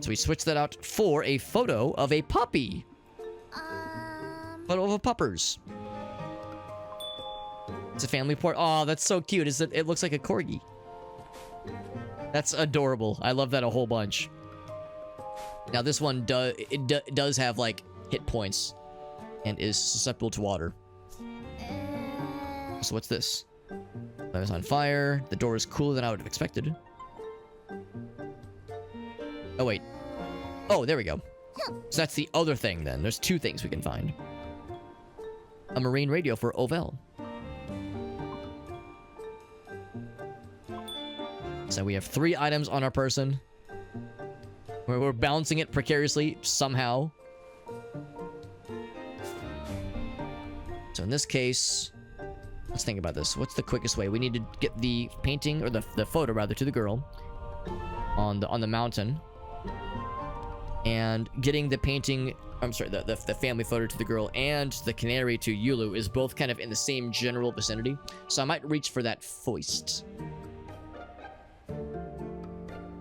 So we switched that out for a photo of a puppy. Photo of a puppers. It's a family port. Oh, that's so cute. It looks like a corgi. That's adorable. I love that a whole bunch. Now this one does have like hit points and is susceptible to water. So what's this? That was on fire. The door is cooler than I would have expected. Oh, wait. Oh, there we go. So that's the other thing, then. There's two things we can find. A marine radio for Ovel. So we have 3 items on our person. We're balancing it precariously, somehow. So in this case... Let's think about this. What's the quickest way? We need to get the painting, or the photo, rather, to the girl. On the mountain. And getting the painting, I'm sorry, the family photo to the girl and the canary to Yulu is both kind of in the same general vicinity. So I might reach for that foist.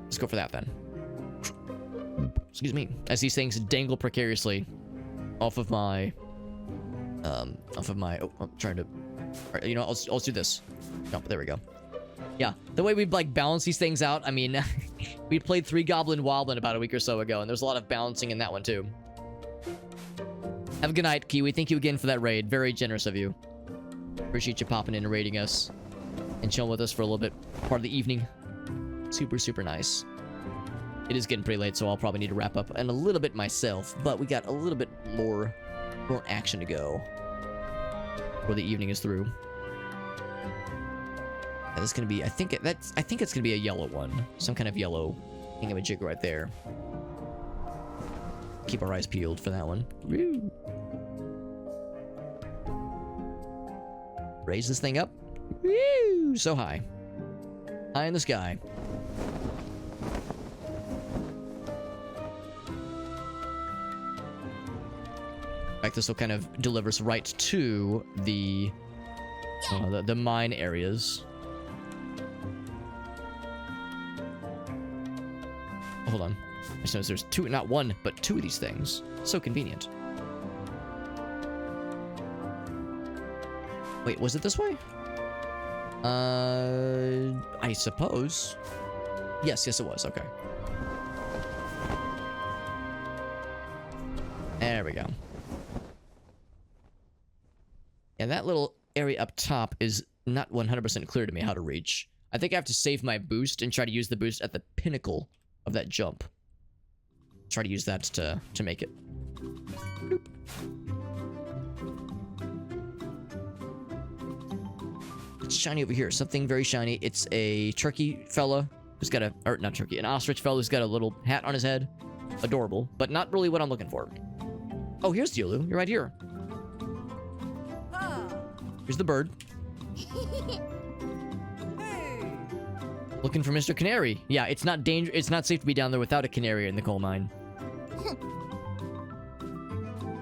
Let's go for that then. Excuse me. As these things dangle precariously off of my, oh, I'm trying to, all right, you know, I'll do this. No, there we go. Yeah, the way we like balance these things out, I mean, we played 3 Goblin Wildland about a week or so ago, and there's a lot of balancing in that one too. Have a good night, Kiwi. Thank you again for that raid. Very generous of you. Appreciate you popping in and raiding us and chilling with us for a little bit, part of the evening. Super, super nice. It is getting pretty late, so I'll probably need to wrap up and a little bit myself. But we got a little bit more action to go before the evening is through. And this is gonna be, I think it's gonna be a yellow one, some kind of yellow thingamajig right there. Keep our eyes peeled for that one. Woo. Raise this thing up. Woo! So high. High in the sky. In fact, this will kind of deliver us right to the mine areas. Oh, hold on. I just noticed there's two, not one, but two of these things. So convenient. Wait, was it this way? I suppose. Yes, it was. Okay. There we go. And that little area up top is not 100% clear to me how to reach. I think I have to save my boost and try to use the boost at the pinnacle of that jump. Try to use that to make it. Boop. It's shiny over here. Something very shiny. It's a turkey fella who's got a... Or, not turkey. An ostrich fella who's got a little hat on his head. Adorable. But not really what I'm looking for. Oh, here's Diolu. You're right here. Here's the bird. Looking for Mr. Canary. Yeah, it's not it's not safe to be down there without a canary in the coal mine.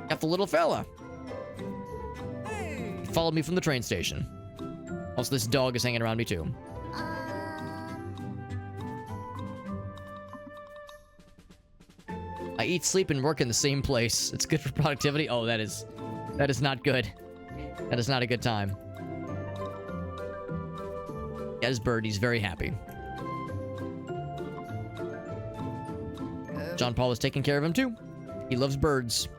Got the little fella. He followed me from the train station. Also, this dog is hanging around me too. I eat, sleep, and work in the same place. It's good for productivity. Oh, that is not good. That is not a good time. Got his bird. He's very happy. John Paul is taking care of him too. He loves birds.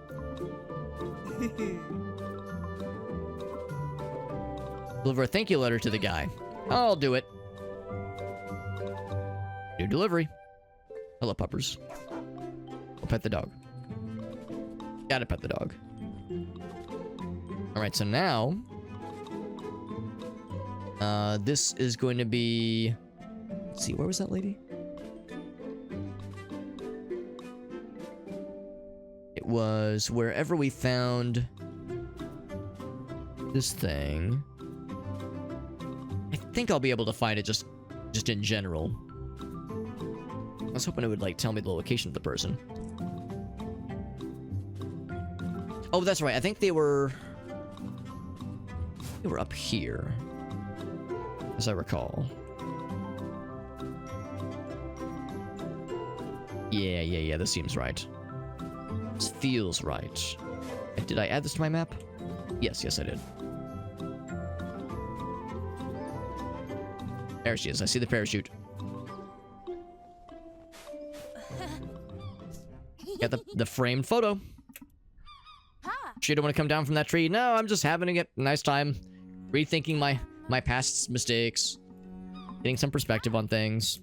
Deliver a thank you letter to the guy. I'll do it. New delivery. Hello, puppers. I'll pet the dog. Gotta pet the dog. Alright, so now... this is going to be... Let's see, where was that lady? It was wherever we found... this thing. I think I'll be able to find it just in general. I was hoping it would, like, tell me the location of the person. Oh, that's right. I think they were up here, as I recall. Yeah, this seems right. This feels right. Did I add this to my map? Yes, I did. There she is. I see the parachute. Got the framed photo. She don't want to come down from that tree. No, I'm just having a nice time. Rethinking my past mistakes. Getting some perspective on things.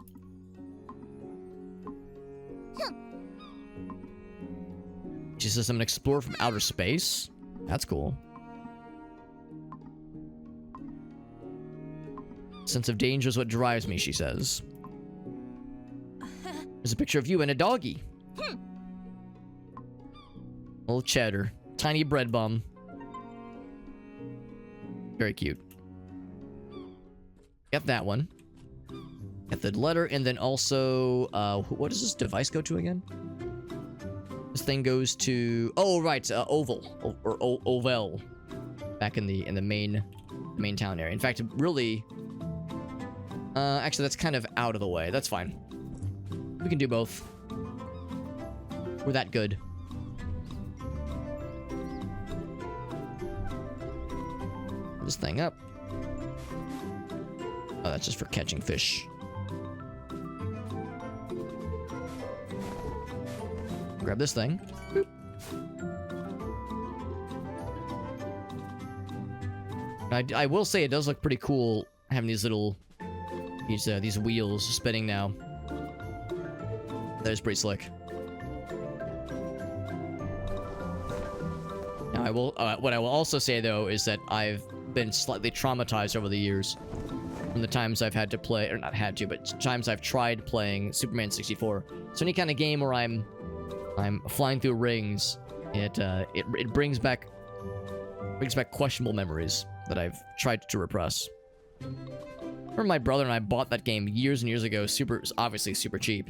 She says I'm an explorer from outer space. That's cool. Sense of danger is what drives me, she says. There's a picture of you and a doggy. Little cheddar. Tiny bread bum. Very cute. Got that one. Got the letter, and then also... what does this device go to again? This thing goes to... Oh, right. Oval. Or Ovel. Back in the main town area. In fact, really... actually, that's kind of out of the way. That's fine. We can do both. We're that good. This thing up. Oh, that's just for catching fish. Grab this thing. Boop. I will say it does look pretty cool having these little these wheels spinning now. That is pretty slick. Now, I will. What I will also say though is that I've been slightly traumatized over the years from the times I've had to play, or not had to, but times I've tried playing Superman 64. So any kind of game where I'm flying through rings, it brings back questionable memories that I've tried to repress. Remember my brother and I bought that game years and years ago, obviously super cheap.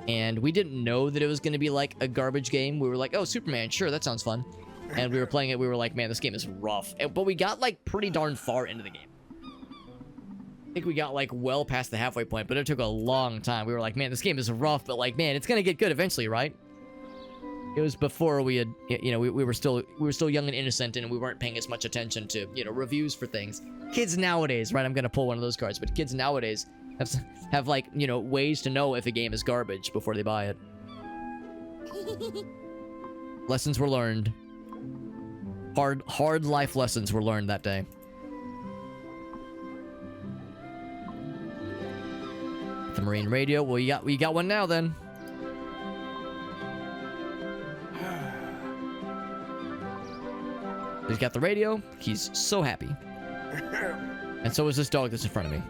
And we didn't know that it was going to be like a garbage game. We were like, oh, Superman, sure, that sounds fun. And we were playing it, we were like, man, this game is rough. But we got like pretty darn far into the game. I think we got like well past the halfway point, but it took a long time. We were like, man, this game is rough, but like, man, it's going to get good eventually, right? It was before we had, you know, we were still young and innocent, and we weren't paying as much attention to, you know, reviews for things. Kids nowadays, right? I'm gonna pull one of those cards, but kids nowadays have like, you know, ways to know if a game is garbage before they buy it. Lessons were learned. Hard life lessons were learned that day. The Marine radio. Well, you got one now then. He's got the radio. He's so happy. And so is this dog that's in front of me.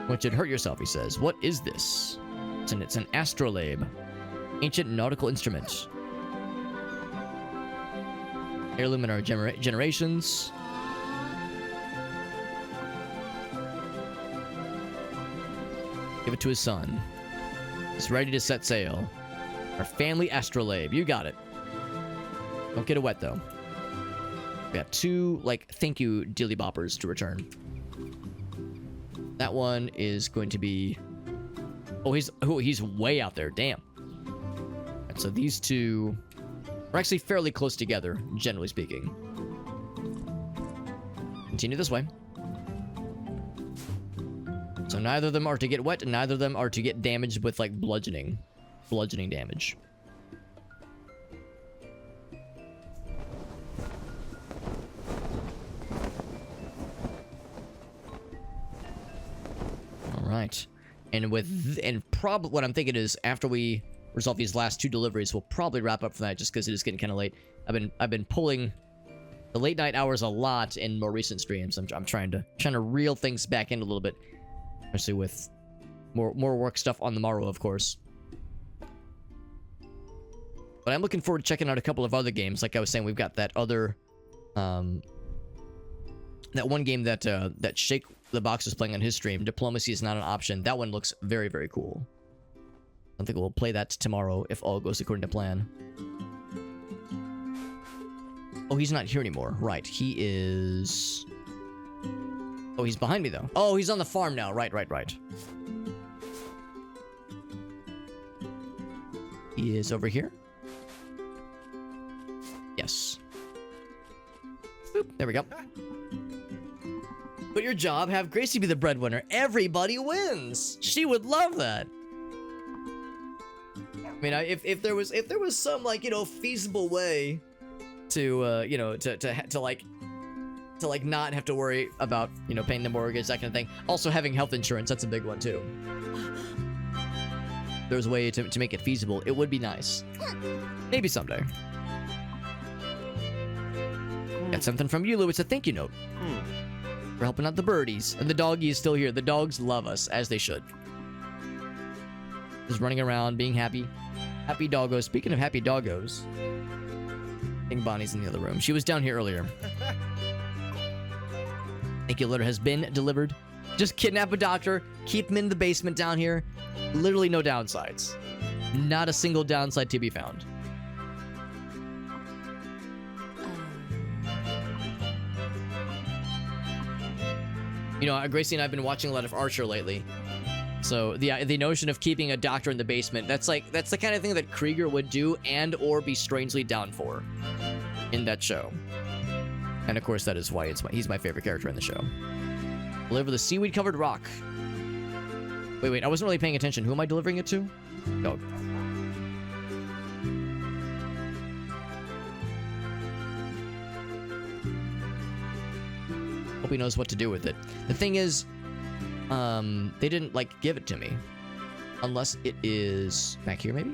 "Want you to hurt yourself," he says. "What is this?" It's an astrolabe. Ancient nautical instrument. Heirloom in our generations. Give it to his son. He's ready to set sail. Our family astrolabe. You got it. Don't get it wet, though. We got 2, like, thank you dilly boppers to return. That one is going to be... Oh, he's way out there. Damn. And so these 2 are actually fairly close together, generally speaking. Continue this way. So neither of them are to get wet, and neither of them are to get damaged with, like, bludgeoning damage. Right. And probably what I'm thinking is after we resolve these last 2 deliveries, we'll probably wrap up for that just because it is getting kind of late. I've been pulling the late night hours a lot in more recent streams. I'm trying to reel things back in a little bit, especially with more work stuff on the morrow, of course. But I'm looking forward to checking out a couple of other games. Like I was saying, we've got that other that one game that Shake the Box is playing on his stream. Diplomacy is not an option. That one looks very, very cool. I think we'll play that tomorrow if all goes according to plan. Oh, he's not here anymore. Right, he is... Oh, he's behind me, though. Oh, he's on the farm now. Right. He is over here. Yes. Boop, there we go. Quit your job, have Gracie be the breadwinner. Everybody wins. She would love that. I mean, if there was some, like, you know, feasible way to you know, to like not have to worry about, you know, paying the mortgage, that kind of thing. Also having health insurance, that's a big one too. If there's a way to make it feasible, it would be nice. Maybe someday. Got something from you, Lou. It's a thank you note. For helping out the birdies. And the doggy is still here. The dogs love us, as they should. Just running around, being happy. Happy doggos. Speaking of happy doggos, I think Bonnie's in the other room. She was down here earlier. Thank you letter has been delivered. Just kidnap a doctor, keep him in the basement down here. Literally no downsides. Not a single downside to be found. You know, Gracie and I have been watching a lot of Archer lately. So the notion of keeping a doctor in the basement, that's the kind of thing that Krieger would do and or be strangely down for in that show. And of course that is why he's my favorite character in the show. Deliver the seaweed covered rock. Wait, I wasn't really paying attention. Who am I delivering it to? Dog. Hope he knows what to do with it. The thing is, they didn't, like, give it to me. Unless it is back here, maybe?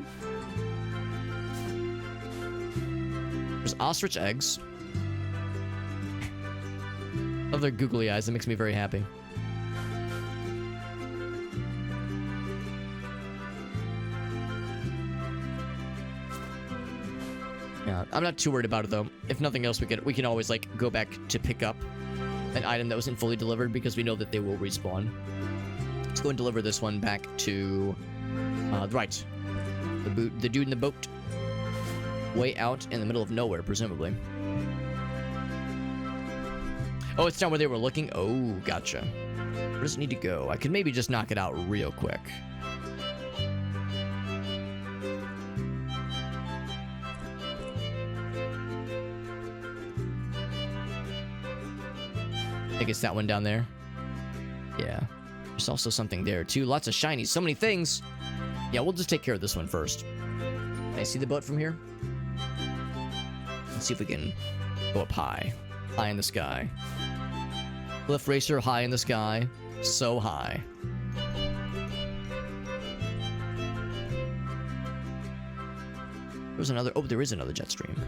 There's ostrich eggs. Love their googly eyes. That makes me very happy. Yeah, I'm not too worried about it though. If nothing else, we can always like go back to pick up an item that wasn't fully delivered because we know that they will respawn. Let's go and deliver this one back to right. The dude in the boat. Way out in the middle of nowhere, presumably. Oh, it's down where they were looking? Oh, gotcha. Where does it need to go? I could maybe just knock it out real quick. I think it's that one down there. Yeah. There's also something there, too. Lots of shinies. So many things. Yeah, we'll just take care of this one first. Can I see the boat from here? Let's see if we can go up high. High in the sky. Cliff Racer, high in the sky. So high. There's another... Oh, there is another jet stream.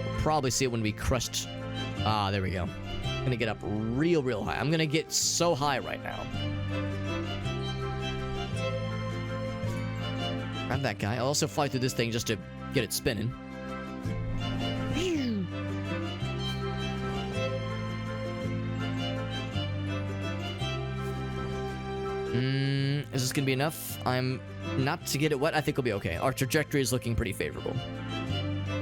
We'll probably see it when we crushed... Ah, there we go. I'm gonna get up real high. I'm gonna get so high right now. Grab that guy. I'll also fly through this thing just to get it spinning. Is this gonna be enough? I'm not to get it wet. I think we'll be okay. Our trajectory is looking pretty favorable.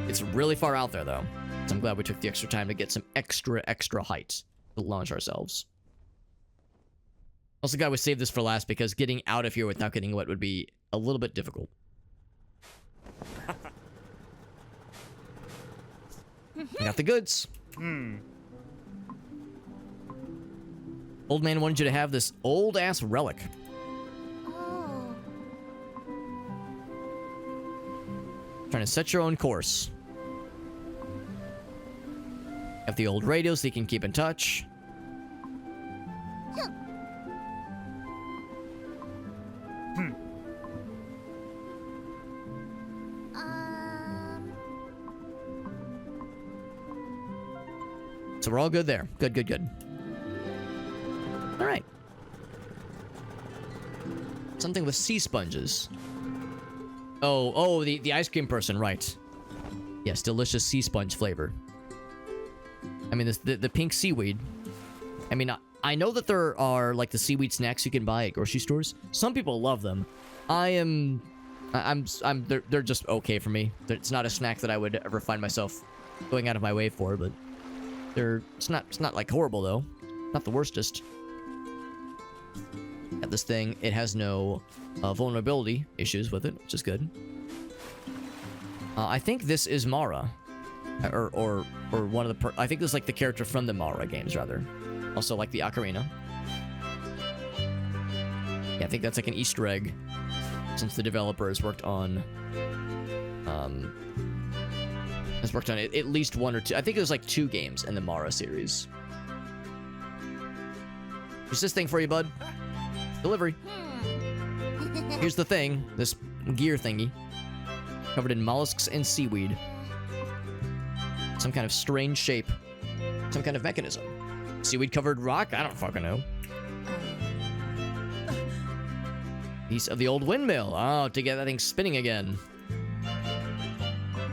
It's really far out there, though. So I'm glad we took the extra time to get some extra height to launch ourselves. Also glad we saved this for last because getting out of here without getting wet would be a little bit difficult. I got the goods. Old man wanted you to have this old-ass relic. Oh. Trying to set your own course. Have the old radio so you can keep in touch. So we're all good there. Good. All right. Something with sea sponges. Oh, the ice cream person, right. Yes, delicious sea sponge flavor. I mean, the pink seaweed. I mean, I know that there are, like, the seaweed snacks you can buy at grocery stores. Some people love them. they're just okay for me. It's not a snack that I would ever find myself going out of my way for, but it's not like horrible, though. Not the worstest. Got this thing. It has no vulnerability issues with it, which is good. I think this is Mara. Or one of the... I think this is like the character from the Mara games, rather. Also like the Ocarina. Yeah, I think that's like an Easter egg. Since the developer has worked on... at least one or two... I think it was like 2 games in the Mara series. Here's this thing for you, bud. Delivery. Here's the thing. This gear thingy. Covered in mollusks and seaweed. Some kind of strange shape. Some kind of mechanism. Seaweed-covered rock? I don't fucking know. Piece of the old windmill. Oh, to get that thing spinning again.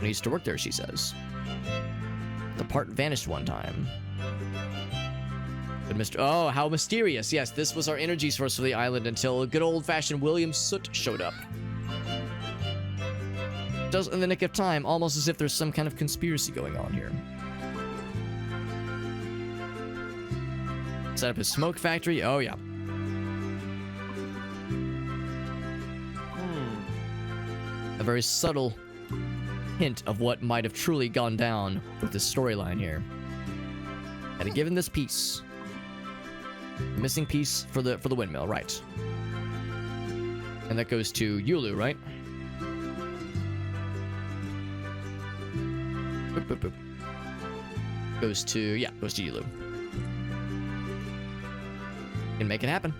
I used to work there, she says. The part vanished one time. But oh, how mysterious. Yes, this was our energy source for the island until a good old-fashioned William Soot showed up. Does in the nick of time, almost as if there's some kind of conspiracy going on here. Set up his smoke factory. Oh, yeah. A very subtle hint of what might have truly gone down with this storyline here. Had to give him this piece. The missing piece for the windmill, right. And that goes to Yulu, right? Boop, boop, boop. Goes to Yulu. Can make it happen.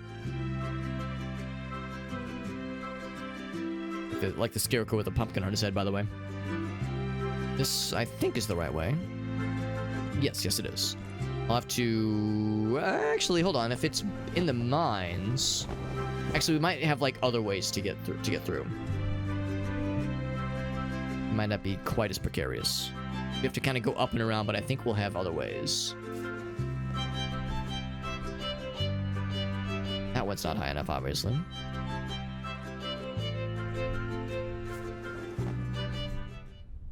Like the scarecrow with a pumpkin on his head, by the way. This, I think, is the right way. Yes, it is. I'll have to... actually, hold on. If it's in the mines... Actually, we might have, like, other ways to get through. Might not be quite as precarious. We have to kind of go up and around, but I think we'll have other ways. That one's not high enough, obviously.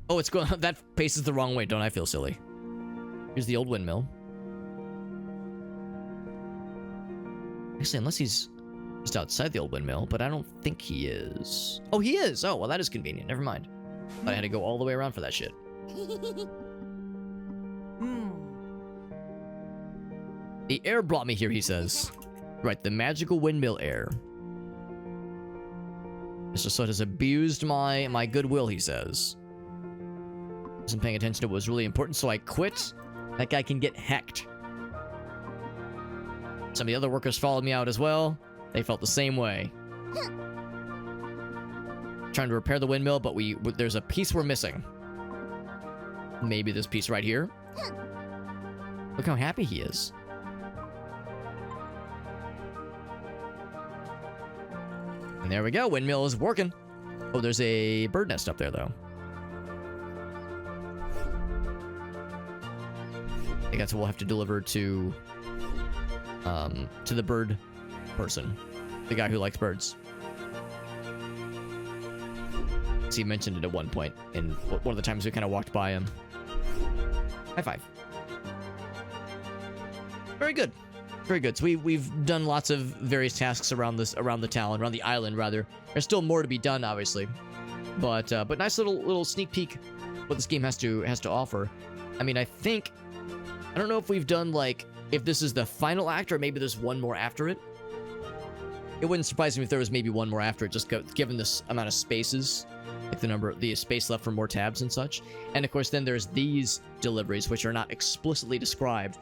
Oh, it's going... That paces the wrong way. Don't I feel silly? Here's the old windmill. Actually, unless he's just outside the old windmill, but I don't think he is. Oh, he is! Oh, well, that is convenient. Never mind. But I had to go all the way around for that shit. The air brought me here, he says. Right, the magical windmill air. Mr. Soot has abused my goodwill, he says. Wasn't paying attention to what was really important, so I quit. That guy can get hecked. Some of the other workers followed me out as well. They felt the same way. Trying to repair the windmill, but there's a piece we're missing. Maybe this piece right here. Look how happy he is. And there we go. Windmill is working. Oh, there's a bird nest up there, though. I think that's what we'll have to deliver to the bird person. The guy who likes birds. So he mentioned it at one point in one of the times we kind of walked by him. High five. Very good. Very good. So we've done lots of various tasks around the town, around the island rather. There's still more to be done, obviously. But nice little sneak peek what this game has to offer. I mean, I don't know if we've done, like, if this is the final act or maybe there's one more after it. It wouldn't surprise me if there was maybe one more after it, just given this amount of spaces, like the space left for more tabs and such. And of course, then there's these deliveries, which are not explicitly described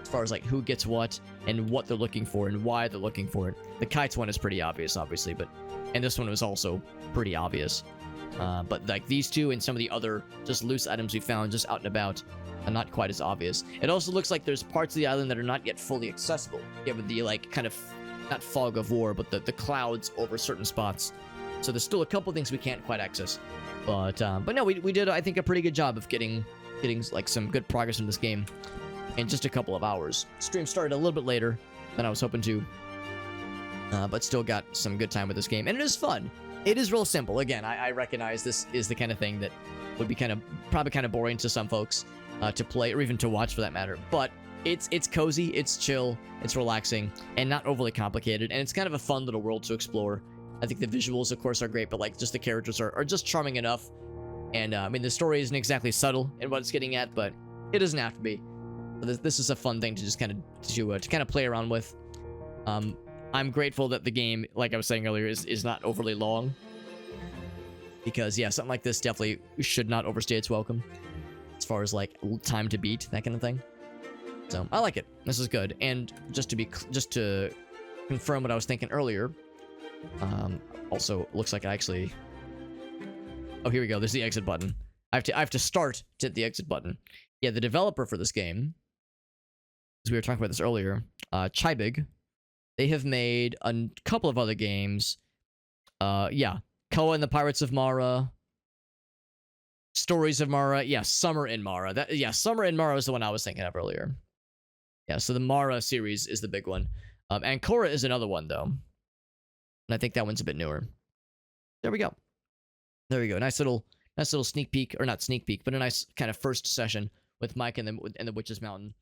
as far as like who gets what and what they're looking for and why they're looking for it. The kites one is pretty obvious, obviously, and this one was also pretty obvious. But like these two and some of the other just loose items we found just out and about are not quite as obvious. It also looks like there's parts of the island that are not yet fully accessible, given the like kind of not fog of war, but the clouds over certain spots. So there's still a couple things we can't quite access. But no, we did I think a pretty good job of getting like some good progress in this game in just a couple of hours. Stream started a little bit later than I was hoping to, but still got some good time with this game, and it is fun. It is real simple. Again, I recognize this is the kind of thing that would be probably kind of boring to some folks to play or even to watch for that matter. But it's cozy, it's chill, it's relaxing, and not overly complicated. And it's kind of a fun little world to explore. I think the visuals, of course, are great, but like just the characters are just charming enough. And I mean, the story isn't exactly subtle in what it's getting at, but it doesn't have to be. This is a fun thing to just kind of play around with. I'm grateful that the game, like I was saying earlier, is not overly long. Because, yeah, something like this definitely should not overstay its welcome. As far as, like, time to beat, that kind of thing. So, I like it. This is good. And just to confirm what I was thinking earlier, also, looks like I actually... Oh, here we go. There's the exit button. I have to start to hit the exit button. Yeah, the developer for this game, as we were talking about this earlier, Chibig, they have made a couple of other games. Yeah. Koa and the Pirates of Mara. Stories of Mara. Yeah, Summer in Mara. Summer in Mara is the one I was thinking of earlier. Yeah, so the Mara series is the big one. And Korra is another one, though. And I think that one's a bit newer. There we go. There we go. Nice little sneak peek, or not sneak peek, but a nice kind of first session with Mike and the Witch's Mountain.